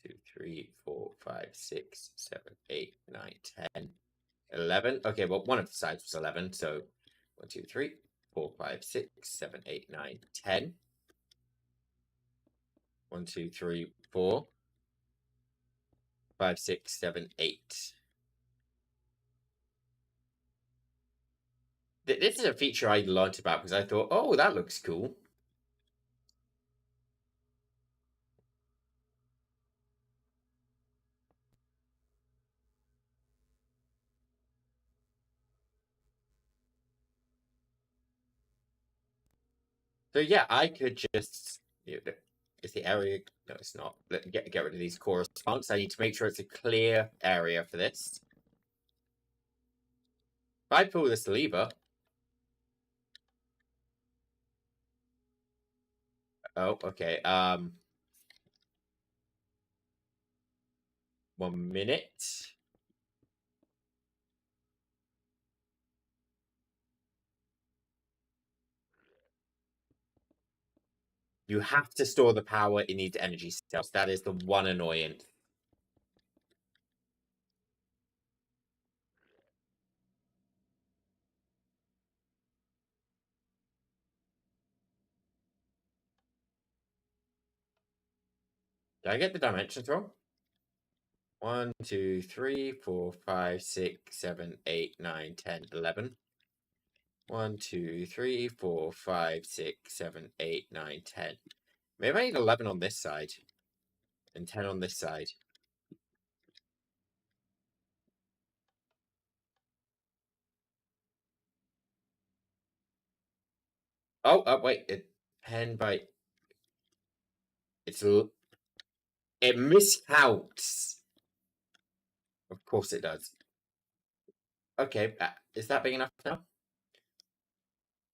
2, 3, 4, 5, 6, 7, 8, 9, 10, 11. Okay, well, one of the sides was 11. So 1, 2, 3, 4, 5, 6, 7, 8, 9, 10. 1, 2, 3, 4, 5, 6, 7, 8. This is a feature I learned about because I thought, oh, that looks cool. So yeah, I could just. Is the area? No, it's not. Get rid of these chorus plants. I need to make sure it's a clear area for this. If I pull this lever. Oh, okay. 1 minute. You have to store the power in these energy cells. That is the one annoyance. Did I get the dimensions wrong? 1, 2, 3, 4, 5, 6, 7, 8, 9, 10, 11. 1, 2, 3, 4, 5, 6, 7, 8, 9, 10. Maybe I need 11 on this side. and 10 on this side. Oh, wait. 10 by... It miscounts. Of course it does. Okay, is that big enough now?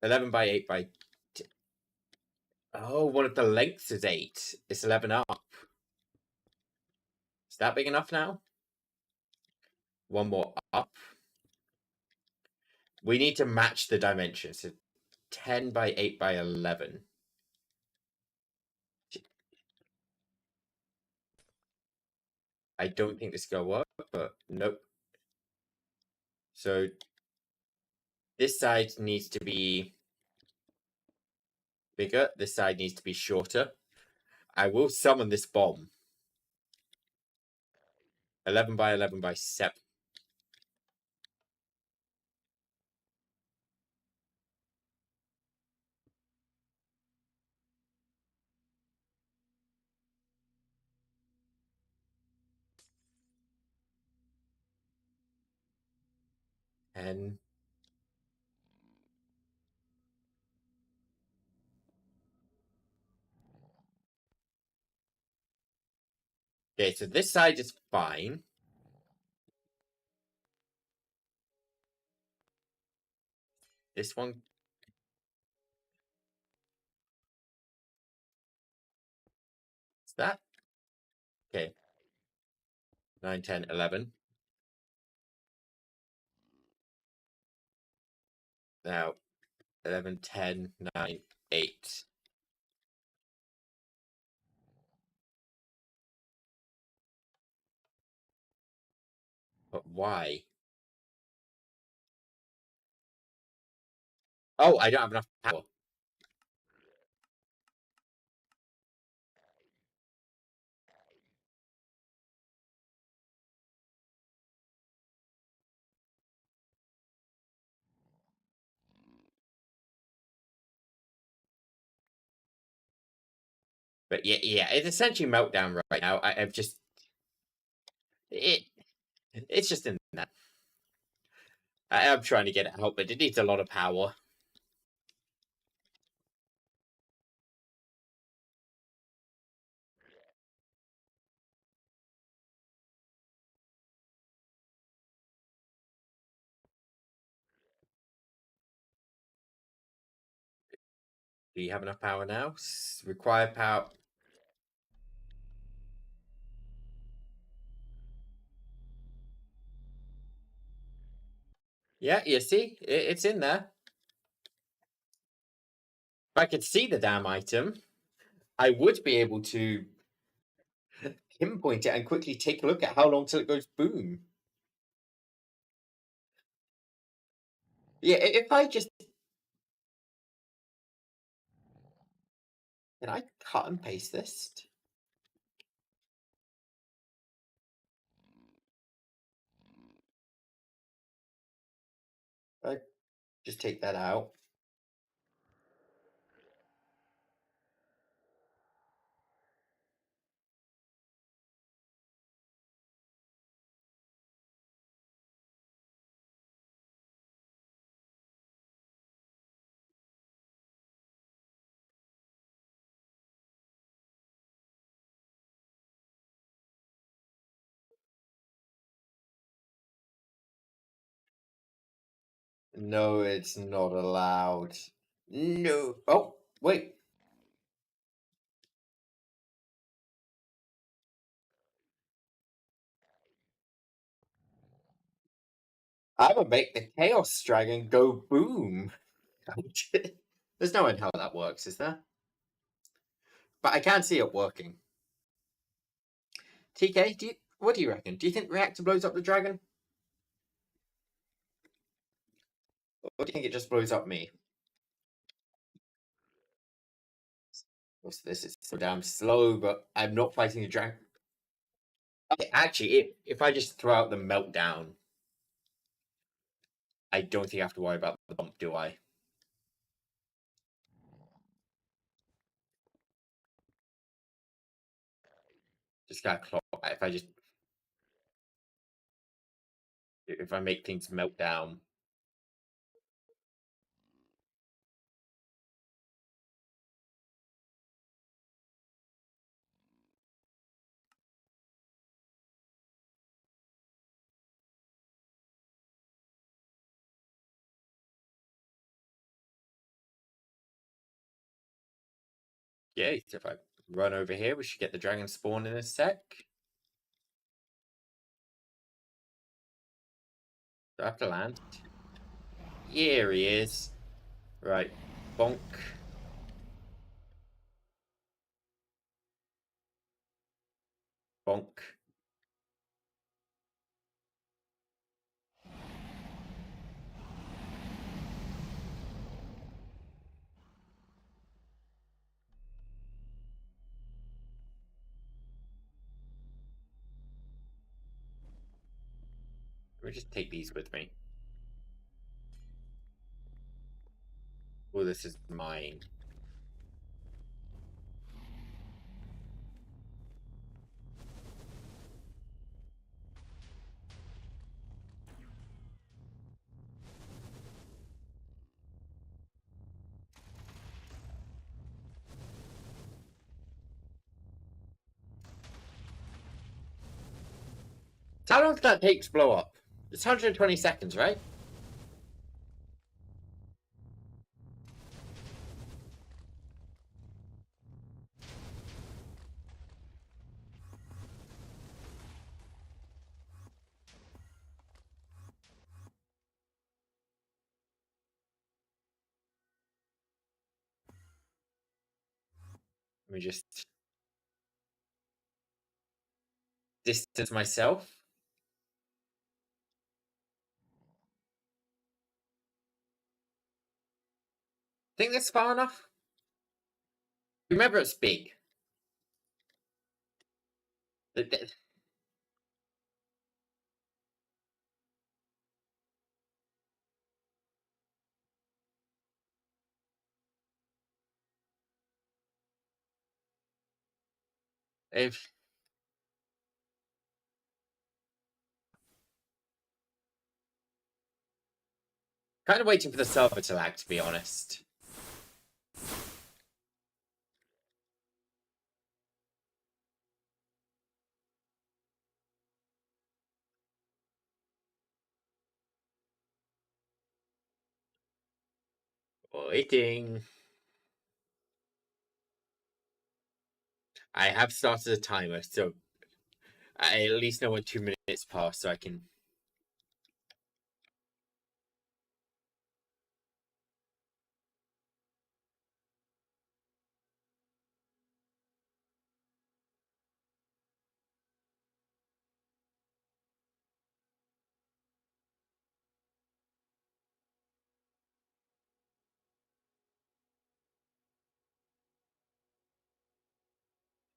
11 by 8 by... Oh, one of the lengths is 8. It's 11 up. Is that big enough now? One more up. We need to match the dimensions. So 10 by 8 by 11. I don't think this is going to work, but nope. So this side needs to be bigger. This side needs to be shorter. I will summon this bomb. 11 by 11 by 7. And okay, so this side is fine. This one. Is that? Okay. 9, 10, 11. Now, 11, 10, 9, 8. But why? Oh, I don't have enough power. But yeah, it's essentially meltdown right now. I've just it's just in that. I'm trying to get it out, but it needs a lot of power. Do you have enough power now? Require power. Yeah, you see, it's in there. If I could see the damn item, I would be able to pinpoint it and quickly take a look at how long till it goes boom. Yeah, if I just... Can I cut and paste this? I just take that out. No, it's not allowed. No. Oh, wait. I would make the Chaos Dragon go boom. There's no way how that works, is there? But I can see it working. TK, what do you reckon? Do you think Reactor blows up the dragon? Or do you think it just blows up me? This is so damn slow, but I'm not fighting the dragon. Okay, actually, if I just throw out the meltdown, I don't think I have to worry about the bump, do I? Just gotta claw. If I make things melt down. Yeah, so if I run over here, we should get the dragon spawn in a sec. Do I have to land? Here he is. Right. Bonk. Bonk. Let me just take these with me. Oh, this is mine. So how long does that take to blow up? It's 120 seconds, right? Let me just distance myself. Think that's far enough? Remember, it's big. If kind of waiting for the server to lag, to be honest. Waiting. I have started a timer, so I at least know when 2 minutes pass, so I can.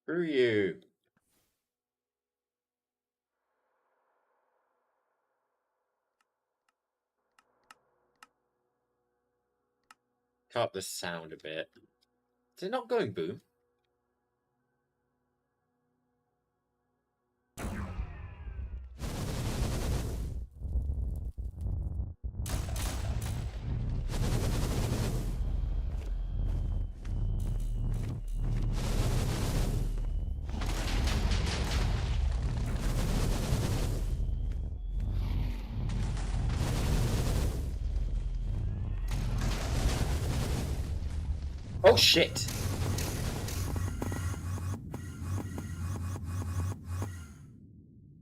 Screw you. Cut up the sound a bit. Is it not going boom? Oh shit!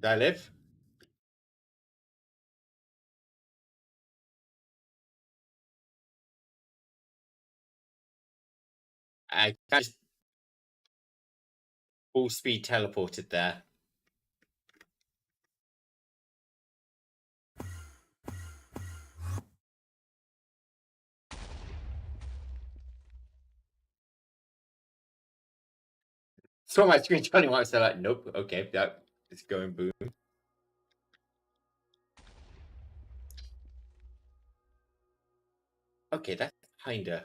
Did I live? I just full speed teleported there. Saw my screen 21, so like, nope, okay, that is going boom. Okay, that's kinda.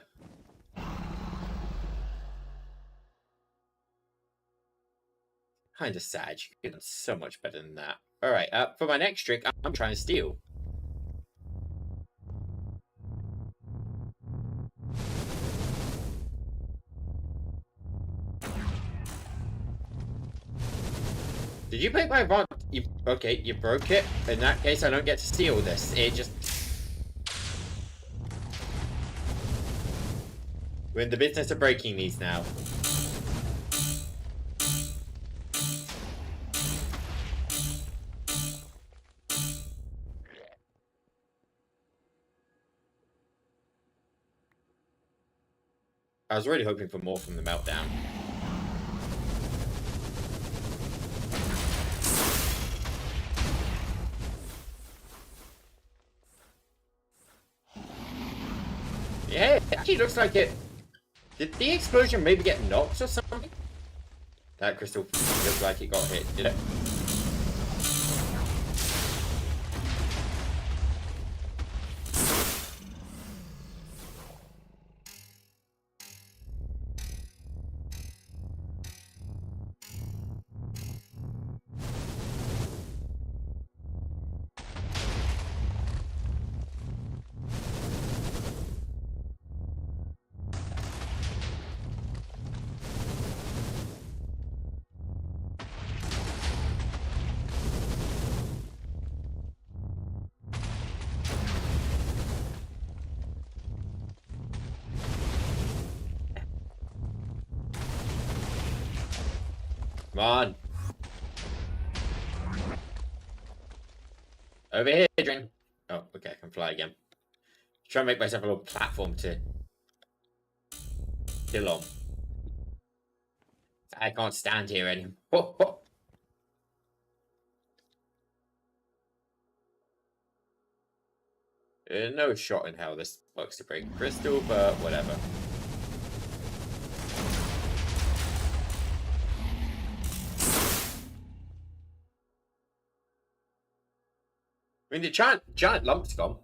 Kind of sad. You could have done so much better than that. Alright, for my next trick, I'm trying to steal. Did you break my bond? Okay, you broke it. In that case, I don't get to steal this. It just... We're in the business of breaking these now. I was really hoping for more from the meltdown. Yeah, it actually looks like it... Did the explosion maybe get knocked or something? That crystal looks like it got hit, did it? Come on. Over here, Adrian. Oh, okay, I can fly again. Try and make myself a little platform to kill on. I can't stand here anymore. No shot in hell this works to break crystal, but whatever. I mean, the giant lump's gone.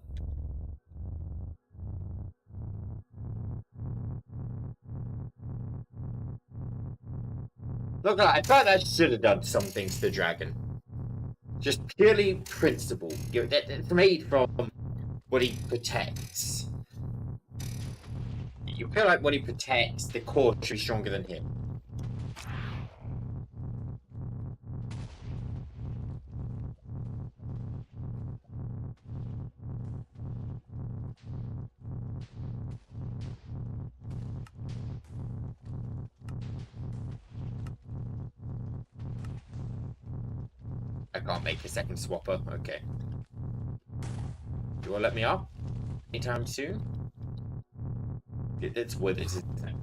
Look, I thought that should have done some things to the dragon. Just purely principle. It's made from what he protects. You feel like what he protects, the core should be stronger than him. I can't make a second swapper. Okay. Do you want to let me up anytime soon? It's with it, isn't it?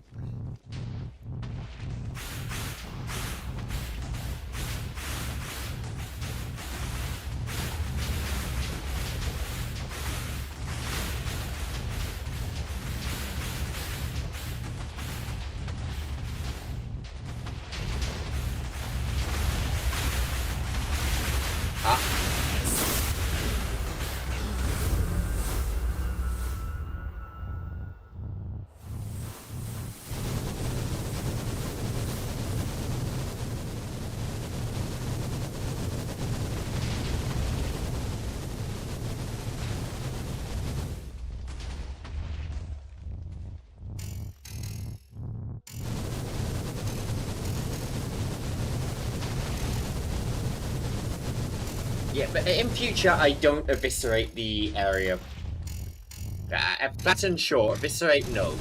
Yeah, but in future, I don't eviscerate the area. Flatten, sure. Eviscerate, no.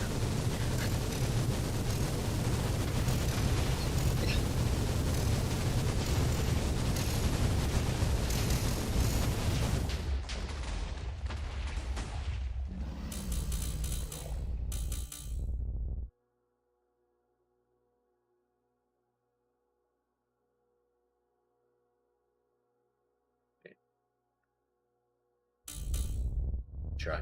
Try.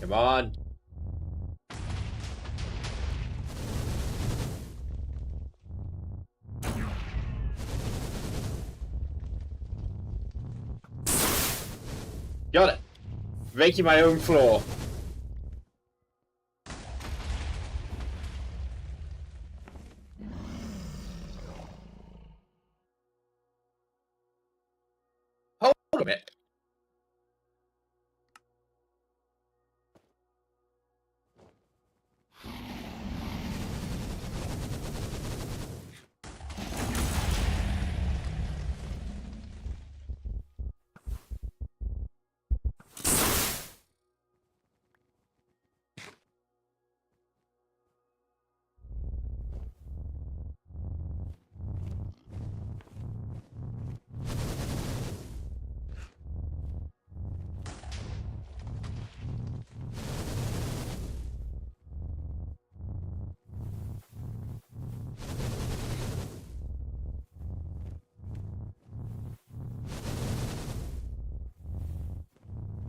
Come on. Got it. Making my own floor. Hold a minute.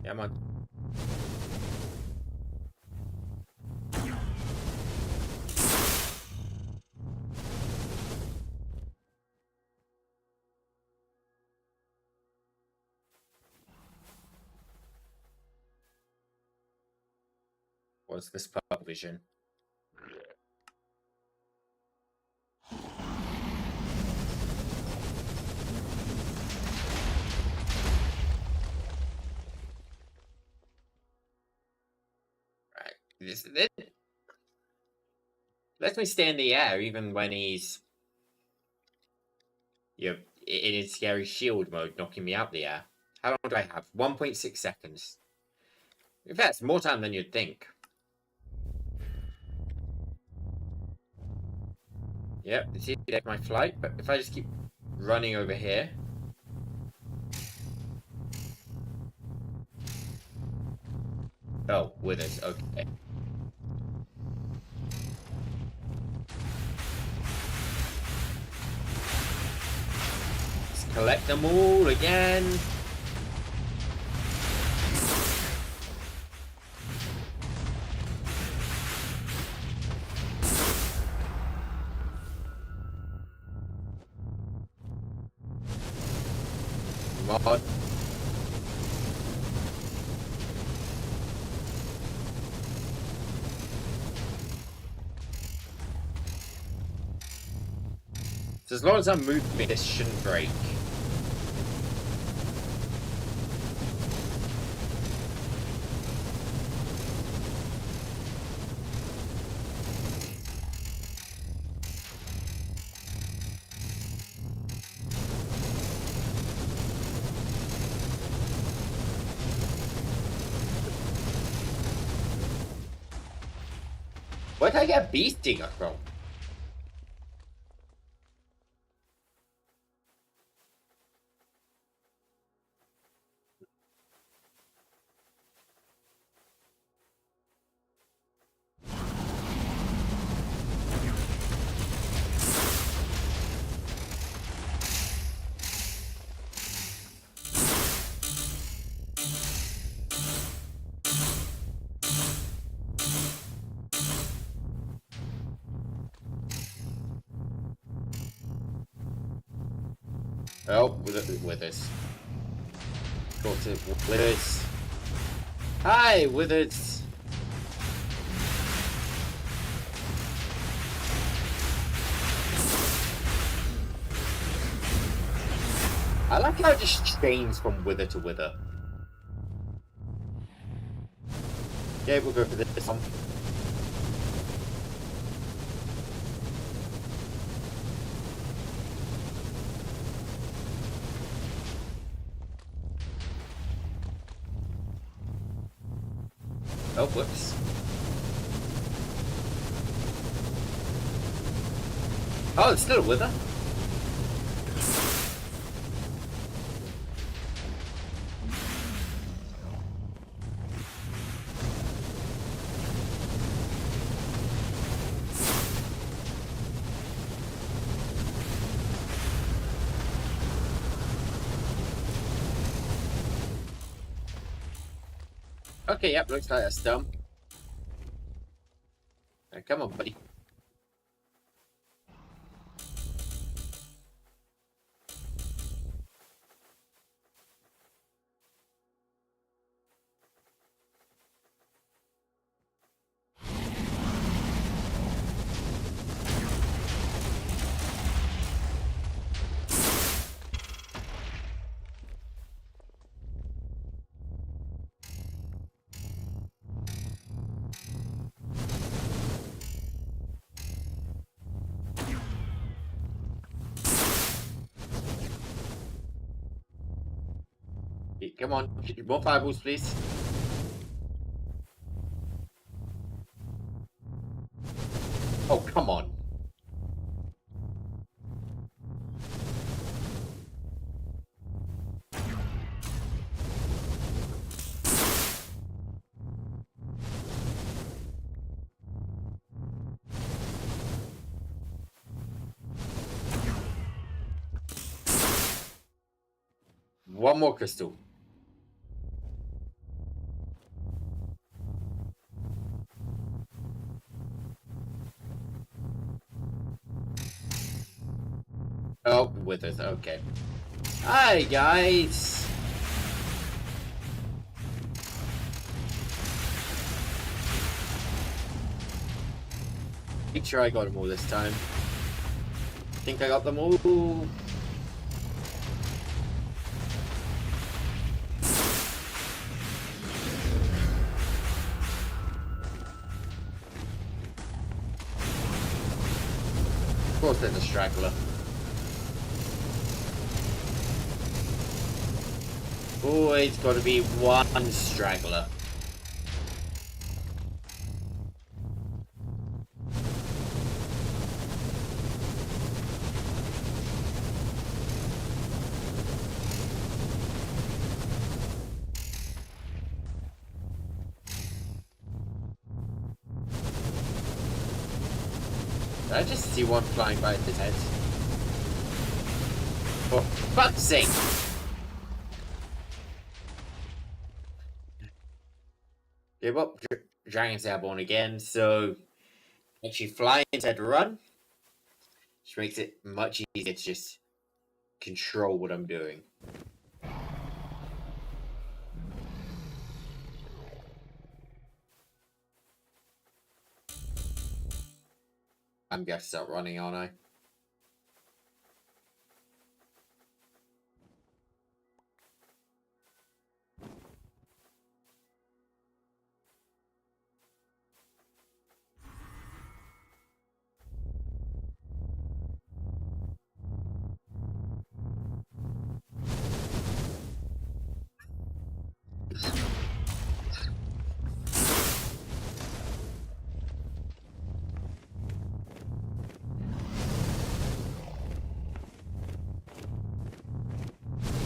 Come on. What's this purple vision? Right. This lets me stay in the air even when he's in his scary shield mode, knocking me out the air. How long do I have? 1.6 seconds. In fact, it's more time than you'd think. Yep, it's easy to take my flight, but if I just keep running over here. Oh, withers, okay. Let's collect them all again. Come on. So as long as I'm moving, this shouldn't break. Where did I get Bee Stinger from? Oh, withers. Go to withers. Hi, withers. I like how it just changes from wither to wither. Okay, we'll go for this one. Oh, whoops. Oh, it's still a wither. Okay, yep, looks like that's done. Right, come on, buddy. Come on, more fireballs, please. Oh, come on. One more crystal. Oh, with us. Okay. Hi, guys. Make sure I got them all this time. I think I got them all. Of course, there's a straggler. Always got to be one straggler. Did I just see one flying by his head? For fuck's sake! Give up. Dragon's airborne again, so actually fly instead of run, which makes it much easier to just control what I'm doing. I'm gonna start running, aren't I?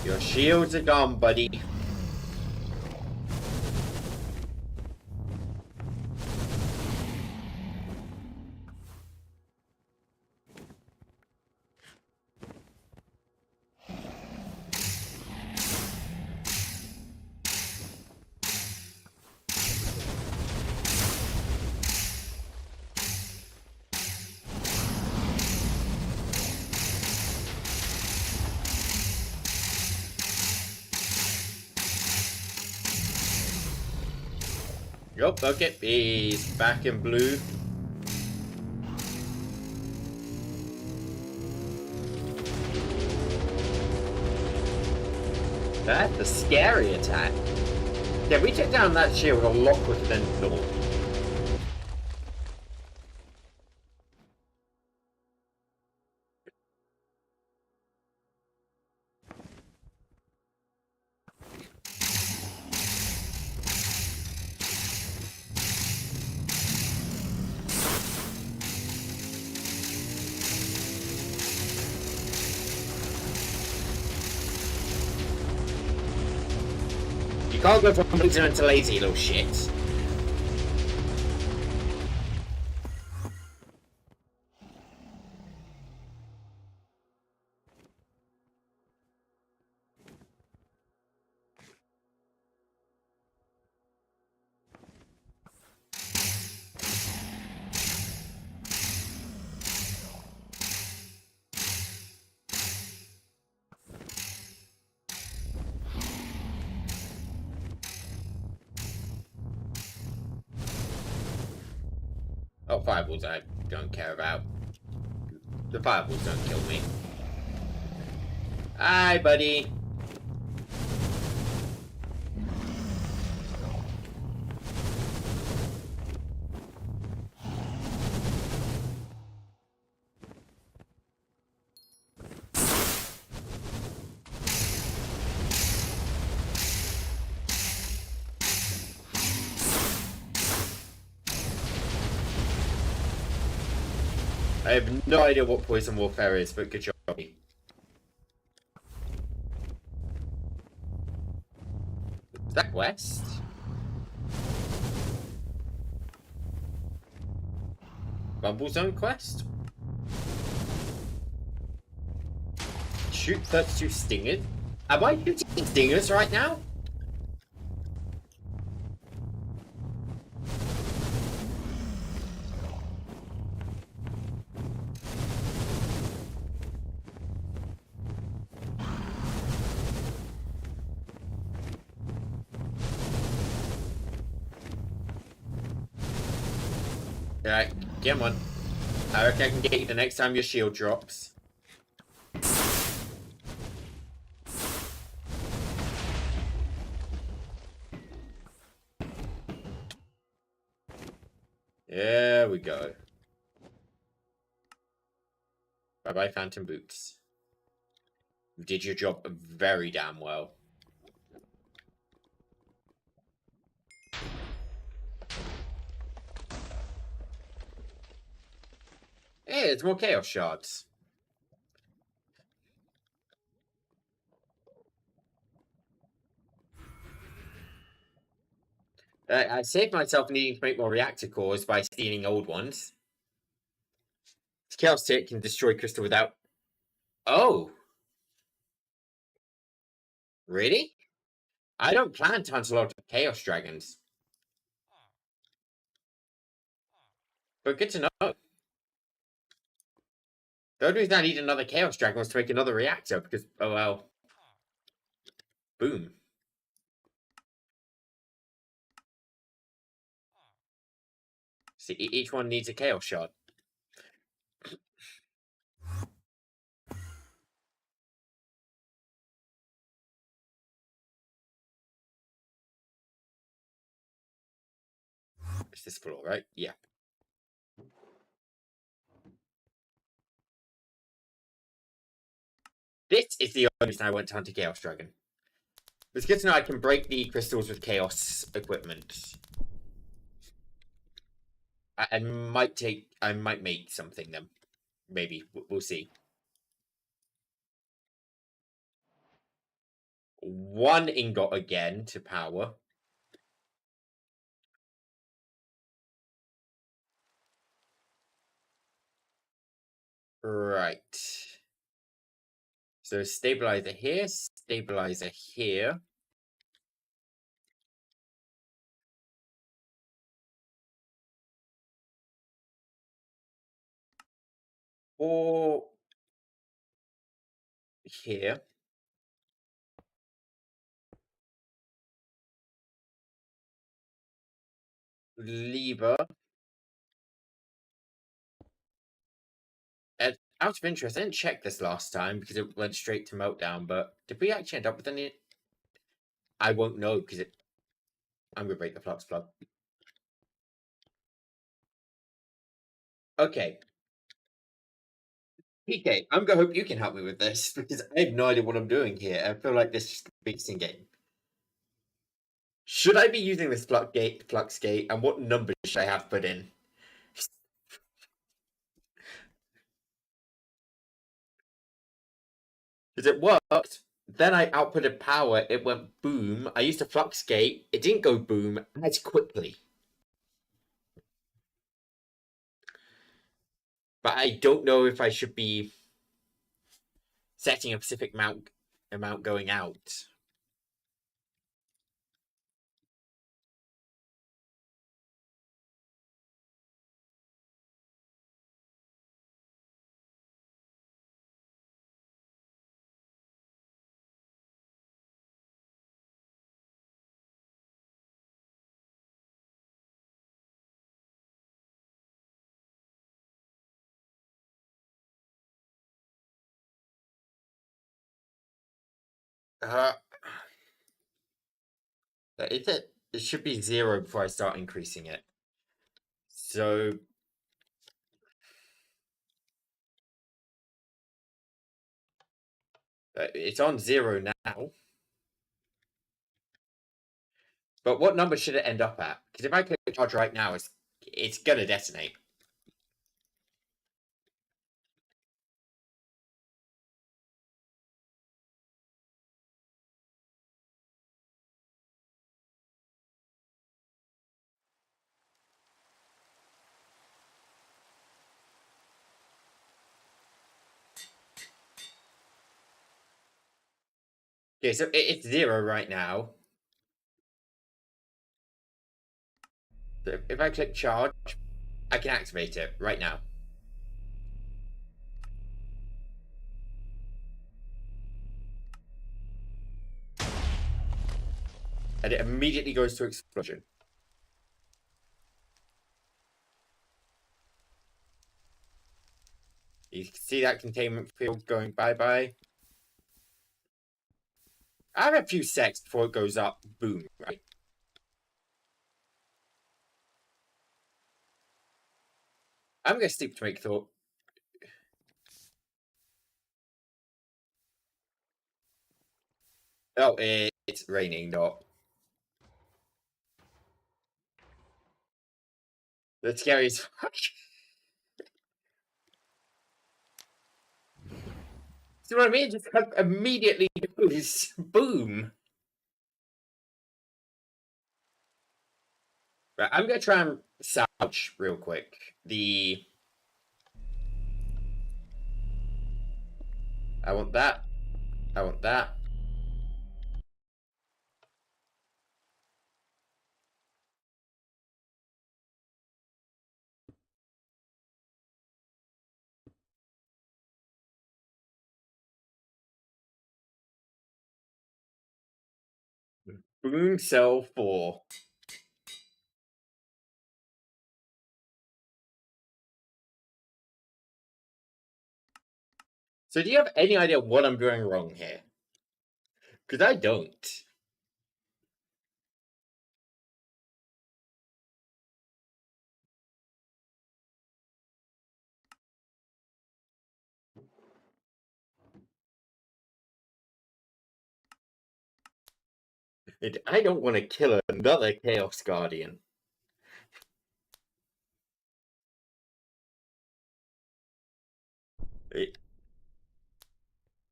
Your shields are gone, buddy. Yup, okay, he's back in blue. That's a scary attack. Yeah, we took down that shield a lot quicker than normal. You can't go from ignorant to lazy, little shit. Oh, fireballs I don't care about. The fireballs don't kill me. Hi, buddy. I have no idea what poison warfare is, but good job. Is that quest? Rumble Zone quest? Shoot 32 stingers? Am I shooting stingers right now? Alright, get one. I reckon I can get you the next time your shield drops. There we go. Bye-bye, Phantom Boots. You did your job very damn well. Hey, it's more Chaos Shards. I saved myself needing to make more reactor cores by stealing old ones. Chaos Tick can destroy crystal without... Oh! Really? I don't plan to hunt a lot of Chaos Dragons. But good to know. The only reason I need another Chaos Dragon was to make another reactor, because, oh well. Boom. See, each one needs a Chaos Shard. It's this floor, right? Yeah. This is the only reason I went to hunt a Chaos Dragon. It's good to know I can break the crystals with Chaos equipment. I might make something then. Maybe. We'll see. One ingot again to power. Right. So stabilizer here, stabilizer here. Or here. Lever. And out of interest, I didn't check this last time because it went straight to meltdown, but did we actually end up with any? I won't know because I'm gonna break the flux plug. Okay. PK, I'm gonna hope you can help me with this because I have no idea what I'm doing here. I feel like this is just a beating game. Should I be using this flux gate, and what numbers should I have put in? Because it worked. Then I outputted power, it went boom. I used a flux gate, it didn't go boom as quickly. But I don't know if I should be setting a specific amount going out. Uh, it should be 0 before I start increasing it. So it's on 0 now. But what number should it end up at? Because if I click charge right now, it's gonna detonate. Okay, so it's 0 right now. So if I click charge, I can activate it right now. And it immediately goes to explosion. You can see that containment field going bye-bye. I have a few seconds before it goes up. Boom, right? I'm going to sleep to make thought. Oh, it's raining, not. That's scary as fuck. See what I mean? Just immediately goes boom. Right, I'm going to try and salvage real quick. I want that. I want that. Boom cell 4. So do you have any idea what I'm doing wrong here? Because I don't. I don't want to kill another Chaos Guardian.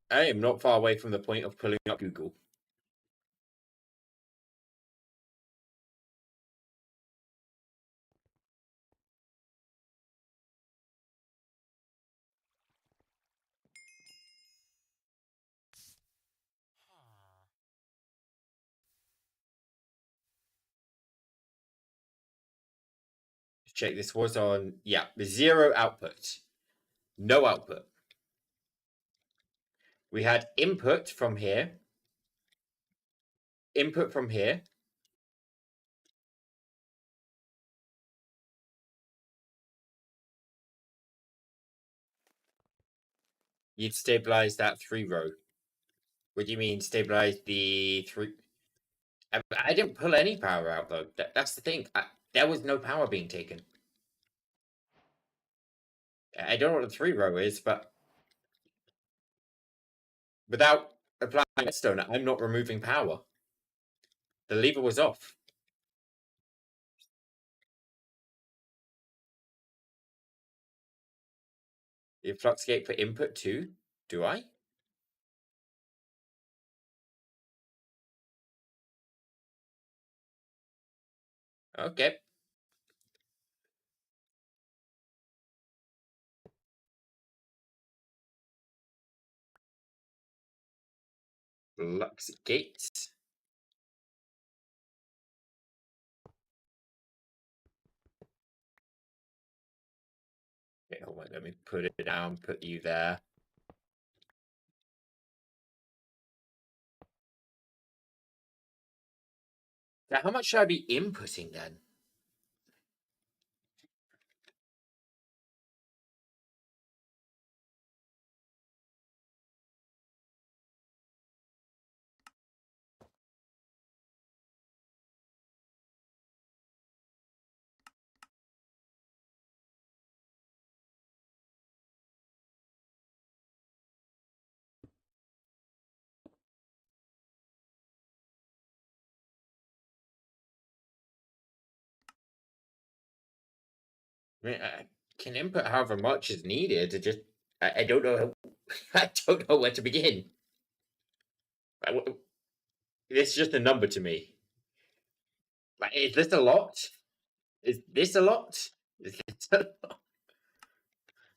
I am not far away from the point of pulling up Google. Check, this was on, yeah, 0 output. No output. We had input from here. Input from here. You'd stabilize that 3 row. What do you mean stabilize the 3? I didn't pull any power out though. That's the thing. There was no power being taken. I don't know what the 3 row is, but without applying redstone, I'm not removing power. The lever was off. The Fluxgate for input too? Do I? Okay. Fluxgate. Okay, hold on, let me put it down, put you there. Now, how much should I be inputting then? I mean, I can input however much is needed. It just, I don't know. I don't know where to begin. It's just a number to me. Like, is this a lot? Is this a lot? Is this a lot?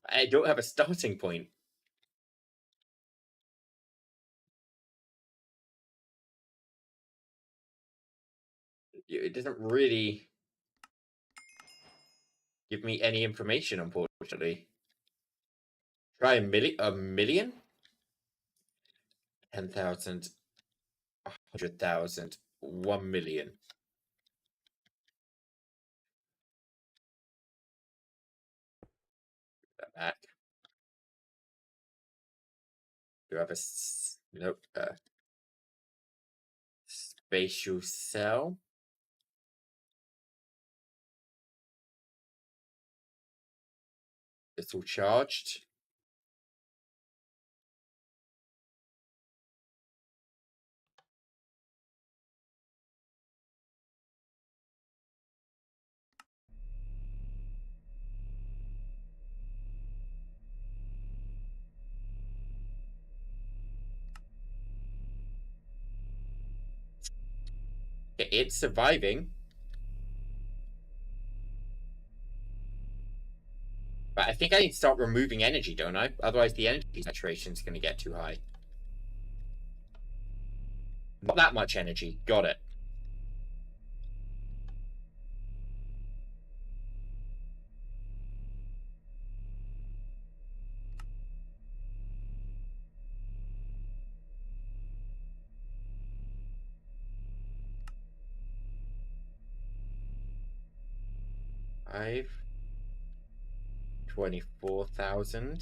I don't have a starting point. It doesn't really give me any information, unfortunately. Try a million? 10,000, 100,000, 1 million. That back. Do I have a nope? Spatial cell. It's all charged. It's surviving. But I think I need to start removing energy, don't I? Otherwise the energy saturation is going to get too high. Not that much energy. Got it. Five. 24,000.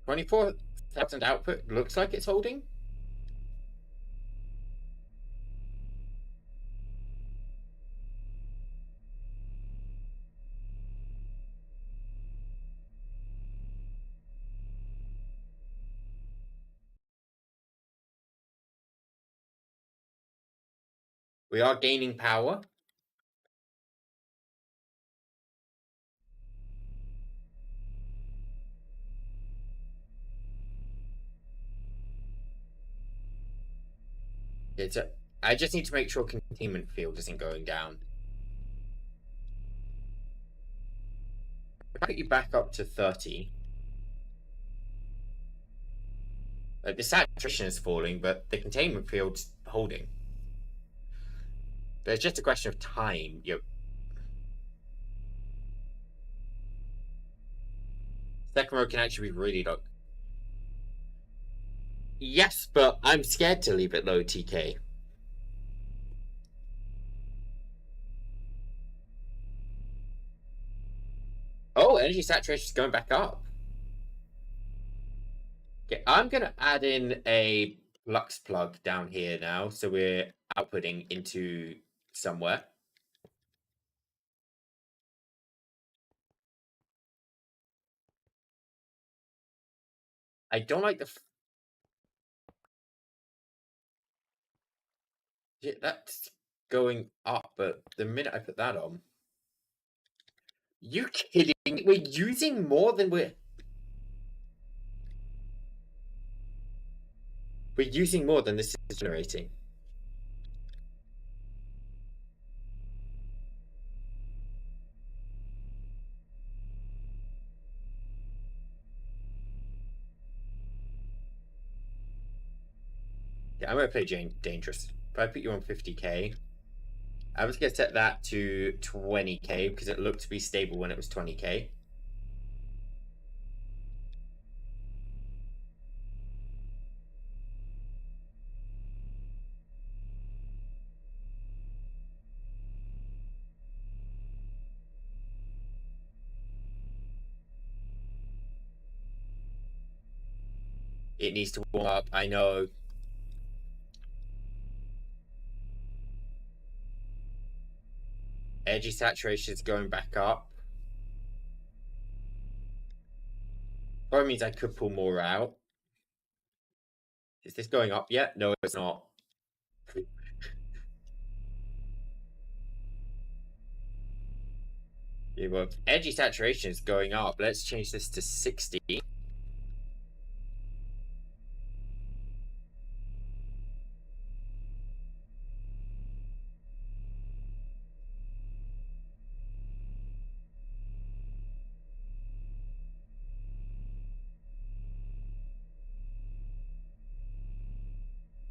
$24,000 output looks like it's holding. We are gaining power. I just need to make sure containment field isn't going down. If I put you back up to 30. The saturation is falling, but the containment field's holding. But it's just a question of time. Second row can actually be really low. Yes, but I'm scared to leave it low, TK. Oh, energy saturation is going back up. Okay, I'm going to add in a flux plug down here now, so we're outputting into somewhere. I don't like the... Yeah, that's going up, but the minute I put that on... You kidding? We're using more than we're using more than this is generating. Yeah, I'm gonna play dangerous. If I put you on 50k, I was gonna set that to 20k because it looked to be stable when it was 20k. It needs to warm up. I know. Energy saturation is going back up. Probably means I could pull more out. Is this going up yet? No, it's not. Yeah, well, energy saturation is going up. Let's change this to 60.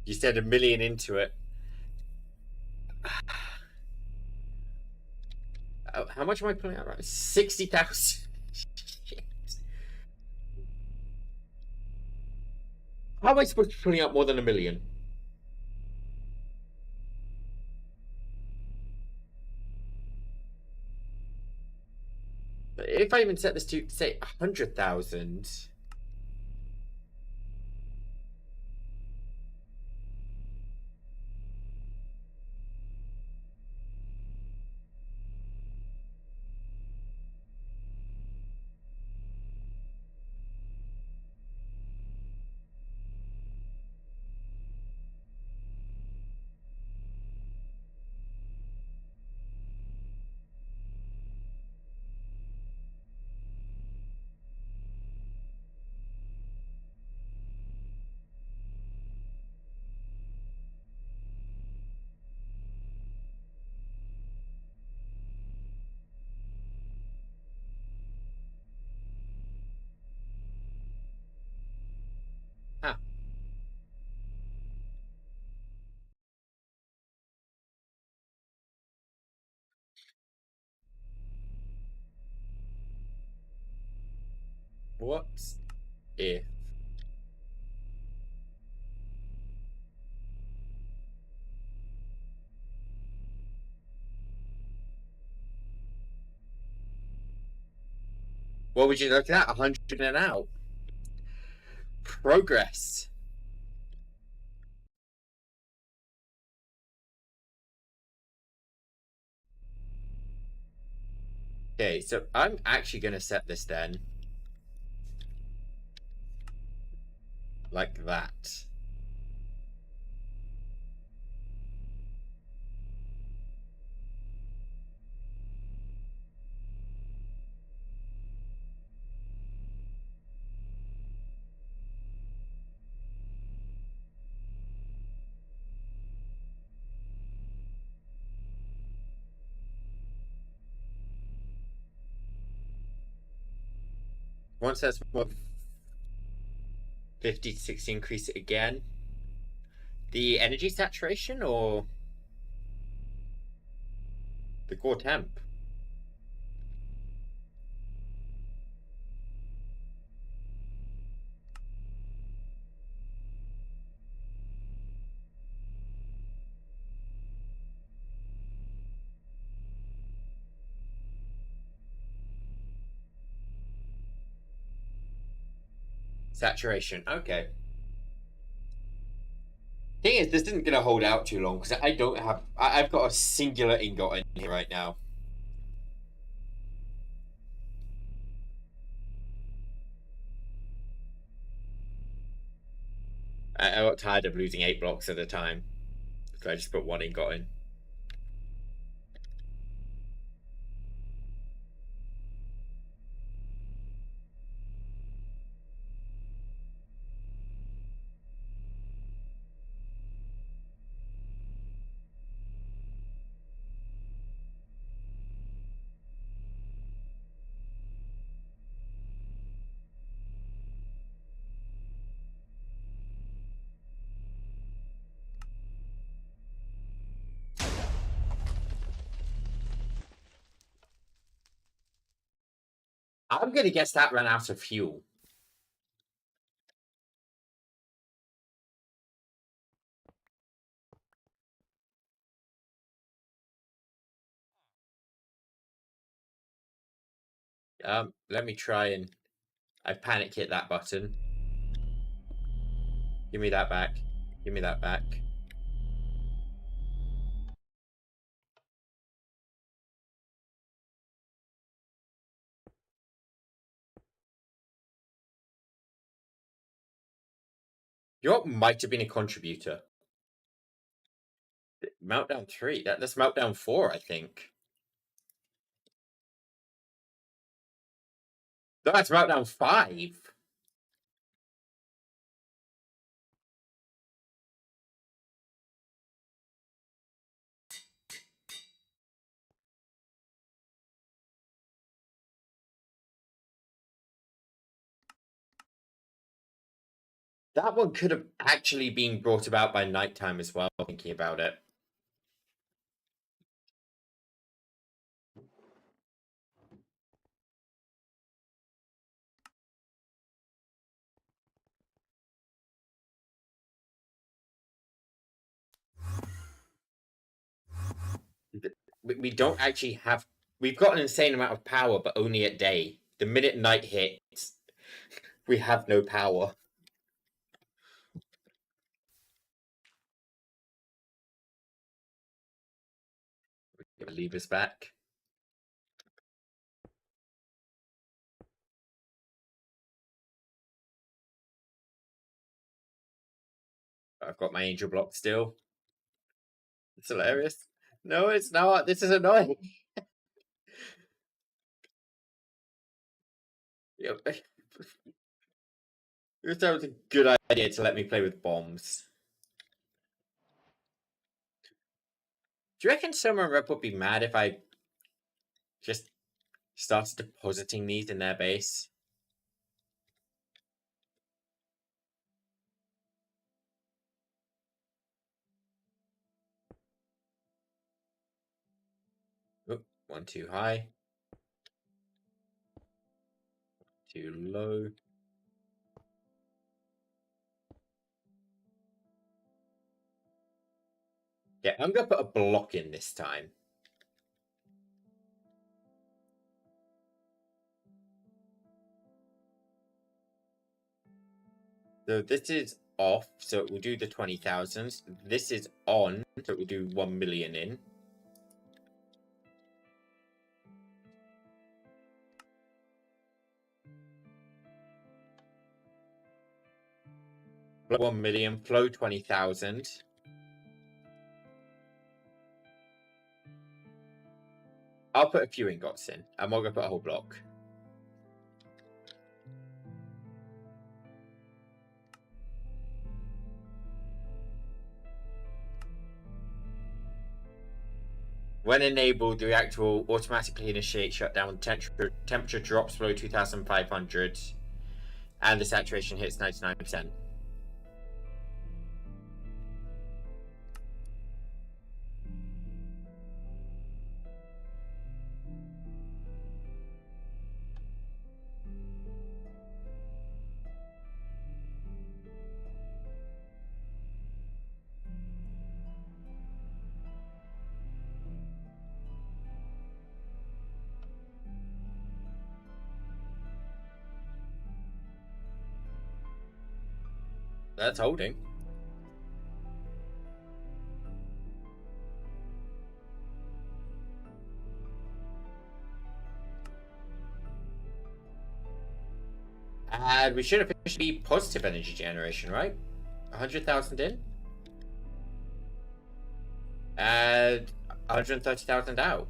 You said 1 million into it. How much am I pulling out right? 60,000. How am I supposed to be pulling out more than 1 million? If I even set this to, say, 100,000. Ah, what if? What would you look at? 100 and out. Progress. Okay, so I'm actually going to set this then like that. Once that's what 50 to 60, increase it again. The energy saturation or the core temp? Saturation. Okay. Thing is, this isn't going to hold out too long because I don't have. I've got a singular ingot in here right now. I got tired of losing 8 blocks at a time, so I just put one ingot in. I'm going to guess that ran out of fuel. Let me try and. I panic hit that button. Give me that back. Give me that back. You know what might have been a contributor? Meltdown 3. That's Meltdown 4, I think. No, that's Meltdown 5. That one could have actually been brought about by nighttime as well, thinking about it. We don't actually have. We've got an insane amount of power, but only at day. The minute night hits, we have no power. Leave us back. I've got my angel block still. It's hilarious. No, it's not. This is annoying. It was a good idea to let me play with bombs. Do you reckon Summer and Rep would be mad if I just started depositing these in their base? Oh, one too high. Too low. Yeah, I'm gonna put a block in this time. So this is off, so it will do the 20,000. This is on, so it will do 1 million in. Flow 1 million, flow 20,000. I'll put a few ingots in. I'm not gonna put a whole block. When enabled, the reactor will automatically initiate shutdown when temperature drops below 2,500 and the saturation hits 99%. That's holding. And we should officially be positive energy generation, right? 100,000 in. And 130,000 out.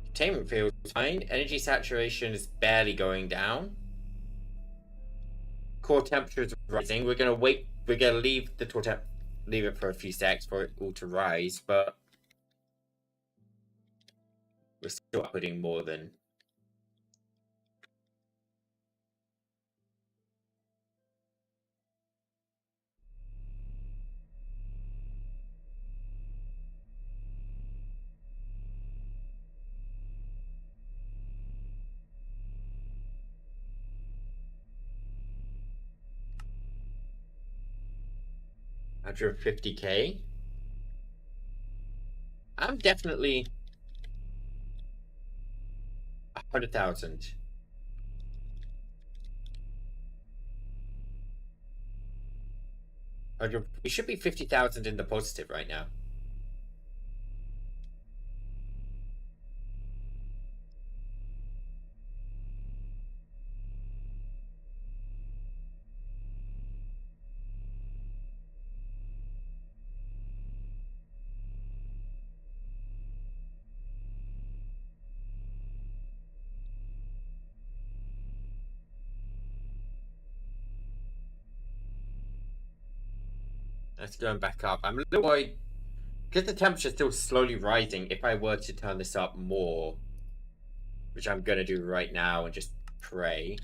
Containment field is fine. Energy saturation is barely going down. Core temperature is rising. We're gonna wait. We're gonna leave the core temp. Leave it for a few seconds for it all to rise, but we're still putting more than. After 50K. I'm definitely 100,000. We should be 50,000 in the positive right now. That's going back up. I'm a little worried because the temperature's still slowly rising. If I were to turn this up more, which I'm gonna do right now and just pray.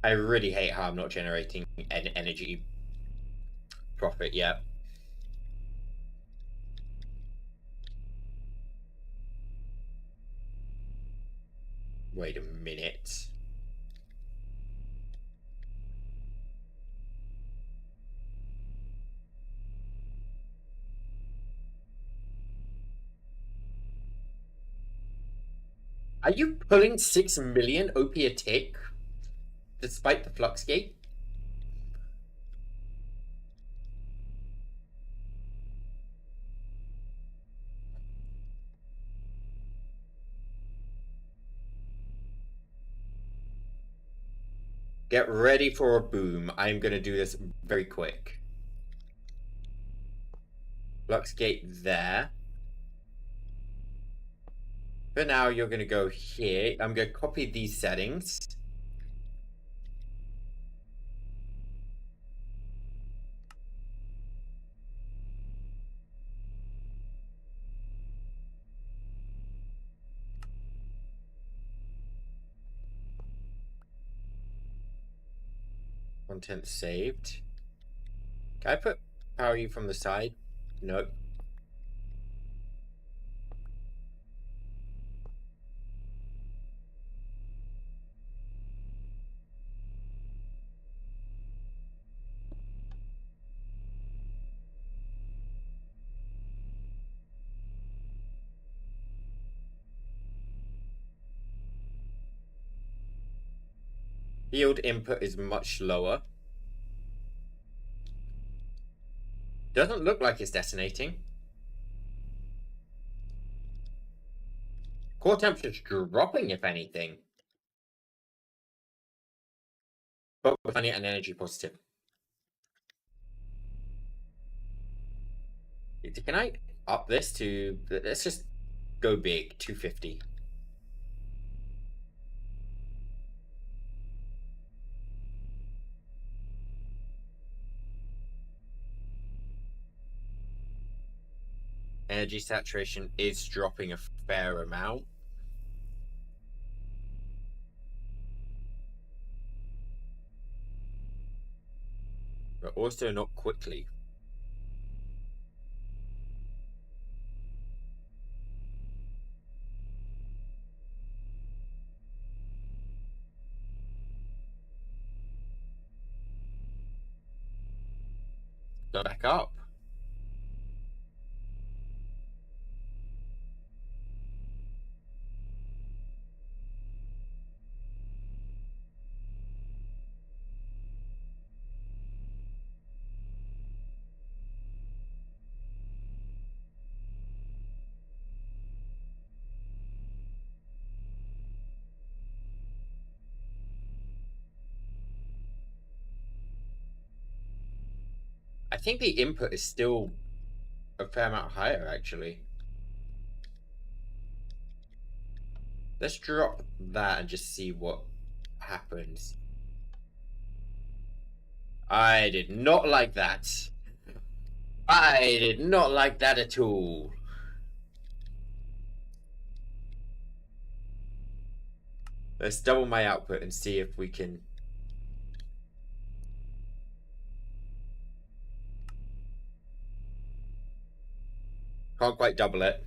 I really hate how I'm not generating energy profit yet. Wait a minute. Are you pulling 6 million OP a tick? Despite the flux gate? Get ready for a boom. I'm gonna do this very quick. Flux gate there. For now, you're gonna go here. I'm gonna copy these settings. Content saved. Can I put power you from the side? Nope. Field input is much lower. Doesn't look like it's detonating. Core temperature's dropping, if anything. But we're finding an energy positive. Can I up this to... Let's just go big. 250. Energy saturation is dropping a fair amount. But also not quickly. Go back up. I think the input is still a fair amount higher, actually. Let's drop that and just see what happens. I did not like that. I did not like that at all. Let's double my output and see if we can... Can't quite double it.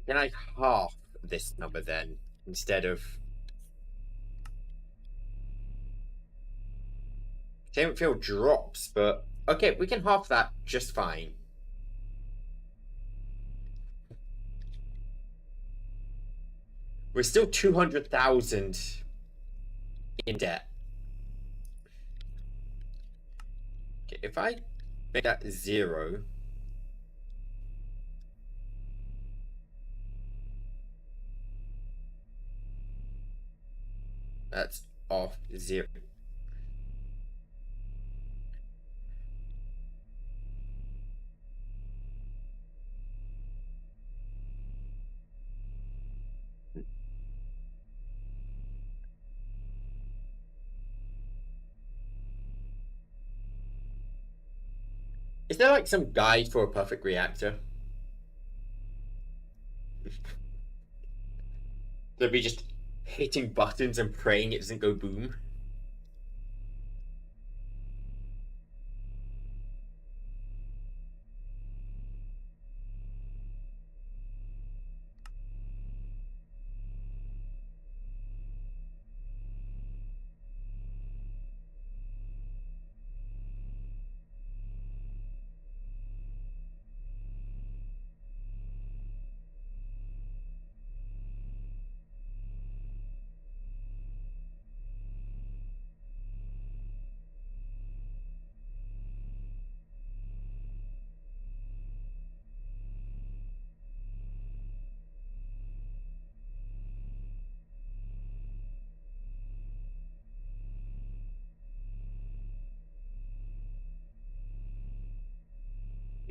Can I half this number then, instead of... Containment field drops, but... Okay, we can half that just fine. We're still 200,000 in debt. Okay, if I make that 0... That's off 0. Is there like some guide for a perfect reactor? They'd be just hitting buttons and praying it doesn't go boom.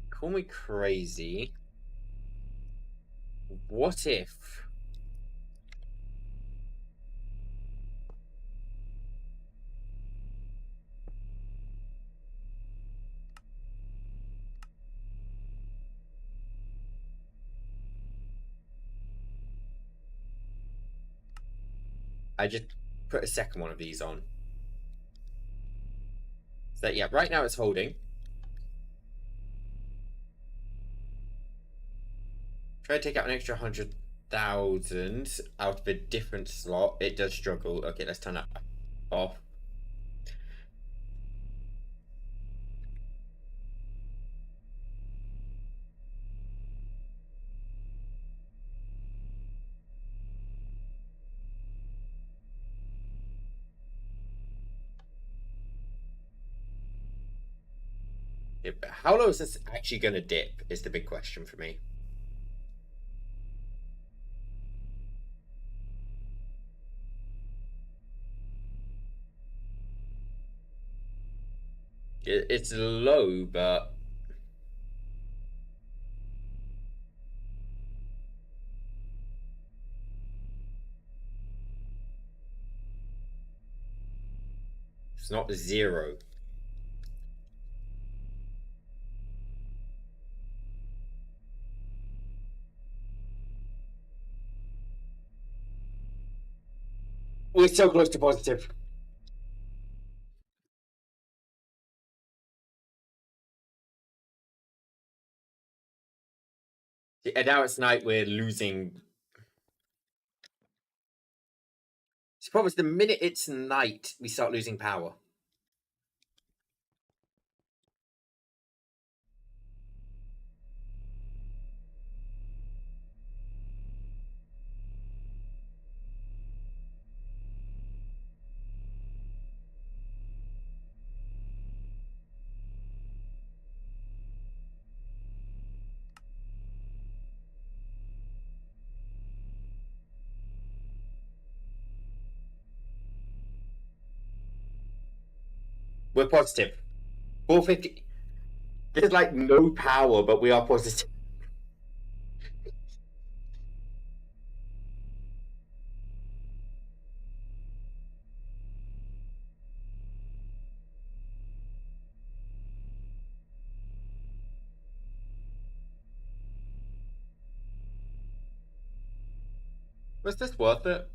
Call me crazy. What if I just put a second one of these on? So yeah, right now it's holding. Try to take out an extra 100,000 out of a different slot. It does struggle. Okay, let's turn that off. How low is this actually going to dip is the big question for me. It's low, but it's not zero. We're so close to positive. And now it's night, we're losing. The problem is the minute it's night, we start losing power. We're positive. 450. There's like no power, but we are positive. Was this worth it?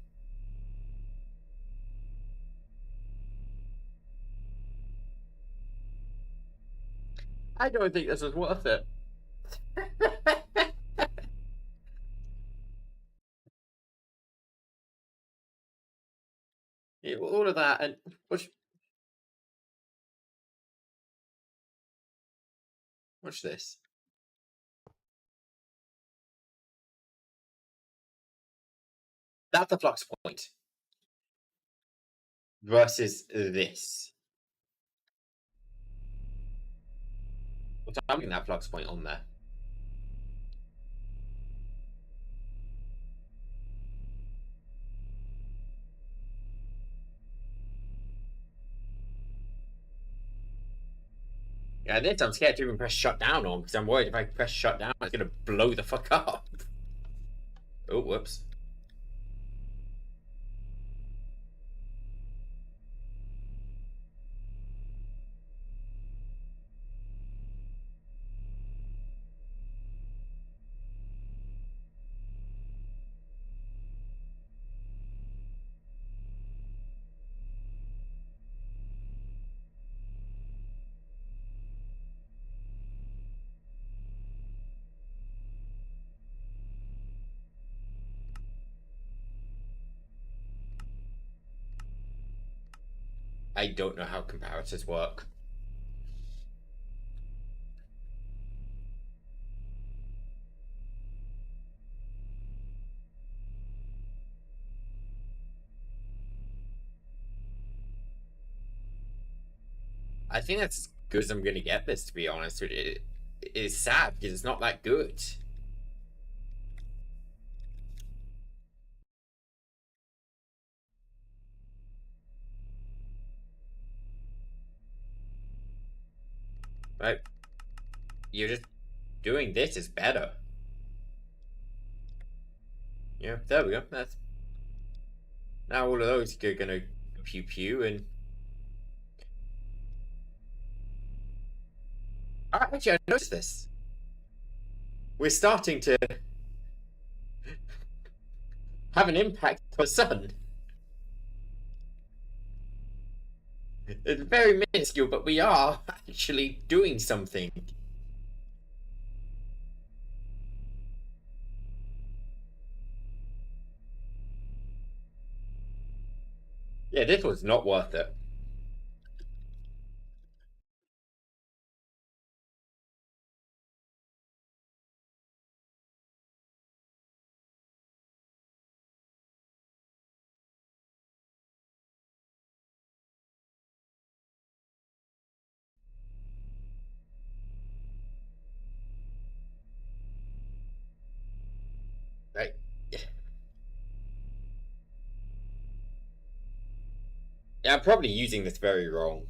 I don't think this was worth it. Yeah, all of that and watch this. That's the flux point versus this. What's I'm getting that flux point on there? Yeah, this I'm scared to even press shutdown on because I'm worried if I press shutdown, it's gonna blow the fuck up. Oh, whoops. I don't know how comparators work. I think that's as good as I'm gonna get this, to be honest with you. It's sad because it's not that good. Right? You're just doing this is better. Yeah, there we go. That's now all of those are gonna pew pew and actually I noticed this. We're starting to have an impact on the sun. It's very minuscule, but we are actually doing something. Yeah, this was not worth it. Right? Yeah, I'm probably using this very wrong.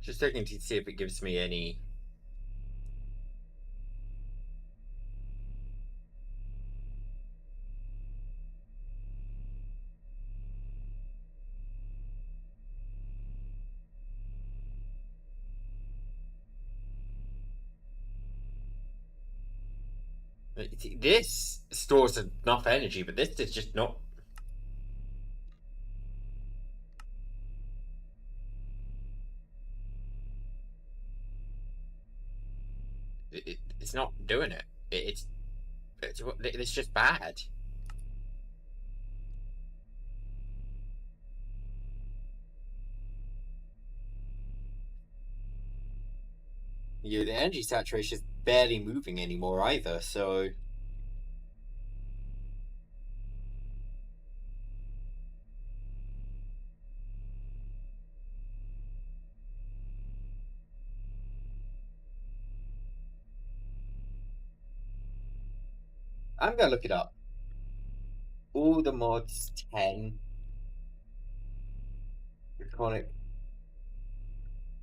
Just looking to see if it gives me any. This stores enough energy, but this is just not. It's not doing it. It's just bad. Yeah, the energy saturation is barely moving anymore either. So I'm gonna look it up. All the mods 10 Draconic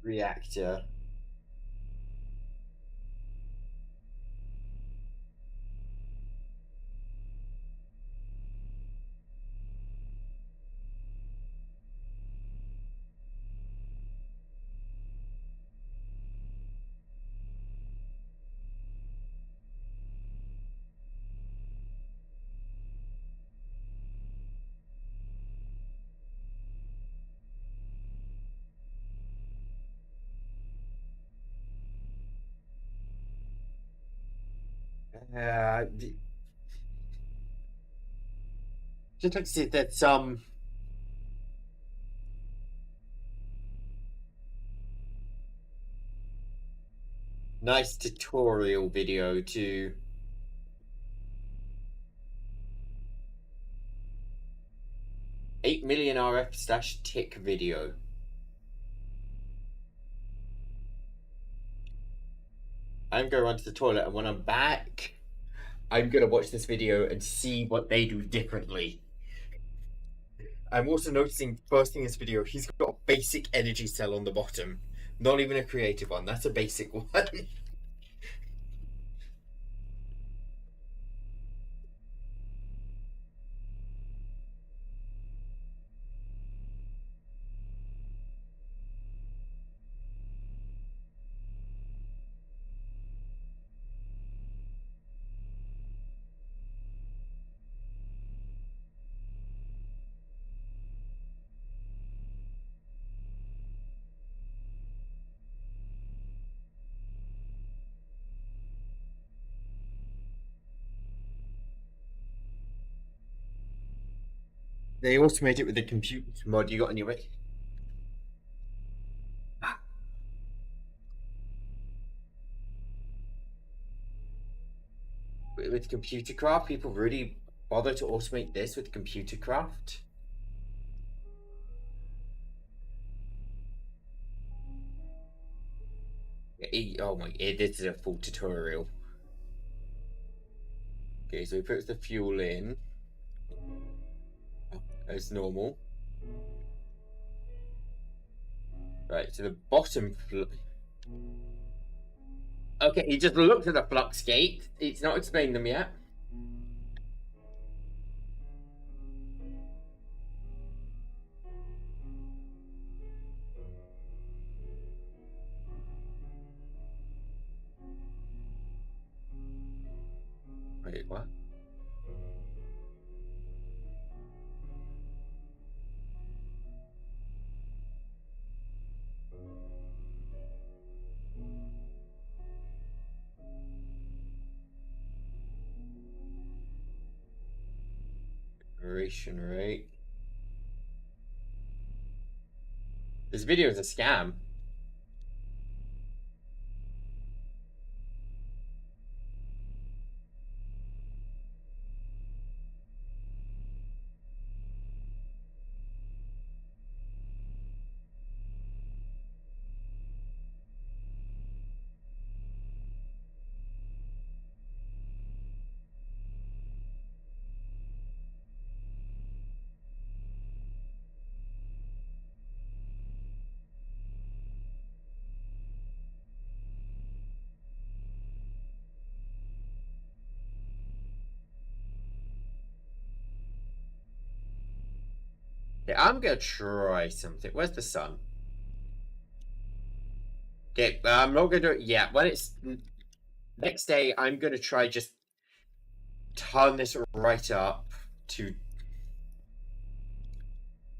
Reactor. Uh, just like to see that some nice tutorial video to 8 million RF slash tick video. I'm gonna run to the toilet, and when I'm back, I'm gonna watch this video and see what they do differently. I'm also noticing first thing in this video, he's got a basic energy cell on the bottom. Not even a creative one, that's a basic one. They automate it with the computer mod you got anyway. With computer craft, people really bother to automate this with computer craft. Oh my! This is a full tutorial. Okay, so we put the fuel in as normal. Right, to the bottom. Okay, he just looked at the flux gate. It's not explained them yet. Wait, what? Duration rate. This video is a scam. Okay, I'm gonna try something. Where's the sun? Okay, I'm not gonna do it yet. When it's next day, I'm gonna try just turn this right up to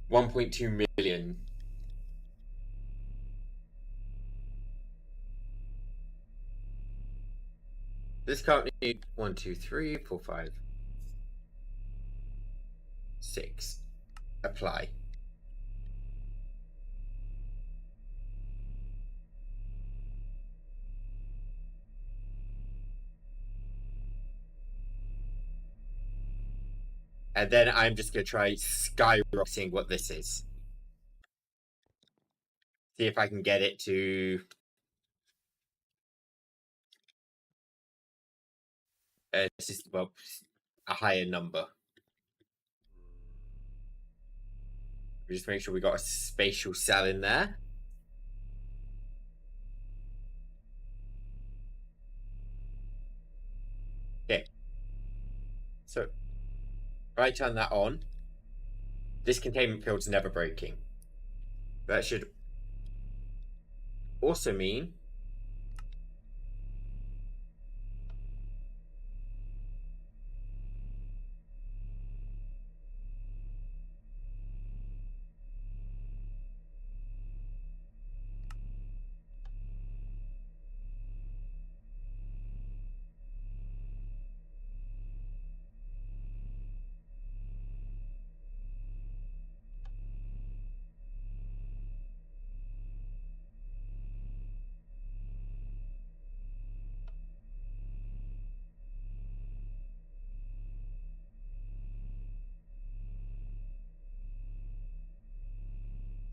1.2 million. This currently 1, 2, 3, 4, 5, 6. Apply. And then I'm just gonna try skyrocketing what this is. See if I can get it to just well a higher number. Just make sure we got a spatial cell in there. Okay. So if I turn that on, this containment field's never breaking. That should also mean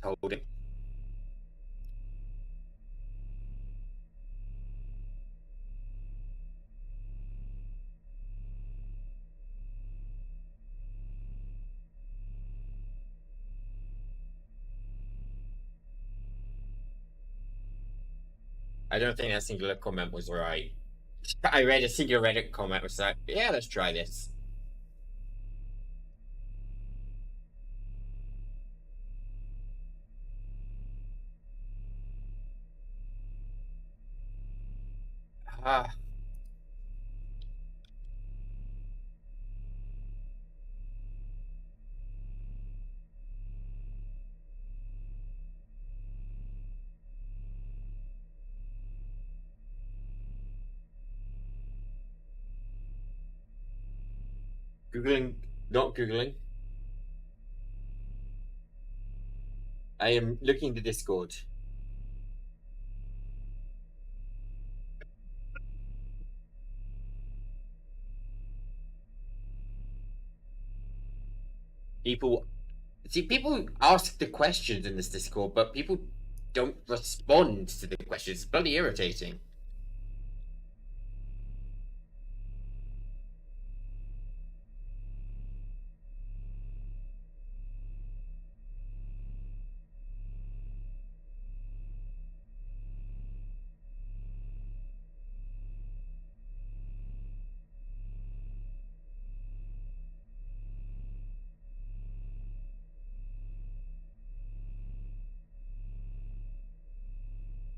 holding. I don't think that singular comment was right. I read a singular Reddit comment was like, yeah, let's try this. Ah, Googling, not Googling. I am looking at the Discord. People people ask the questions in this Discord, but people don't respond to the questions. It's bloody irritating.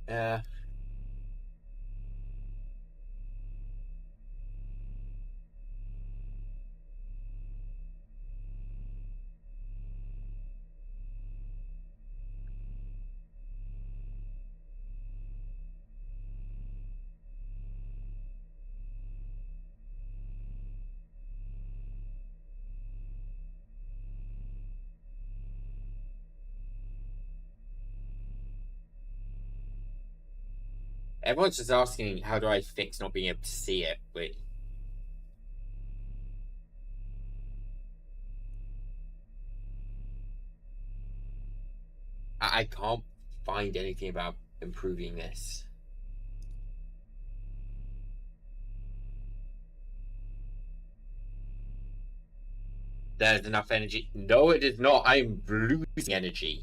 Uh, Everyone's just asking, how do I fix not being able to see it? But I can't find anything about improving this. There's enough energy. No, it is not. I'm losing energy.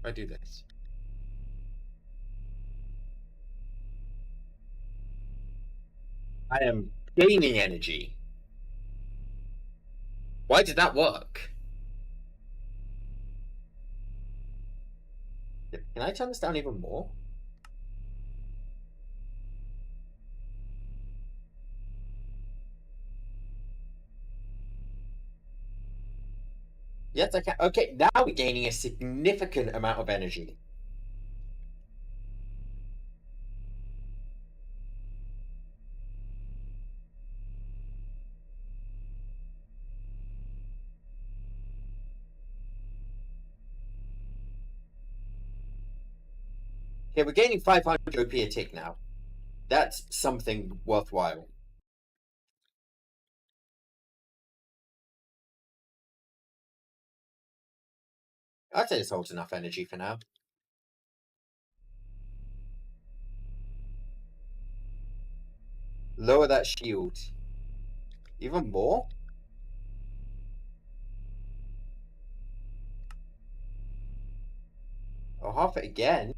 If I do this. I am gaining energy. Why did that work? Can I turn this down even more? Yes, I can. Okay, now we're gaining a significant amount of energy. Okay, we're gaining 500 OP a tick now. That's something worthwhile. I'd say this holds enough energy for now. Lower that shield. Even more? Or half it again?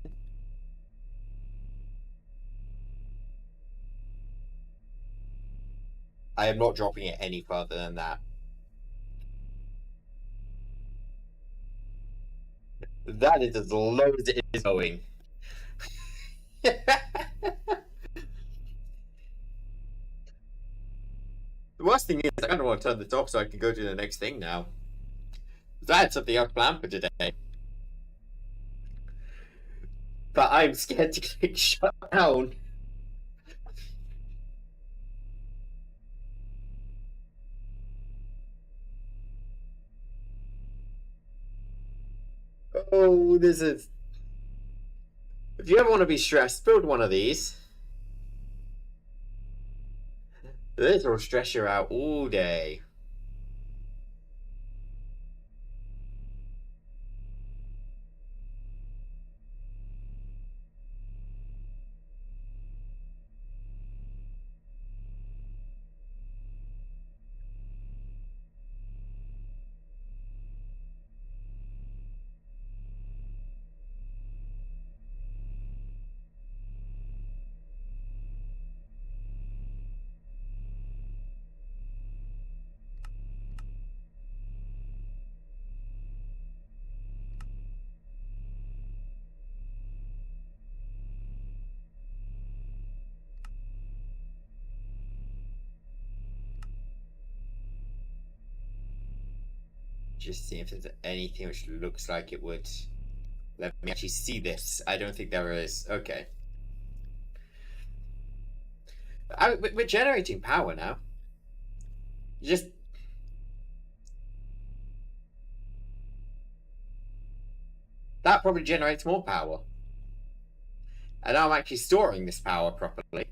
I am not dropping it any further than that. That is as low as it is going. The worst thing is, I kind of want to turn this off so I can go to the next thing now. I had something else planned for today. But I'm scared to get shut down. Oh, this is. If you ever want to be stressed, build one of these. This will stress you out all day. Just see if there's anything which looks like it would let me actually see this. I don't think there is. Okay. We're generating power now. Just that probably generates more power. And now I'm actually storing this power properly.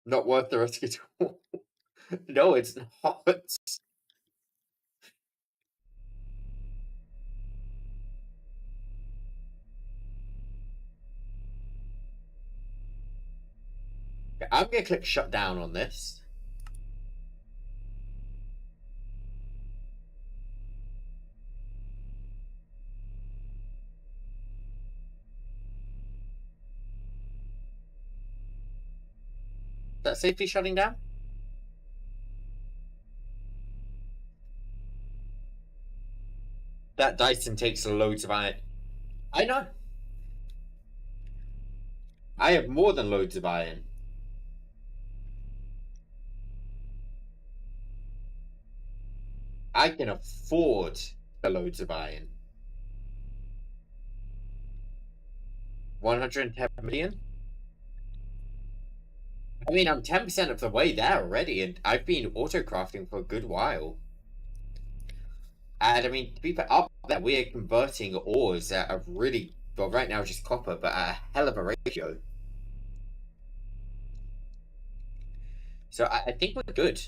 Not worth the risk at all. No, it's not. I'm gonna click shut down on this. Is that safely shutting down? That Dyson takes loads of iron. I know. I have more than loads of iron. I can afford the loads of iron. 110 million? I mean, I'm 10% of the way there already, and I've been auto-crafting for a good while. And I mean, to be fair, up there, we're converting ores at a really, well, right now just copper, but at a hell of a ratio. So I think we're good.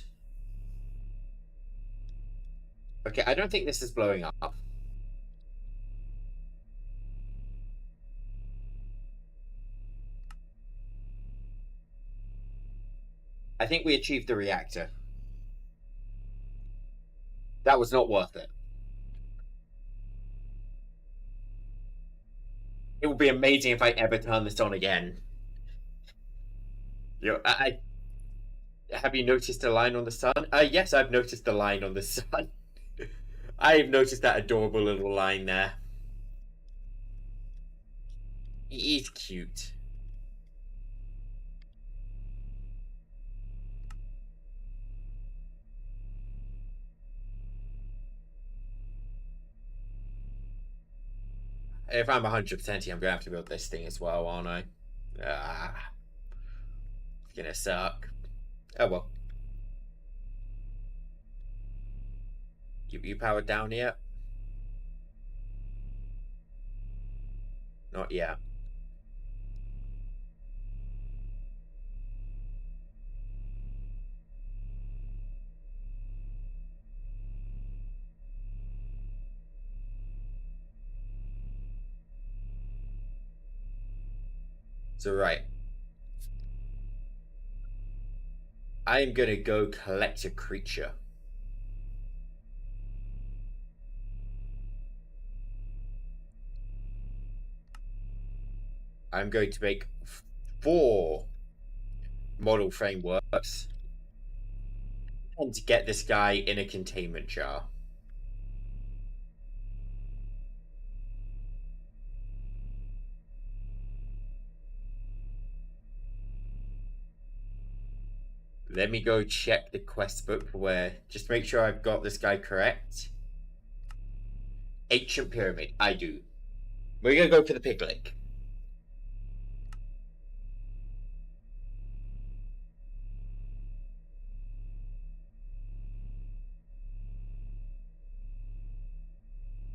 Okay, I don't think this is blowing up. I think we achieved the reactor. That was not worth it. It would be amazing if I ever turn this on again. You know, have you noticed a line on the sun? Yes, I've noticed the line on the sun. I've noticed that adorable little line there. He's cute. If I'm 100% here, I'm gonna have to build this thing as well, aren't I? It's gonna suck. Oh well. You powered down yet? Not yet. So right. I'm gonna go collect a creature. I'm going to make 4 model frameworks and to get this guy in a containment jar. Let me go check the quest book for where. Just make sure I've got this guy correct. Ancient Pyramid. I do. We're gonna go for the piglet.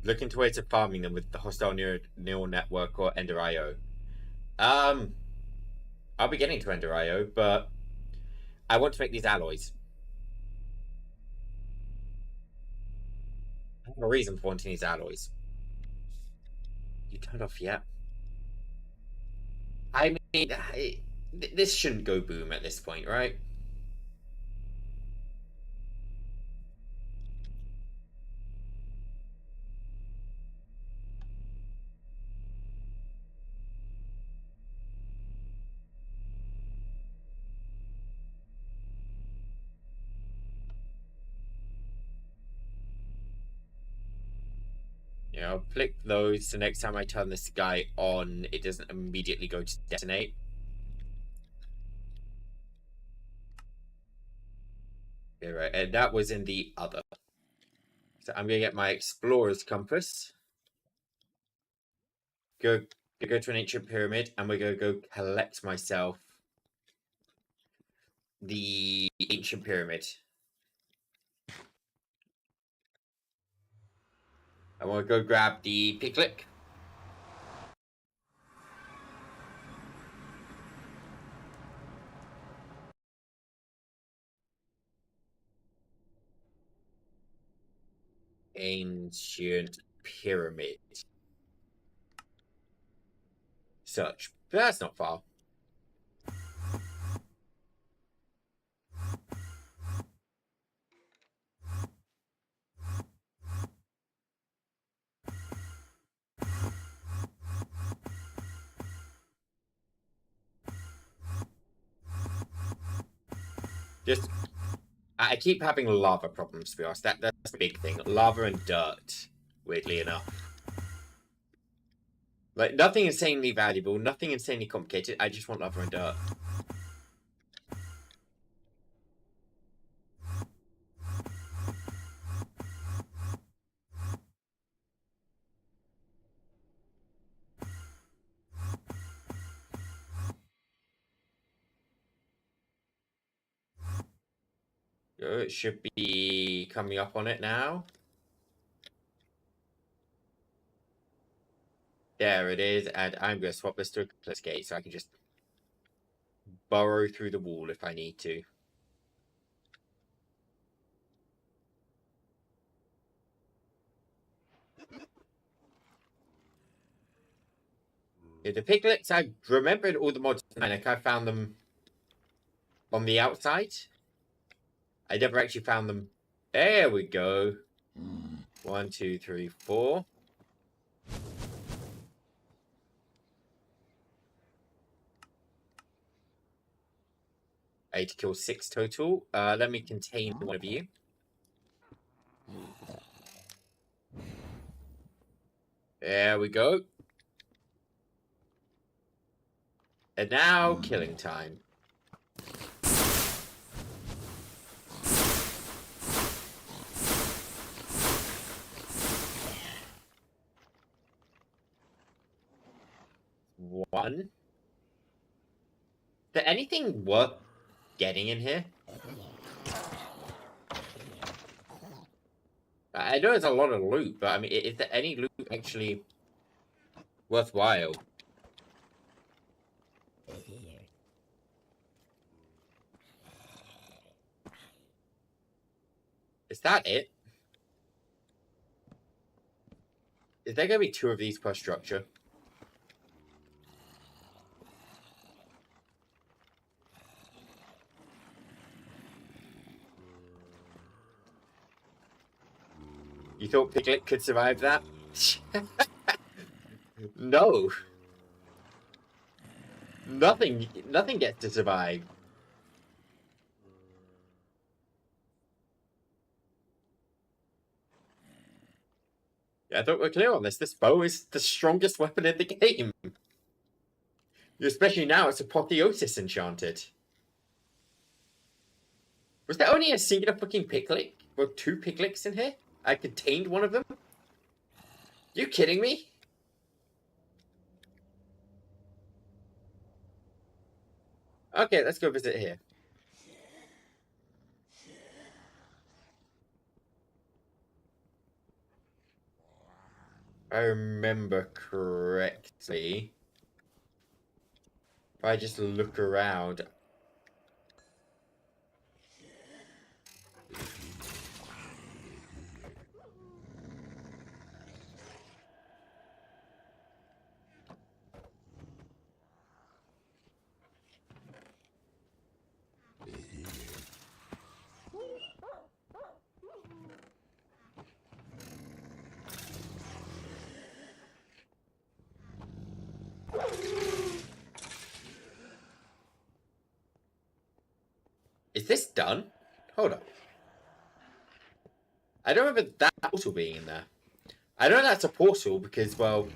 Look into ways of farming them with the hostile neural network or Ender IO. I'll be getting to Ender IO, but I want to make these alloys. I have a reason for wanting these alloys. You turned off yet? I mean, this shouldn't go boom at this point, right? You know, click those so next time I turn this guy on, it doesn't immediately go to detonate. Yeah, right, and that was in the other. So I'm gonna get my explorer's compass. Go to an ancient pyramid, and we're gonna go collect myself the ancient pyramid. I want to go grab the piglet. Ancient pyramid. Search. But that's not far. Just, I keep having lava problems, to be honest. That's a big thing. Lava and dirt, weirdly enough. Like, nothing insanely valuable, nothing insanely complicated. I just want lava and dirt. It should be coming up on it now. There it is, and I'm going to swap this to a cliff gate so I can just burrow through the wall if I need to. Yeah, the piglets, I remembered all the mods, and I found them on the outside. I never actually found them. There we go. 1, 2, 3, 4. I need to kill 6 total. Let me contain one of you. There we go. And now, killing time. One. Is there anything worth getting in here? I know there's a lot of loot, but I mean, is there any loot actually worthwhile? Is that it? Is there going to be 2 of these per structure? You thought Piglet could survive that? No. Nothing gets to survive. Yeah, I thought we're clear on this. This bow is the strongest weapon in the game. Especially now it's Apotheosis enchanted. Was there only a singular fucking piglet? Or 2 piglets in here? I contained one of them? You kidding me? Okay, let's go visit here. If I remember correctly, if I just look around. Is this done? Hold on. I don't remember that portal being in there. I know that's a portal because, well,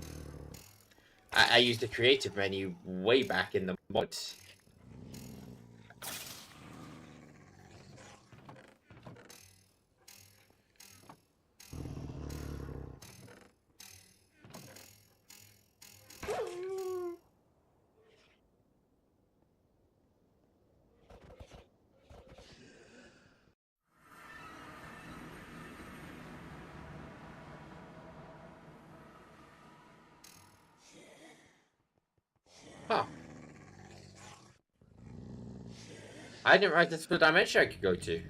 I used the creative menu way back in the mods. I didn't realize this was a dimension I could go to.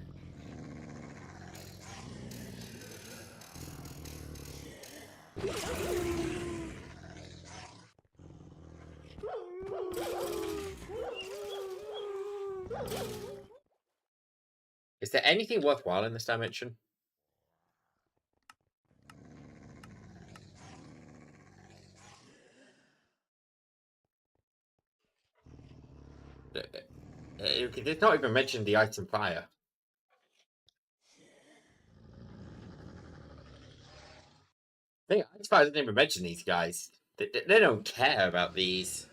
Is there anything worthwhile in this dimension? It's not even mentioned the item fire. Ice fire doesn't even mention these guys. They don't care about these.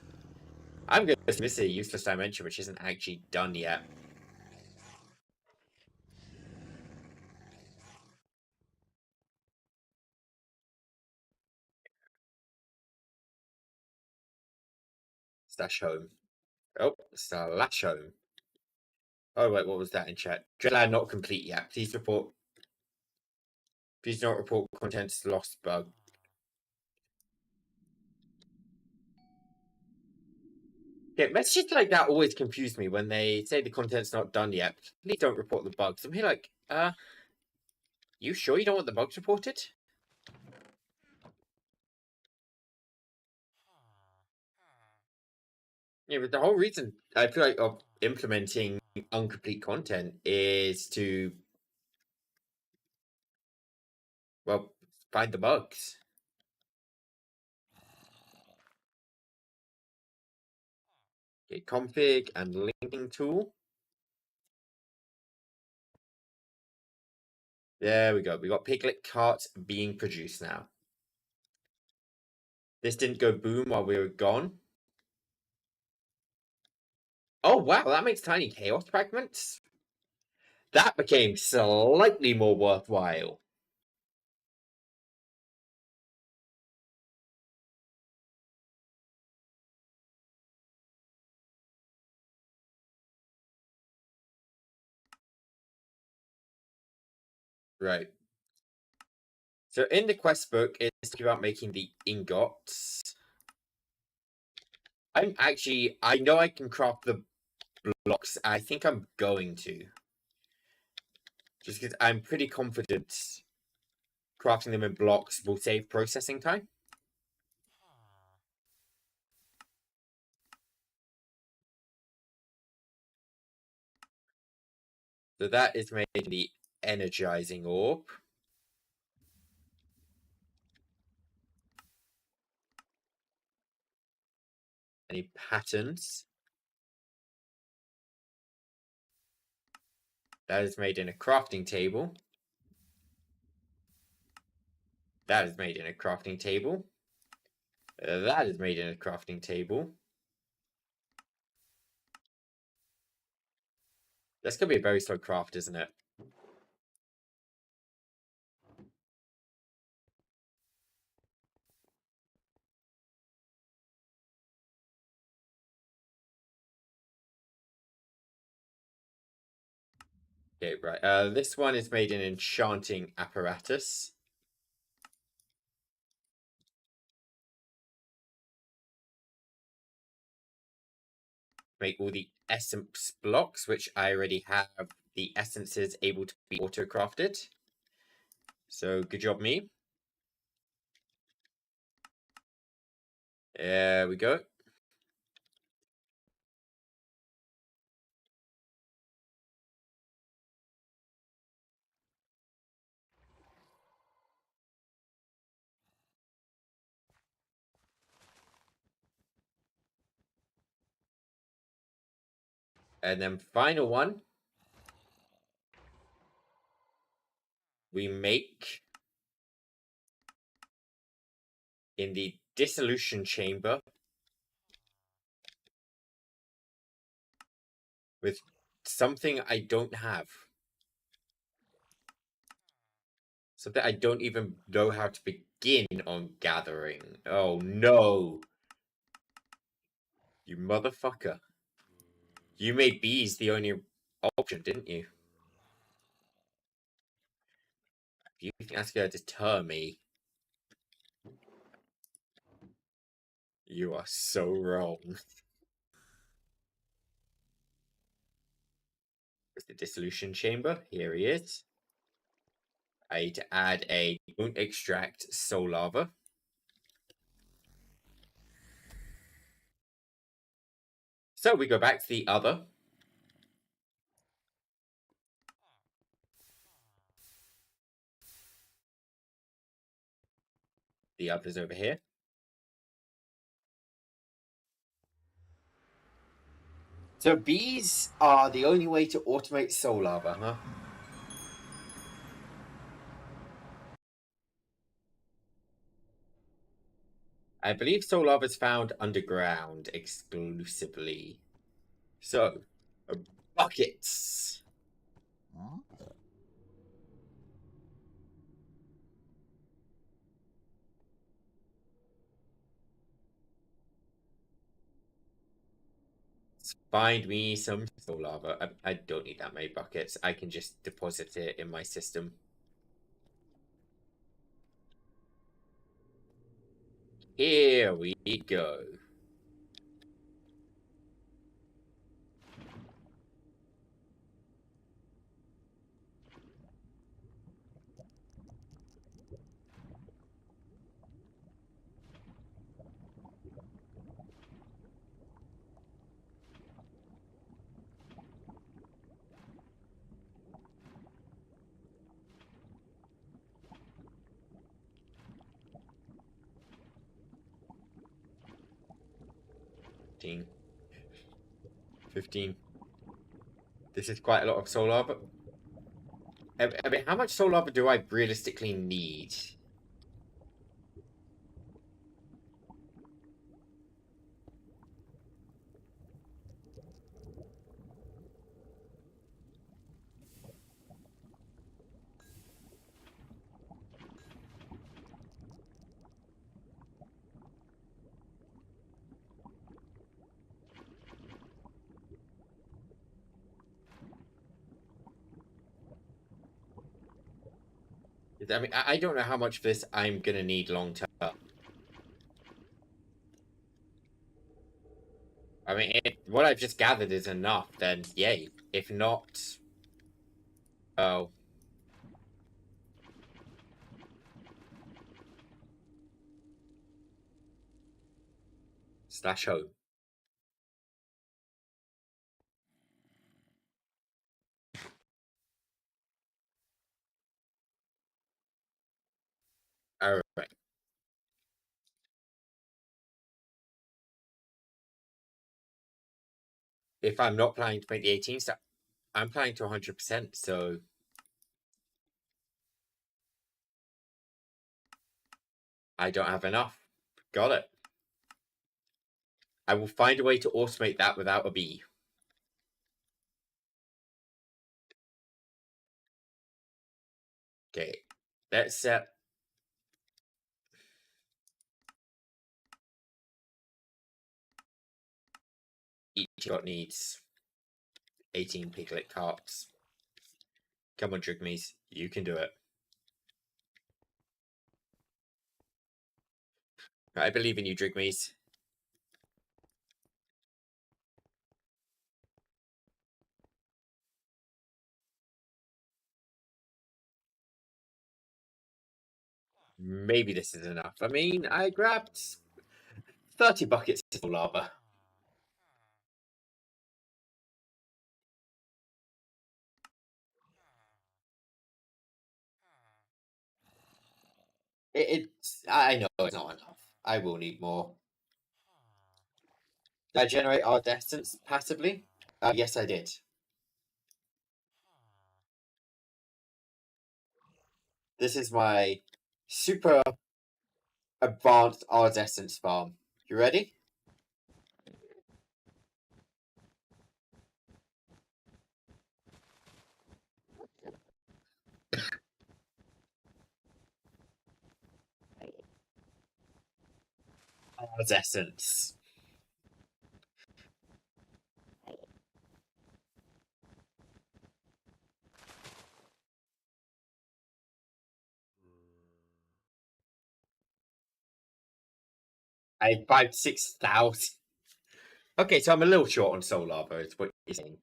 I'm going to miss a useless dimension which isn't actually done yet. Slash home. Oh, slash home. Oh wait, what was that in chat? Dreadland not complete yet. Please report. Please not report contents lost bug. Yeah, messages like that always confuse me when they say the content's not done yet. Please don't report the bugs. I'm here like, you sure you don't want the bugs reported? Yeah, but the whole reason I feel like of implementing incomplete content is to, well, find the bugs. Okay, config and linking tool. There we go. We got piglet carts being produced now. This didn't go boom while we were gone. Oh wow, that makes tiny chaos fragments. That became slightly more worthwhile. Right. So in the quest book, it's about making the ingots. I know I can craft the blocks. I think I'm going to. Just because I'm pretty confident crafting them in blocks will save processing time. So that is made in the energizing orb. Any patterns? That is made in a crafting table. That is made in a crafting table. That is made in a crafting table. That's going to be a very slow craft, isn't it? Okay, right. This one is made in enchanting apparatus. Make all the essence blocks, which I already have the essences able to be auto-crafted. So good job, me. There we go. And then final one, we make in the dissolution chamber with something I don't have. Something I don't even know how to begin on gathering. Oh no. You motherfucker. You made bees the only option, didn't you? You think that's gonna deter me? You are so wrong. There's the dissolution chamber. Here he is. I need to add a don't extract soul lava. So we go back to the other. The other's over here. So bees are the only way to automate soul lava, huh? I believe soul lava is found underground exclusively. So, buckets. Find me some soul lava. I don't need that many buckets. I can just deposit it in my system. Here we go. $15. 15. This is quite a lot of soul lava. I mean, how much soul lava do I realistically need? I mean, I don't know how much of this I'm gonna need long term. I mean, if what I've just gathered is enough, then yay. If not, oh. Slash home. Alright. If I'm not planning to make the 18 step, I'm planning to 100%, so I don't have enough. Got it. I will find a way to automate that without a bee. Okay. Let's set each got needs 18 piglet carts. Come on, Drigmees. You can do it. I believe in you, Drigmees. Maybe this is enough. I mean, I grabbed 30 buckets of lava. I know it's not enough. I will need more. Did I generate our distance passively? Yes, I did. This is my super advanced Ars Essence farm. You ready? Ars Essence. I bought 6,000. Okay, so I'm a little short on soul lava, is what you're saying.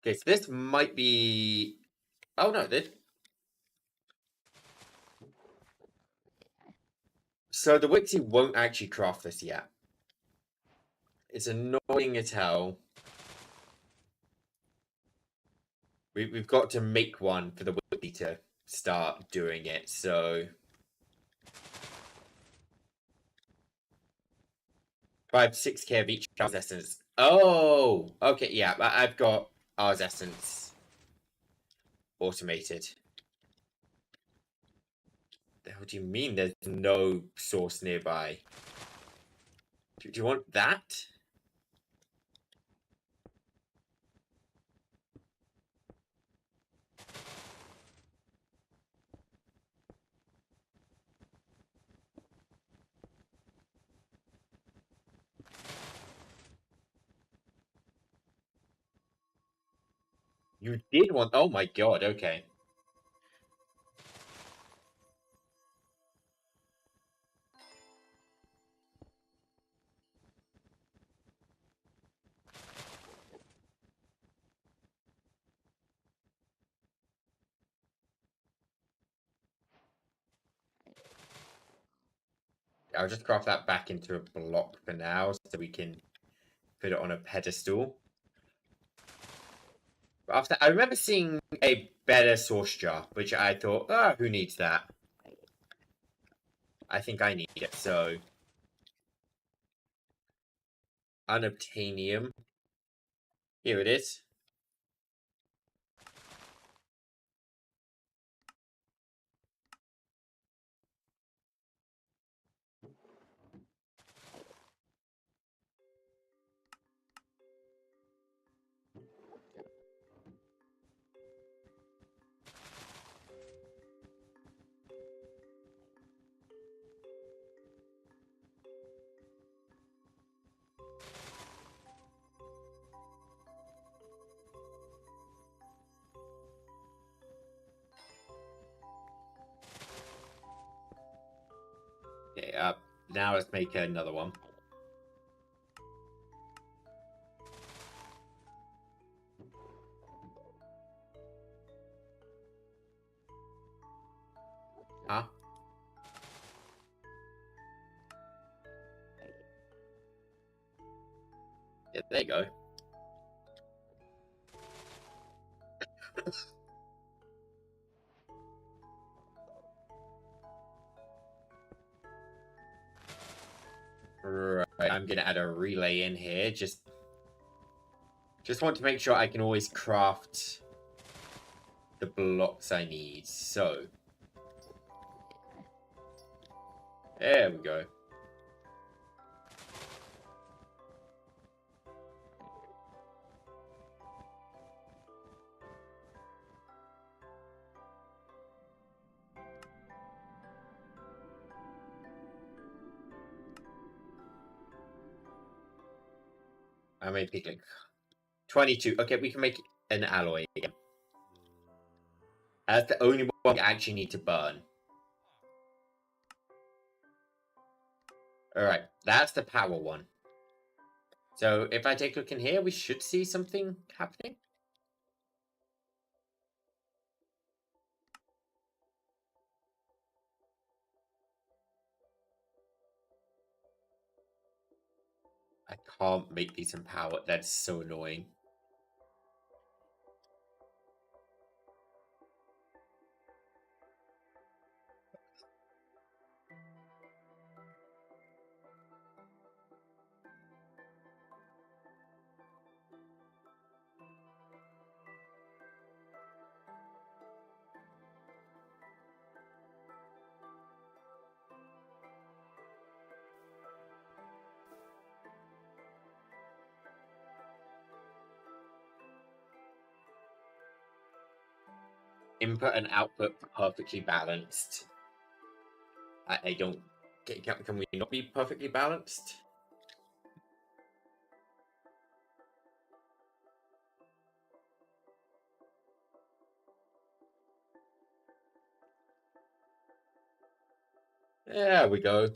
Okay, so this might be... Oh, no, this... So the Wixie won't actually craft this yet. It's annoying as hell. We've got to make one for the Wixie to start doing it, so... 5-6k of each Ars Essence. Oh! Okay, yeah, I've got Ars Essence automated. The hell do you mean there's no source nearby? Do you want that? You did want... Oh my god, okay. I'll just craft that back into a block for now so we can put it on a pedestal. But after I remember seeing a better source jar, which I thought, oh, who needs that? I think I need it, so... Unobtainium. Here it is. Okay, now let's make another one. Huh? Yeah, there you go. Right, I'm gonna add a relay in here. Just want to make sure I can always craft the blocks I need. So, there we go. I may pick like 22. Okay, we can make an alloy again. That's the only one we actually need to burn. Alright, that's the power one. So if I take a look in here, we should see something happening. I can't make these in power. That's so annoying. Input and output perfectly balanced. I don't... Can we not be perfectly balanced? There we go.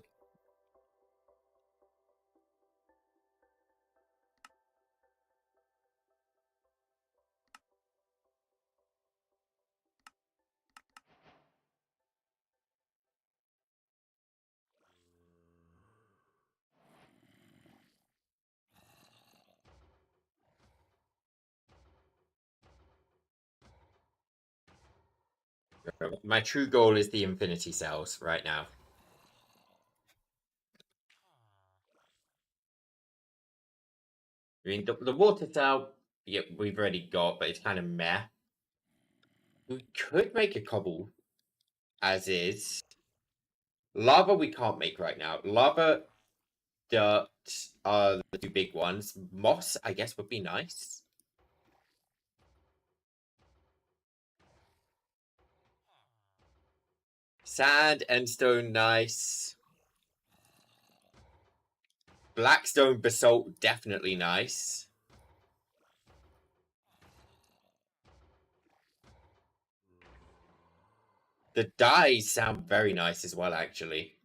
My true goal is the infinity cells right now. I mean, the water cell, yeah, we've already got, but it's kind of meh. We could make a cobble as is. Lava we can't make right now. Lava, dirt are the two big ones. Moss, I guess, would be nice. Sand and stone, nice. Blackstone basalt, definitely nice. The dyes sound very nice as well, actually.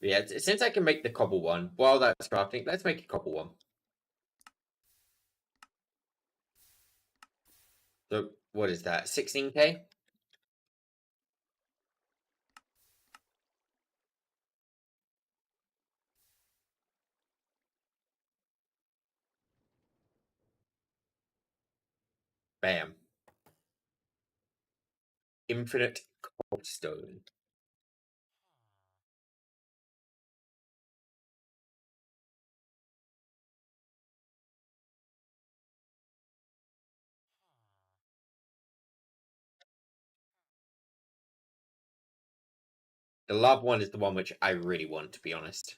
Yeah, since I can make the cobble one, while that's crafting, let's make a cobble one. So, what is that? 16k? Bam. Infinite cobblestone. The lava one is the one which I really want, to be honest.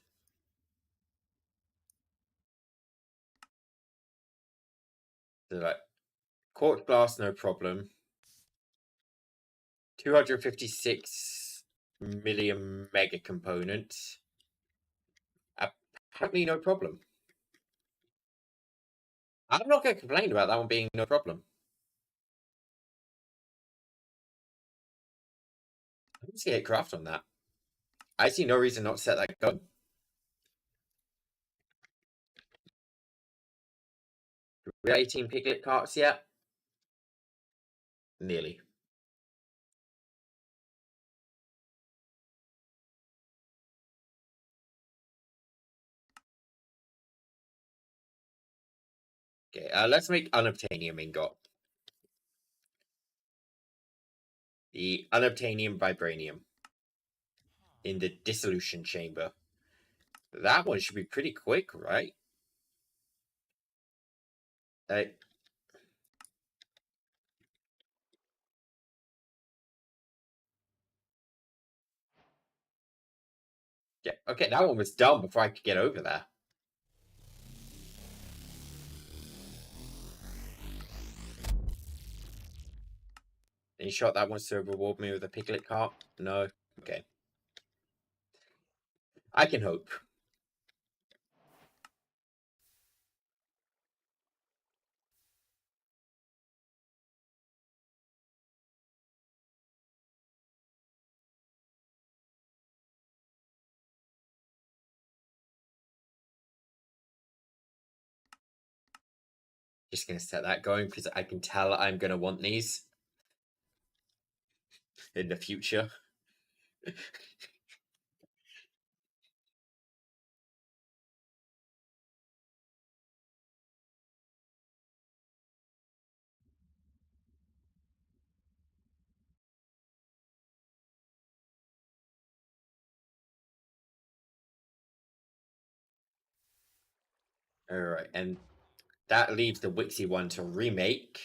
So, like, quartz glass, no problem. 256 million mega components. Apparently, no problem. I'm not going to complain about that one being no problem. Let's get craft on that. I see no reason not to set that going. We got 18 piglet carts yet? Nearly. Okay, let's make unobtainium ingot. The unobtainium vibranium in the dissolution chamber. That one should be pretty quick, right? Uh, yeah, okay, that one was done before I could get over there. Any shot that wants to reward me with a piglet cart? No? Okay. I can hope. Just gonna set that going because I can tell I'm gonna want these in the future. Alright, and that leaves the Wixie one to remake.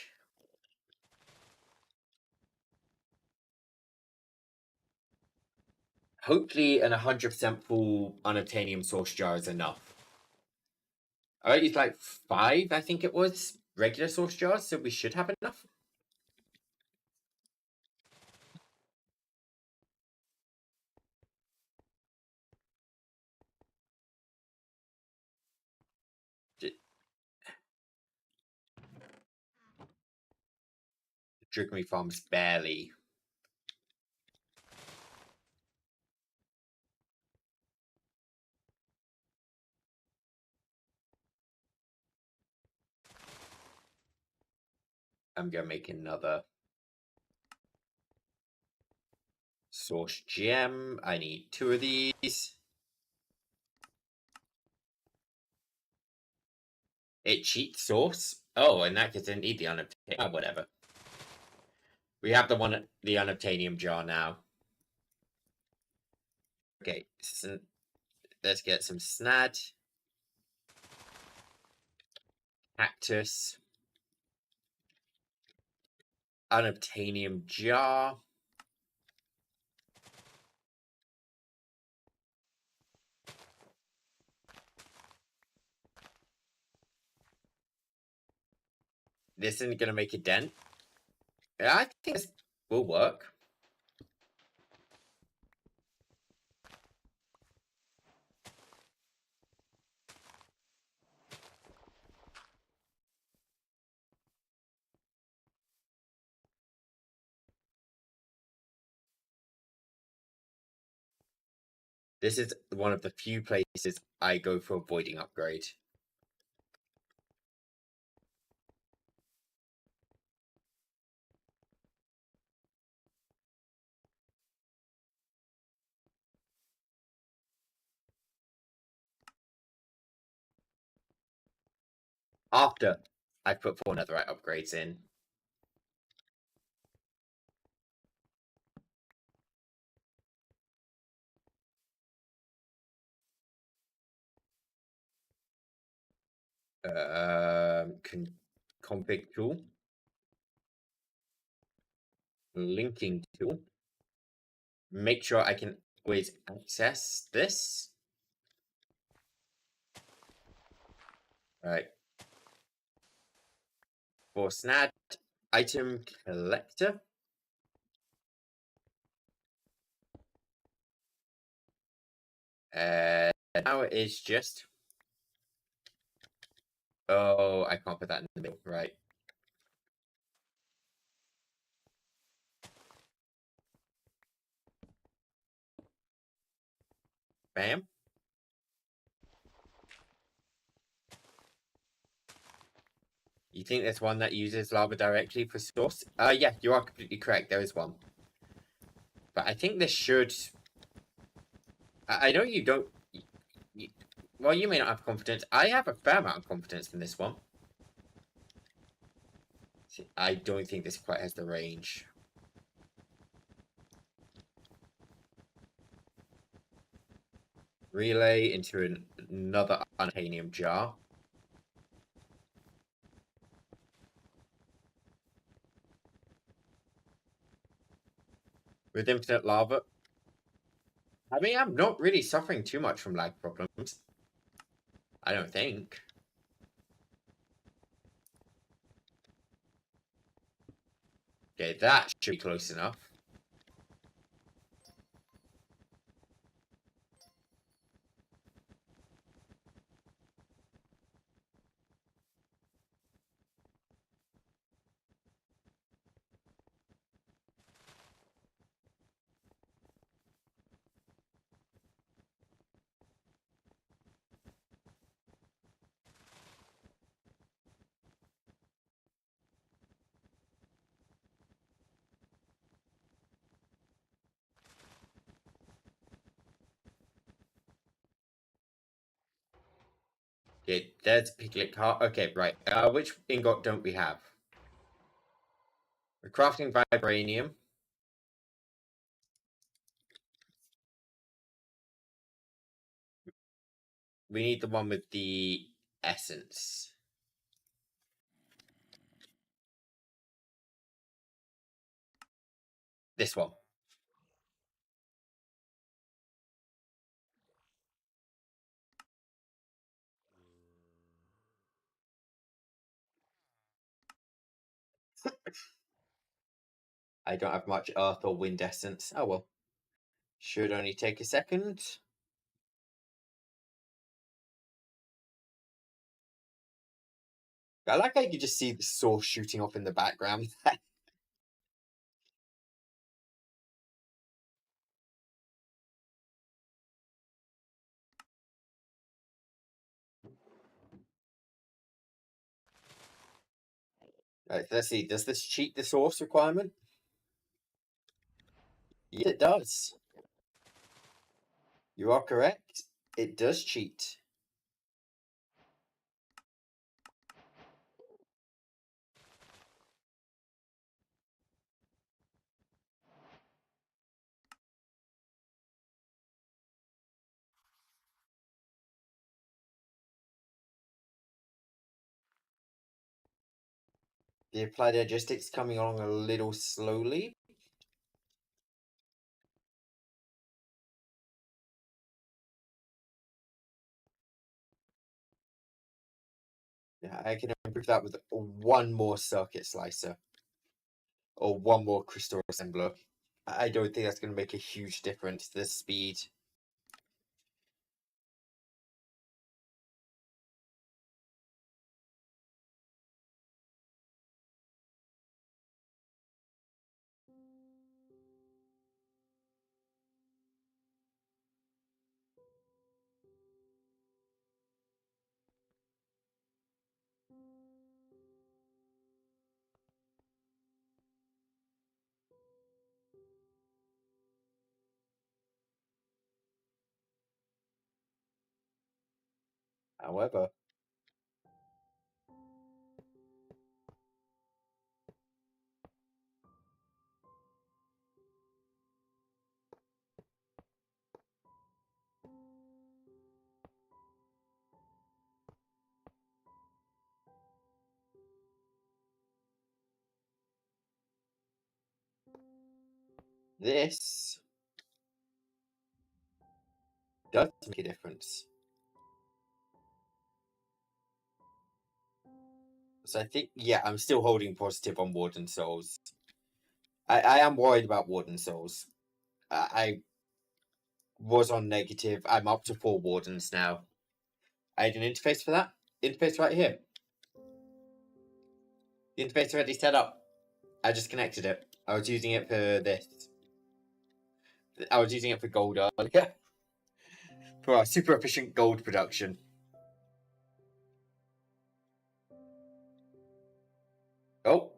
Hopefully an 100% full unobtainium source jar is enough. I used like 5, I think it was, regular source jars, so we should have enough. Draconic farms barely. I'm gonna make another source gem. I need 2 of these. It cheats source? Oh, in that case, I didn't need the unobtainium. Oh, whatever. We have the unobtainium jar now. Okay, let's get some snad. Cactus. Unobtainium jar. This isn't gonna make a dent. I think this will work. This is one of the few places I go for avoiding upgrade. After I put 4 netherite upgrades in. Config tool. Linking tool. Make sure I can always access this. Right. For snad item collector. Now it is just. Oh, I can't put that in the middle. Right. Bam. You think there's one that uses lava directly for source? Yeah, you are completely correct. There is one. But I think this should. I know you don't. Well, you may not have confidence. I have a fair amount of confidence in this one. I don't think this quite has the range. Relay into another unobtainium jar. With infinite lava. I mean, I'm not really suffering too much from lag problems. I don't think. Okay, that should be close enough. Okay, there's Piglet car. Okay, right. Which ingot don't we have? We're crafting vibranium. We need the one with the essence. This one. I don't have much earth or wind essence. Oh well. Should only take a second. I like how you just see the source shooting off in the background. Right, let's see. Does this cheat the source requirement? Yeah, it does. You are correct. It does cheat. The applied logistics coming along a little slowly. Yeah, I can improve that with one more circuit slicer. Or one more crystal assembler. I don't think that's going to make a huge difference to the speed. However, this does make a difference. So I think, yeah, I'm still holding positive on Warden Souls. I am worried about Warden Souls. I was on negative. I'm up to 4 Wardens now. I had an interface for that. Interface right here. The interface already set up. I just connected it. I was using it for this. I was using it for gold earlier. For our super efficient gold production. Oh.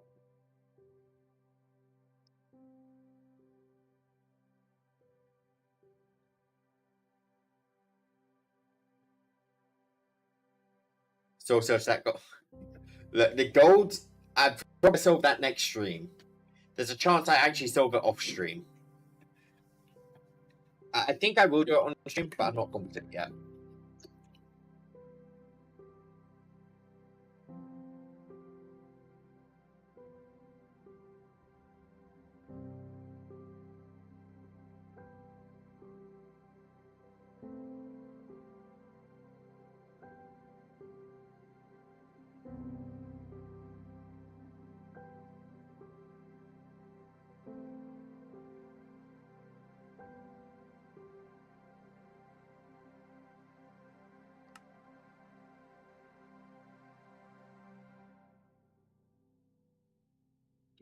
Soul search that gold. Look, the gold, I'd probably solve that next stream. There's a chance I actually solve it off stream. I think I will do it on stream, but I'm not confident yet.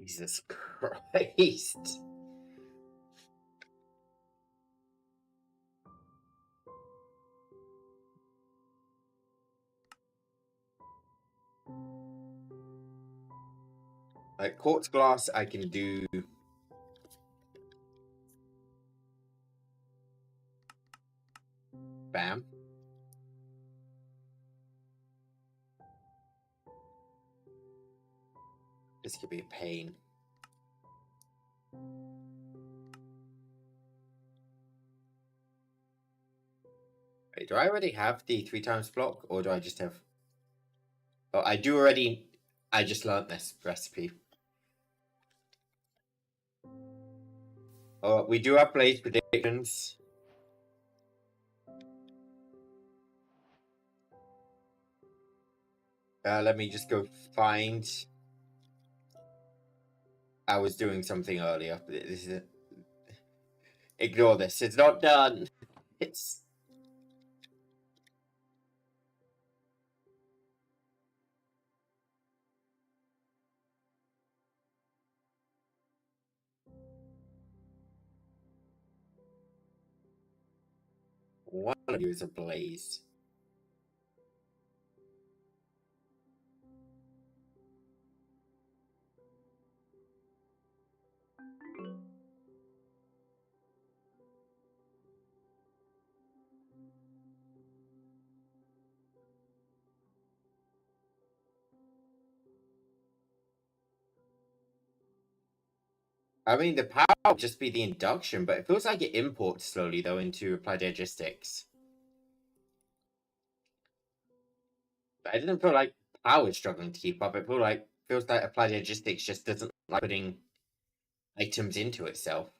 Jesus Christ. Like quartz glass, I can do. Bam. This could be a pain. Wait, do I already have the 3 times block, or do I just have? Oh, I do already. I just learnt this recipe. Oh, we do have blaze predictions. Let me just go find. I was doing something earlier. This is. Ignore this. It's not done. It's. One of you is a blaze. I mean, the power would just be the induction, but it feels like it imports slowly, though, into applied logistics. I didn't feel like power was struggling to keep up. It felt like feels like Applied Logistics just doesn't like putting items into itself.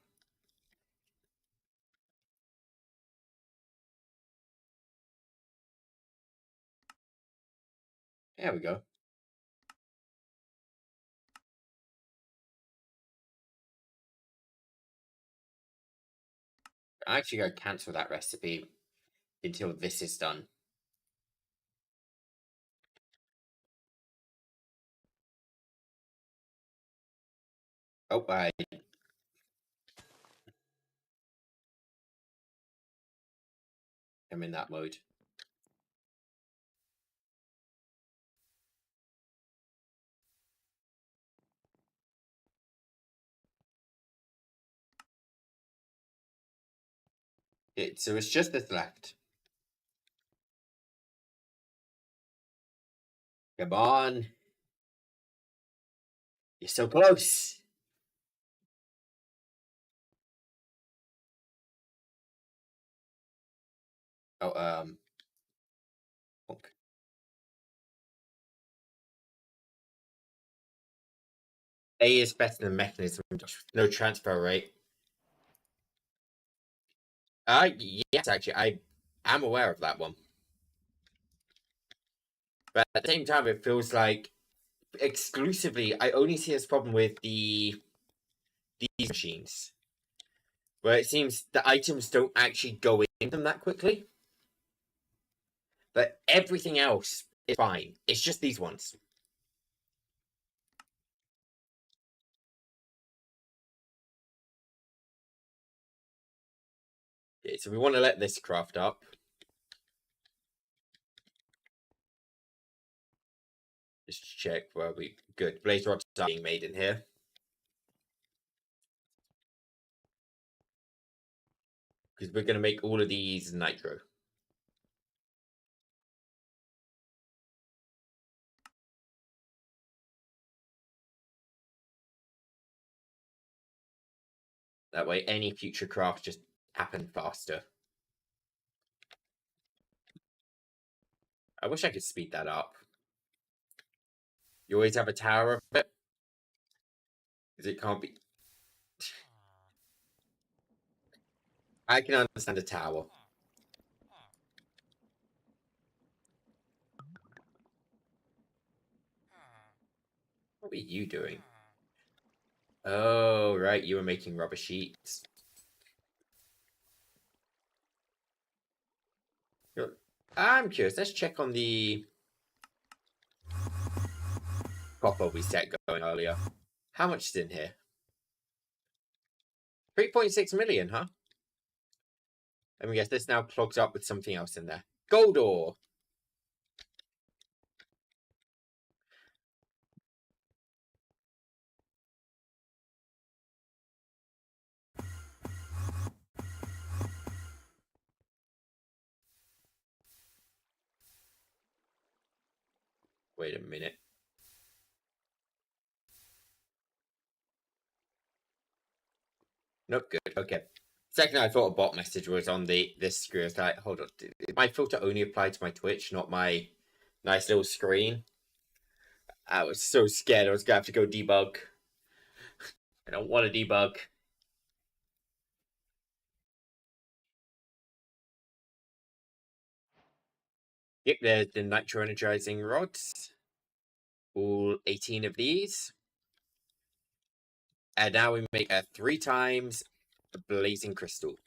There we go. I'm actually going to cancel that recipe until this is done. Oh, I'm in that mode. So it's just this left. Come on. You're so close. Oh, okay. A is better than mechanism, no transfer rate. Yes, actually, I am aware of that one. But at the same time, it feels like exclusively, I only see this problem with these machines, where it seems the items don't actually go in them that quickly. But everything else is fine. It's just these ones. Okay, so we want to let this craft up. Just check where we good. Blaze rods are being made in here. Because we're going to make all of these nitro. That way, any future crafts just happen faster. I wish I could speed that up. You always have a tower of it. Because it can't be. I can understand a tower. What were you doing? Oh, right. You were making rubber sheets. I'm curious. Let's check on the copper we set going earlier. How much is in here? 3.6 million, huh? Let me guess. This now clogs up with something else in there. Gold ore. Wait a minute. Nope, good. Okay. Second, I thought a bot message was on this screen. I was like, hold on. Did my filter only apply to my Twitch, not my nice little screen? I was so scared I was going to have to go debug. I don't want to debug. Yep, there's the nitro energizing rods. All 18 of these. And now we make 3 times a blazing crystal.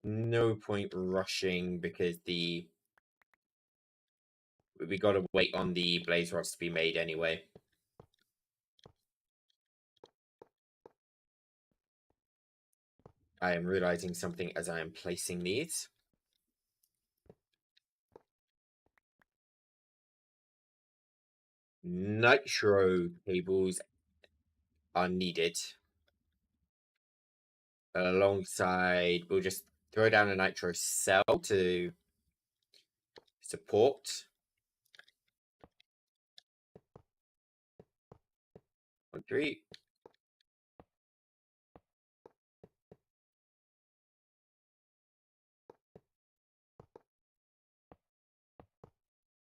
No point rushing because we got to wait on the blaze rods to be made anyway. I am realizing something as I am placing these. Nitro cables are needed. Alongside, we'll just throw down a nitro cell to support. 3.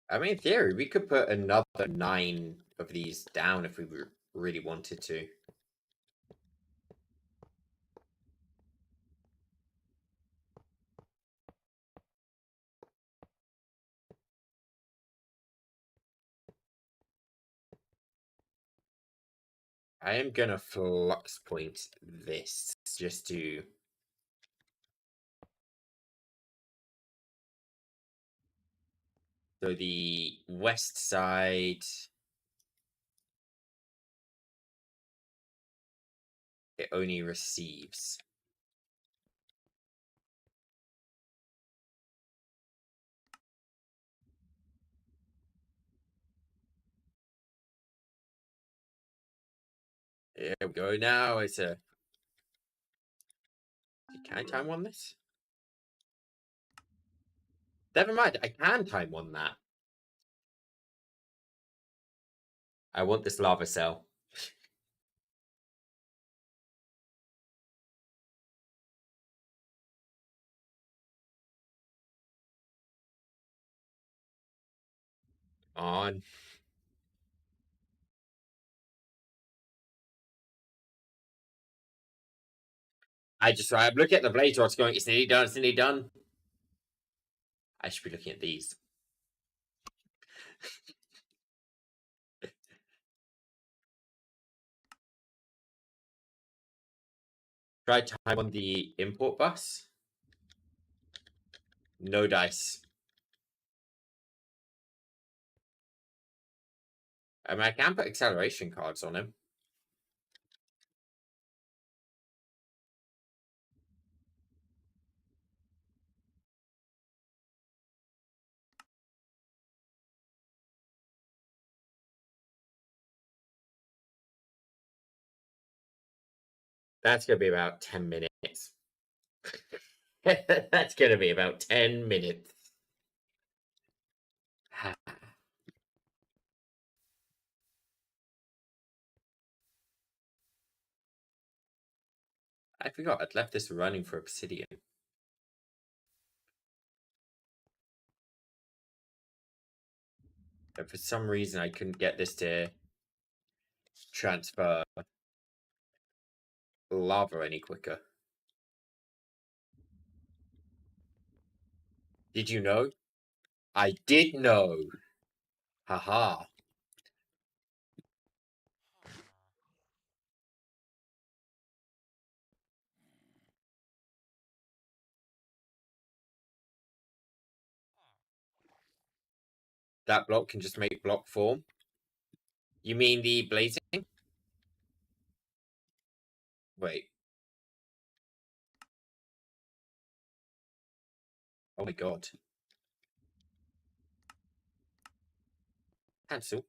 I mean, in theory, we could put another 9 of these down if we really wanted to. I am gonna flux point this just to... So the west side... It only receives. There we go. Now it's a... Can I time one this? Never mind, I can time one that. I want this lava cell. On. I'm looking at the blade rods going, it's nearly done, it's nearly done. I should be looking at these. Try time on the import bus. No dice. I mean, I can put acceleration cards on him. That's going to be about 10 minutes. That's going to be about 10 minutes. I forgot I'd left this running for obsidian. But for some reason, I couldn't get this to transfer lava any quicker. Did you know? I did know. Haha. That block can just make block form. You mean the blazing? Wait. Oh my god. Cancel.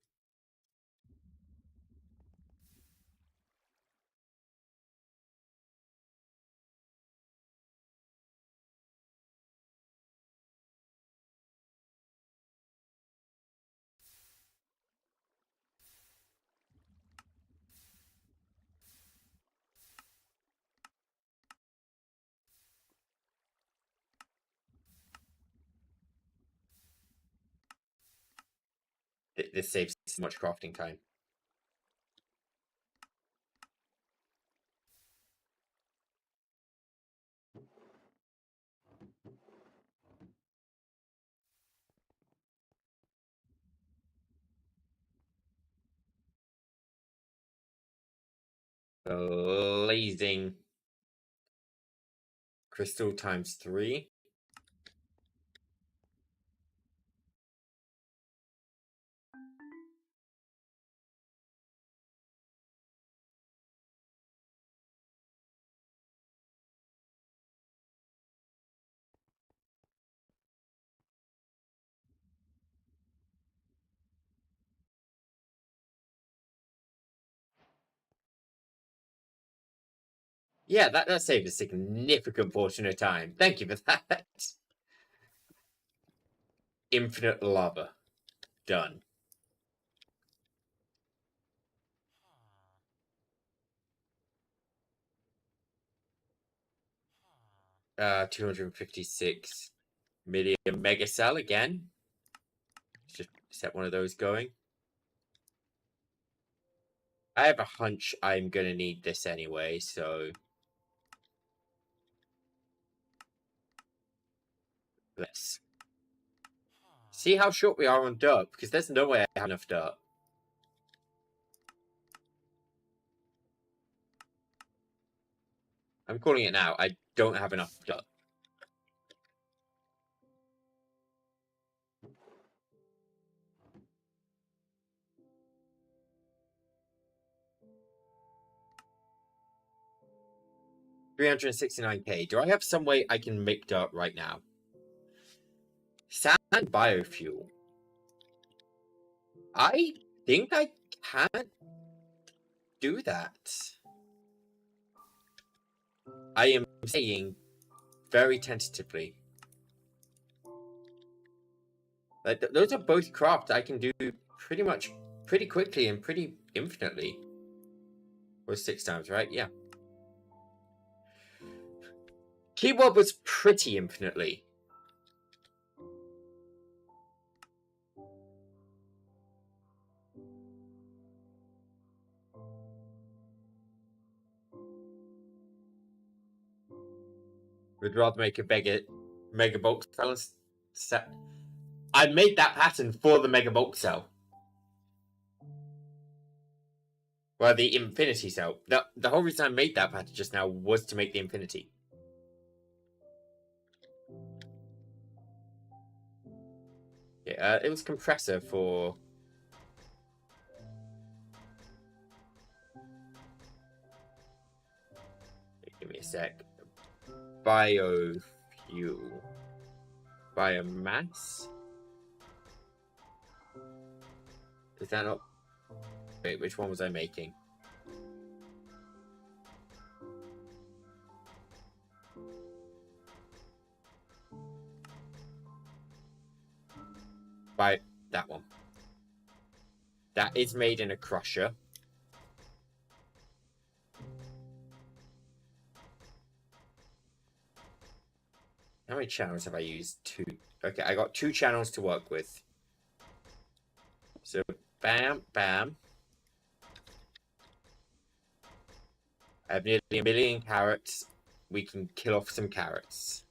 This saves so much crafting time. Blazing crystal times 3. Yeah, that saved a significant portion of time. Thank you for that. Infinite lava. Done. 256 million mega cell again. Just set one of those going. I have a hunch I'm gonna need this anyway, so let's see how short we are on dirt, because there's no way I have enough dirt. I'm calling it now. I don't have enough dirt. $369K. Do I have some way I can make dirt right now? Sand biofuel. I think I can't do that. I am saying very tentatively. Like, those are both crafts I can do pretty quickly and pretty infinitely. Or 6 times, right? Yeah. Keyboard was pretty infinitely. Would rather make a mega bulk cell set. I made that pattern for the mega bulk cell. Well, the infinity cell. The whole reason I made that pattern just now was to make the infinity. Yeah, it was compressor for. Give me a sec. Biofuel. Biomass? Is that not... Wait, which one was I making? By that one. That is made in a crusher. How many channels have I used? 2. Okay, I got 2 channels to work with. So, bam, bam. I have nearly 1 million carrots. We can kill off some carrots.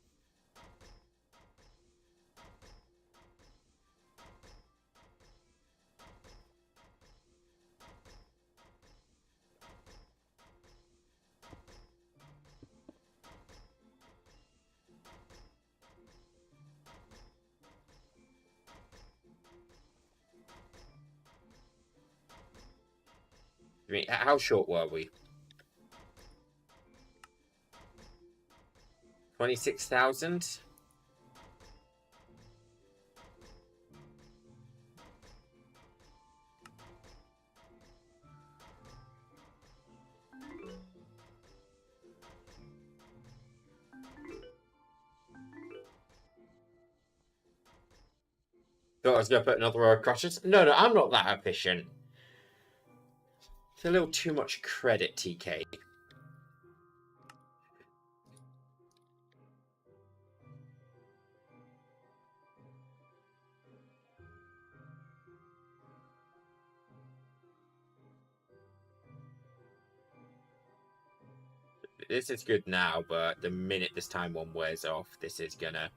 I mean, how short were we? 26,000? Thought I was going to put another row of crushers. No, I'm not that efficient. It's a little too much credit, TK. This is good now, but the minute this time one wears off, this is gonna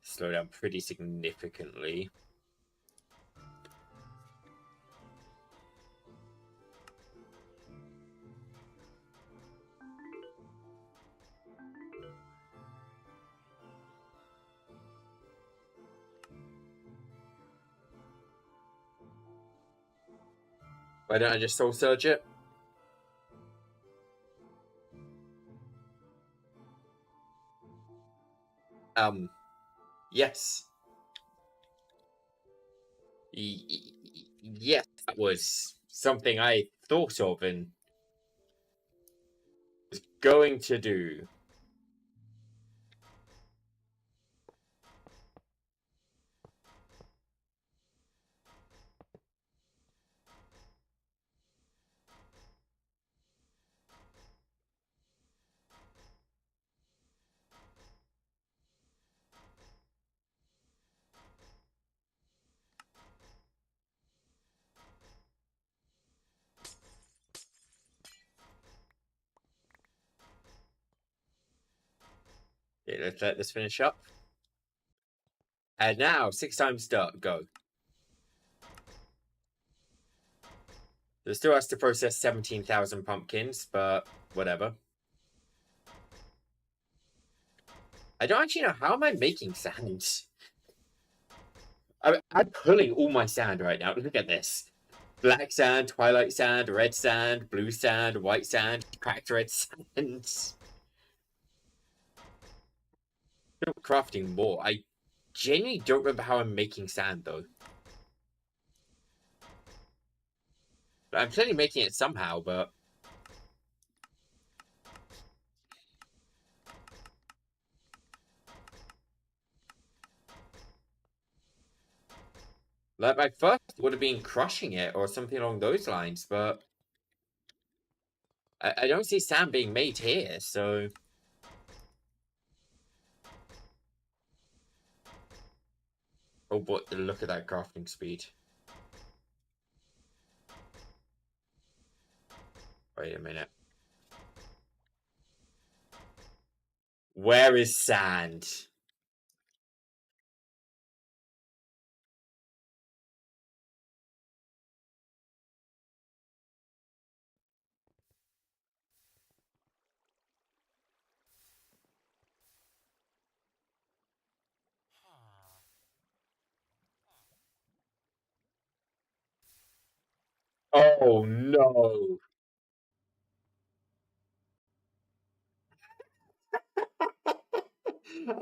slow down pretty significantly. Why don't I just soul surge it? Yes. Yes, that was something I thought of and was going to do. Okay, let's let this finish up. And now, 6 times start, go. There still has to process 17,000 pumpkins, but whatever. I don't actually know, how am I making sand? I'm pulling all my sand right now. Look at this. Black sand, twilight sand, red sand, blue sand, white sand, cracked red sand. I'm crafting more. I genuinely don't remember how I'm making sand, though. I'm clearly making it somehow, but... Like, my first would have been crushing it or something along those lines, but... I don't see sand being made here, so... Oh, but look at that crafting speed. Wait a minute. Where is sand? Oh, no.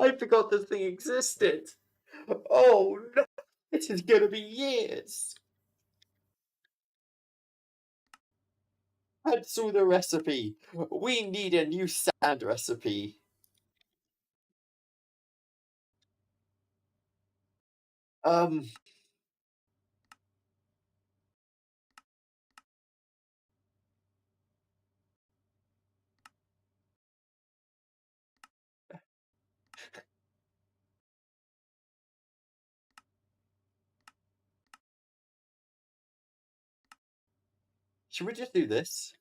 I forgot this thing existed. Oh, no. This is gonna be years. Cancel the recipe. We need a new sand recipe. Um, should we just do this?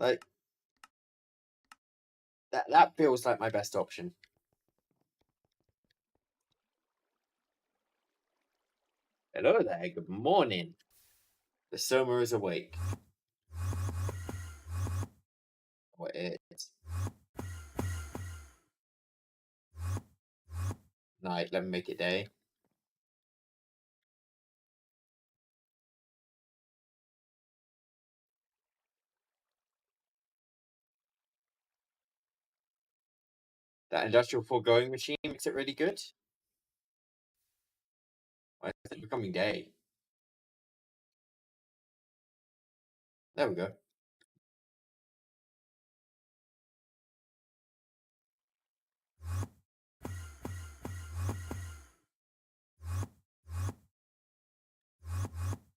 Like, that feels like my best option. Hello there, good morning. The Soma is awake. What is? Night, let me make it day. That industrial foregoing machine makes it really good. Why is it becoming day? There we go.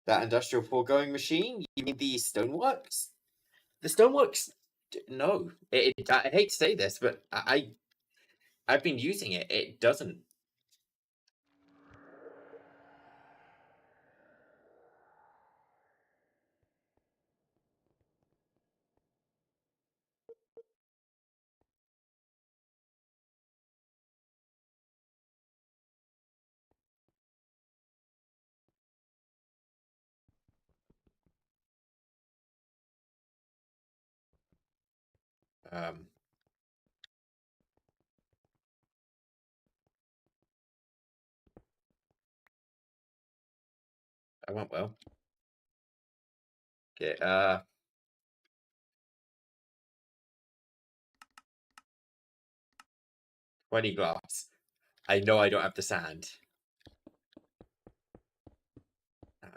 That industrial foregoing machine? You mean the stoneworks? The stoneworks? No. I hate to say this, but I've been using it. It doesn't. Um, I went well. Okay, 20 glass. I know I don't have the sand.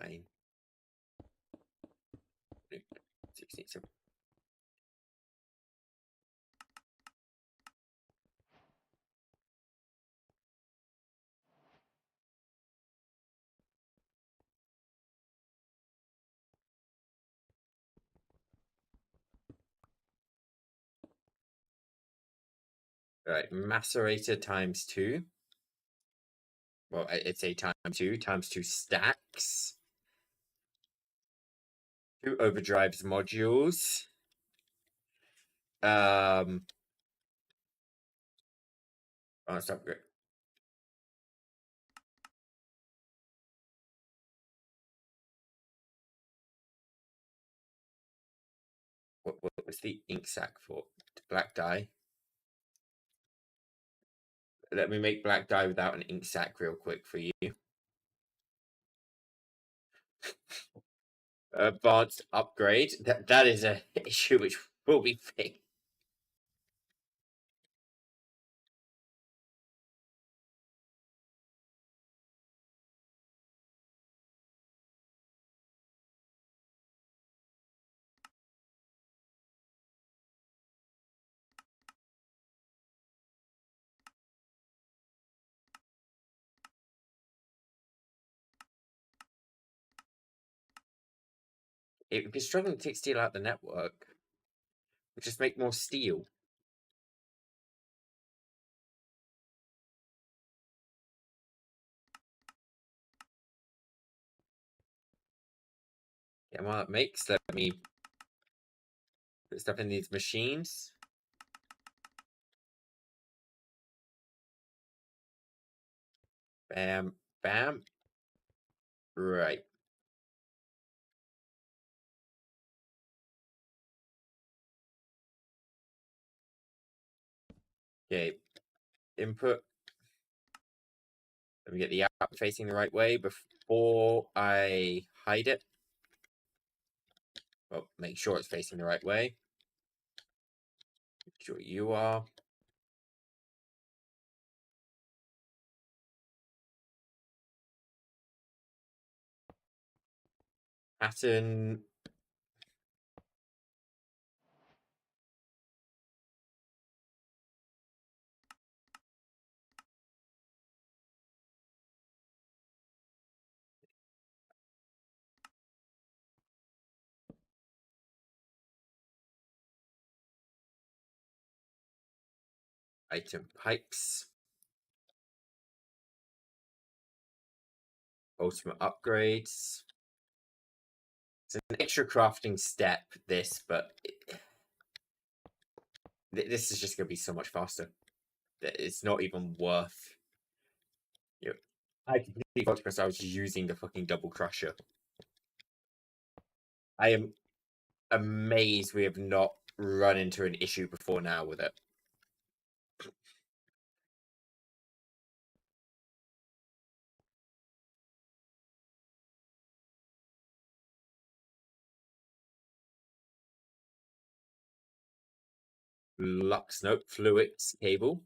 9, 16, 17. Right, macerator times 2. Well, it's a times 2 stacks. 2 overdrives modules. Advanced upgrade. What was the ink sac for? Black dye. Let me make black dye without an ink sac real quick for you. Advanced upgrade. That is a issue which will be fixed. If you're struggling to take steel out the network, we'll just make more steel. Yeah, while it makes, let me put stuff in these machines. Bam, bam. Right. Okay. Input. Let me get the app facing the right way before I hide it. Well, make sure it's facing the right way. Make sure you are. Pattern. Item pipes. Ultimate upgrades. It's an extra crafting step, this, but this is just going to be so much faster. It's not even worth. You know, I completely forgot because I was using the fucking double crusher. I am amazed we have not run into an issue before now with it. Lux, nope, fluids cable.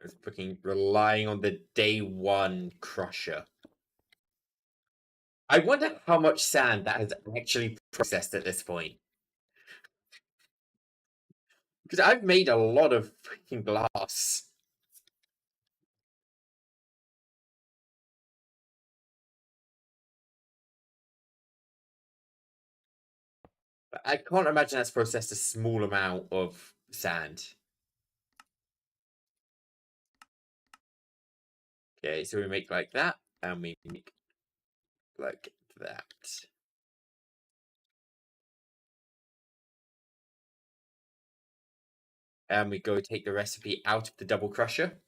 It's fucking relying on the day one crusher. I wonder how much sand that has actually processed at this point. Because I've made a lot of freaking glass. But I can't imagine that's processed a small amount of sand. Okay, so we make like that, and we make like that. And we go take the recipe out of the double crusher.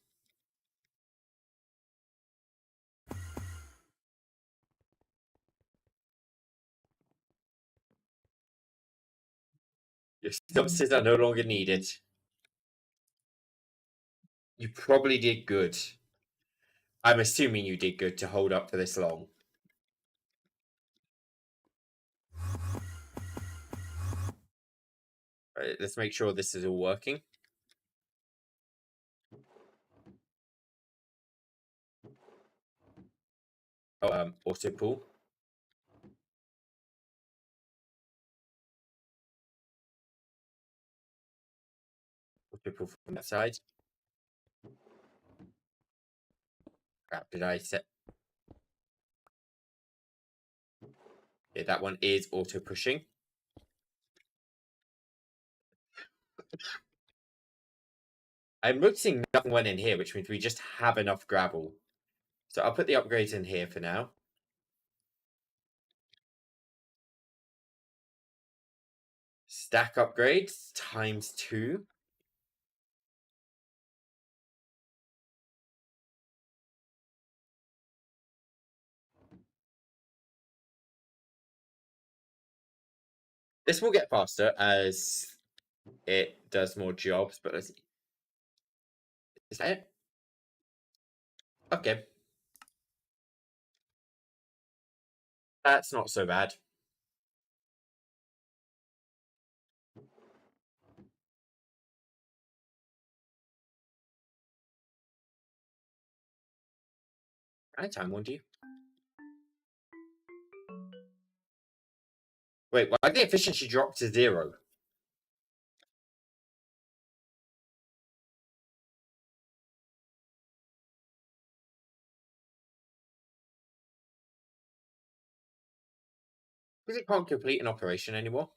Your substances are no longer needed. You probably did good. I'm assuming you did good to hold up for this long. Right, let's make sure this is all working. Oh, auto pull. Auto pull from that side. Crap, did I set? Yeah, that one is auto pushing. I'm noticing nothing went in here, which means we just have enough gravel. So I'll put the upgrades in here for now. Stack upgrades ×2. This will get faster as it does more jobs, but is that it? Okay. That's not so bad. I time warned you. Wait, why did the efficiency drop to 0? Because it can't complete an operation anymore.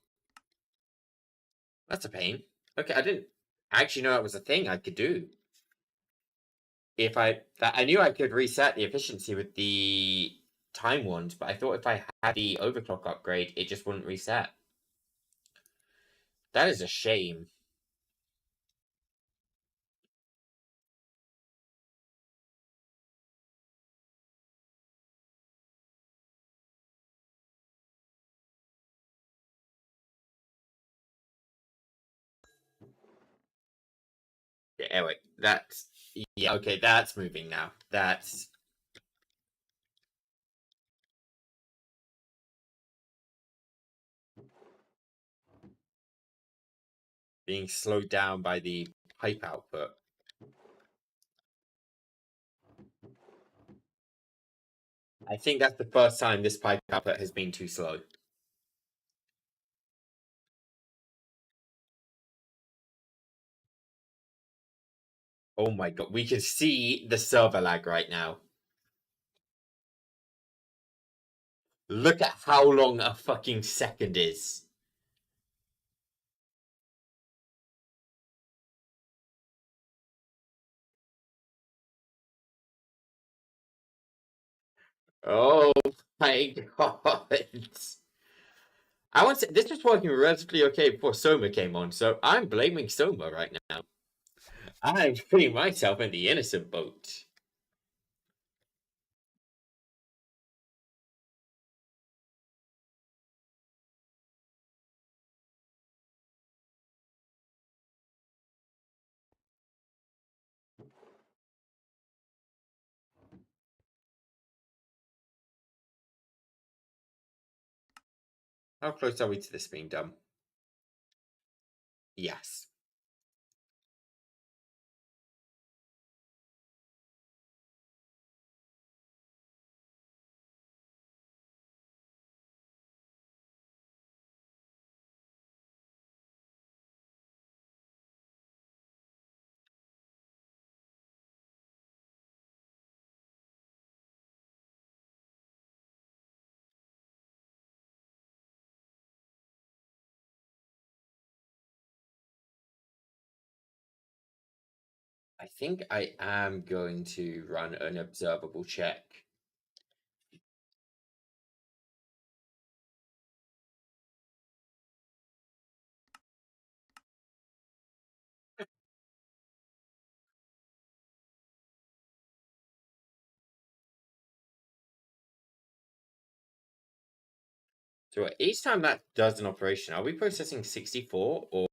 That's a pain. Okay, I didn't actually know that was a thing I could do. If I knew I could reset the efficiency with the time ones, but I thought if I had the overclock upgrade, it just wouldn't reset. That is a shame. Yeah, anyway, that's yeah, okay, that's moving now. That's being slowed down by the pipe output. I think that's the first time this pipe output has been too slow. Oh my god, we can see the server lag right now. Look at how long a fucking second is. Oh my god. I want to say, this was working relatively okay before Soma came on, so I'm blaming Soma right now. I'm putting myself in the innocent boat. How close are we to this being done? Yes. I think I am going to run an observable check. So each time that does an operation, are we processing 64 or...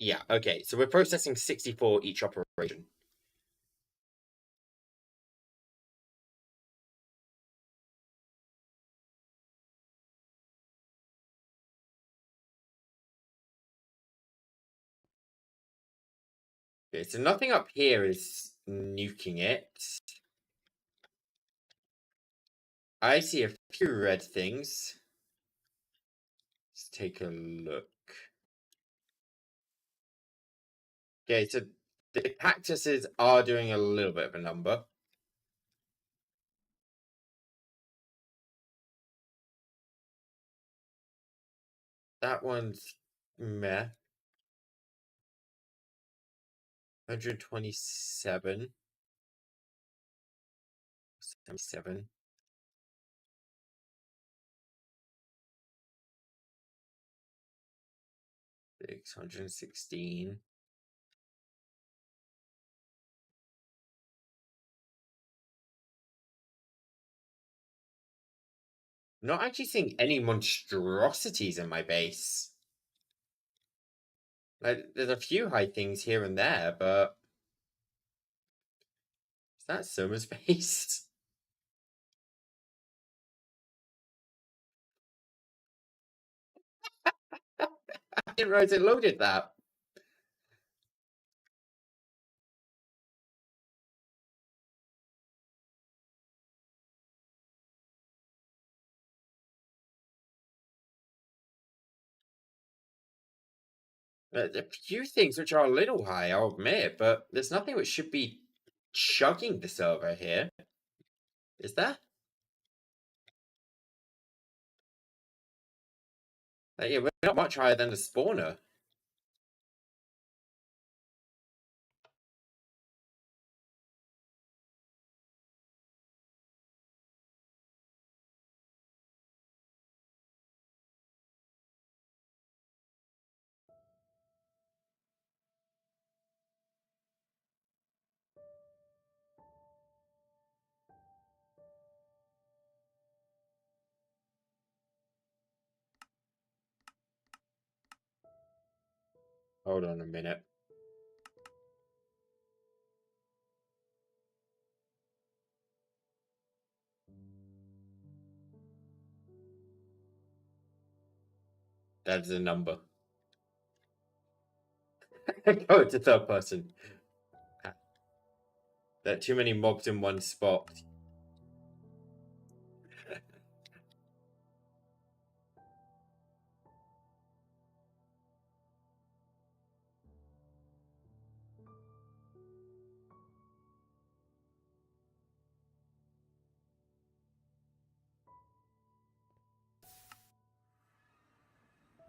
Yeah, okay, so we're processing 64 each operation. Okay, so nothing up here is nuking it. I see a few red things. Let's take a look. Okay, so the cactuses are doing a little bit of a number. That one's meh. 127. 77. 616. Not actually seeing any monstrosities in my base. Like, there's a few high things here and there, but is that Soma's base? I didn't realize it loaded that. There's a few things which are a little high, I'll admit, but there's nothing which should be chugging the server here. Is there? Like, yeah, we're not much higher than the spawner. Hold on a minute. That's a number. Go to third person. There are too many mobs in one spot.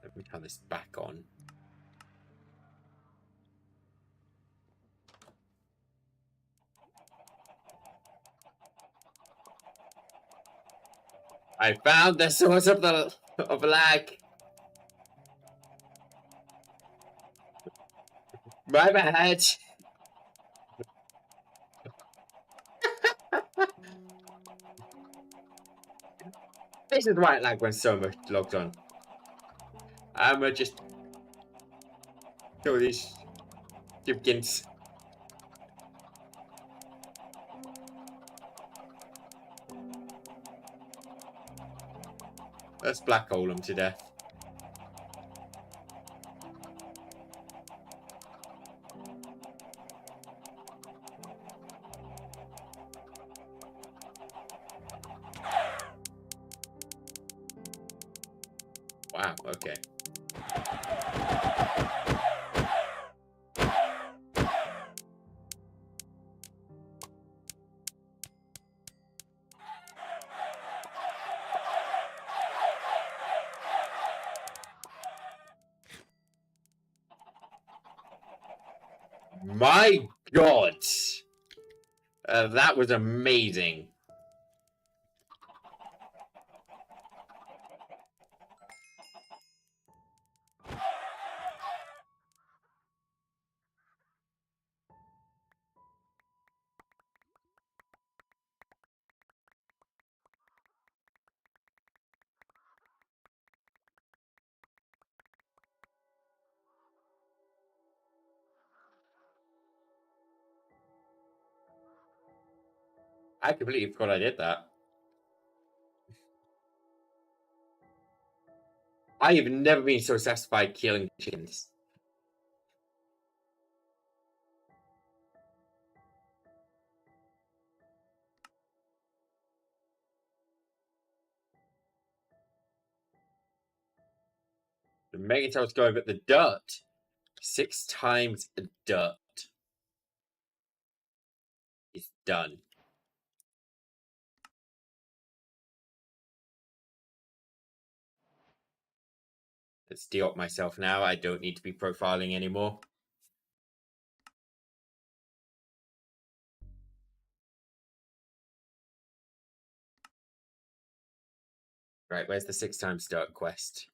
Let me turn this back on. I found the source of lag. My bad. This is why it lag when so much logged on. I'ma just kill these Jibkins. Let's black hole them to death. Wow, okay. My God. That was amazing. I completely forgot I did that. I have never been so satisfied killing chickens. The Megatoad's going, but the dirt. 6 times dirt. It's done. Let's de-op myself now. I don't need to be profiling anymore. Right, where's the 6 times dirt quest?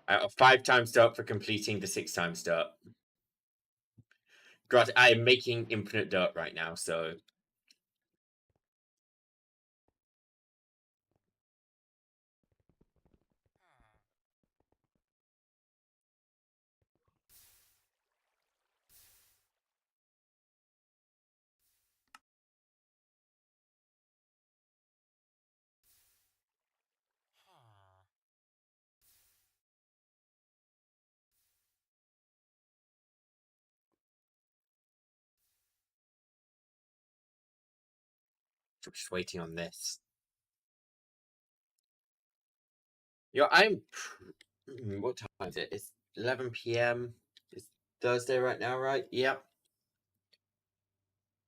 5 times dirt for completing the 6 times dirt. Granted, I am making infinite dirt right now, so... just waiting on this. I'm... What time is it? It's 11 p.m. It's Thursday right now, right? Yep.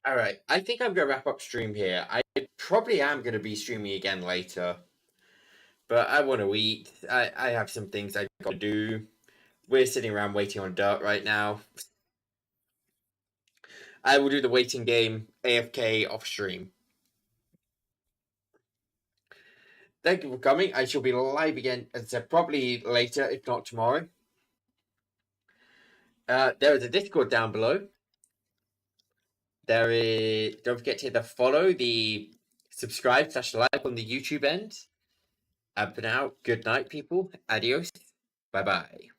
Alright, I think I'm going to wrap up stream here. I probably am going to be streaming again later. But I want to eat. I have some things I got to do. We're sitting around waiting on dirt right now. I will do the waiting game AFK off stream. Thank you for coming. I shall be live again, as I said, probably later, if not tomorrow. There is a Discord down below. There is. Don't forget to hit the follow, the subscribe / like on the YouTube end. And for now, good night, people. Adios. Bye bye.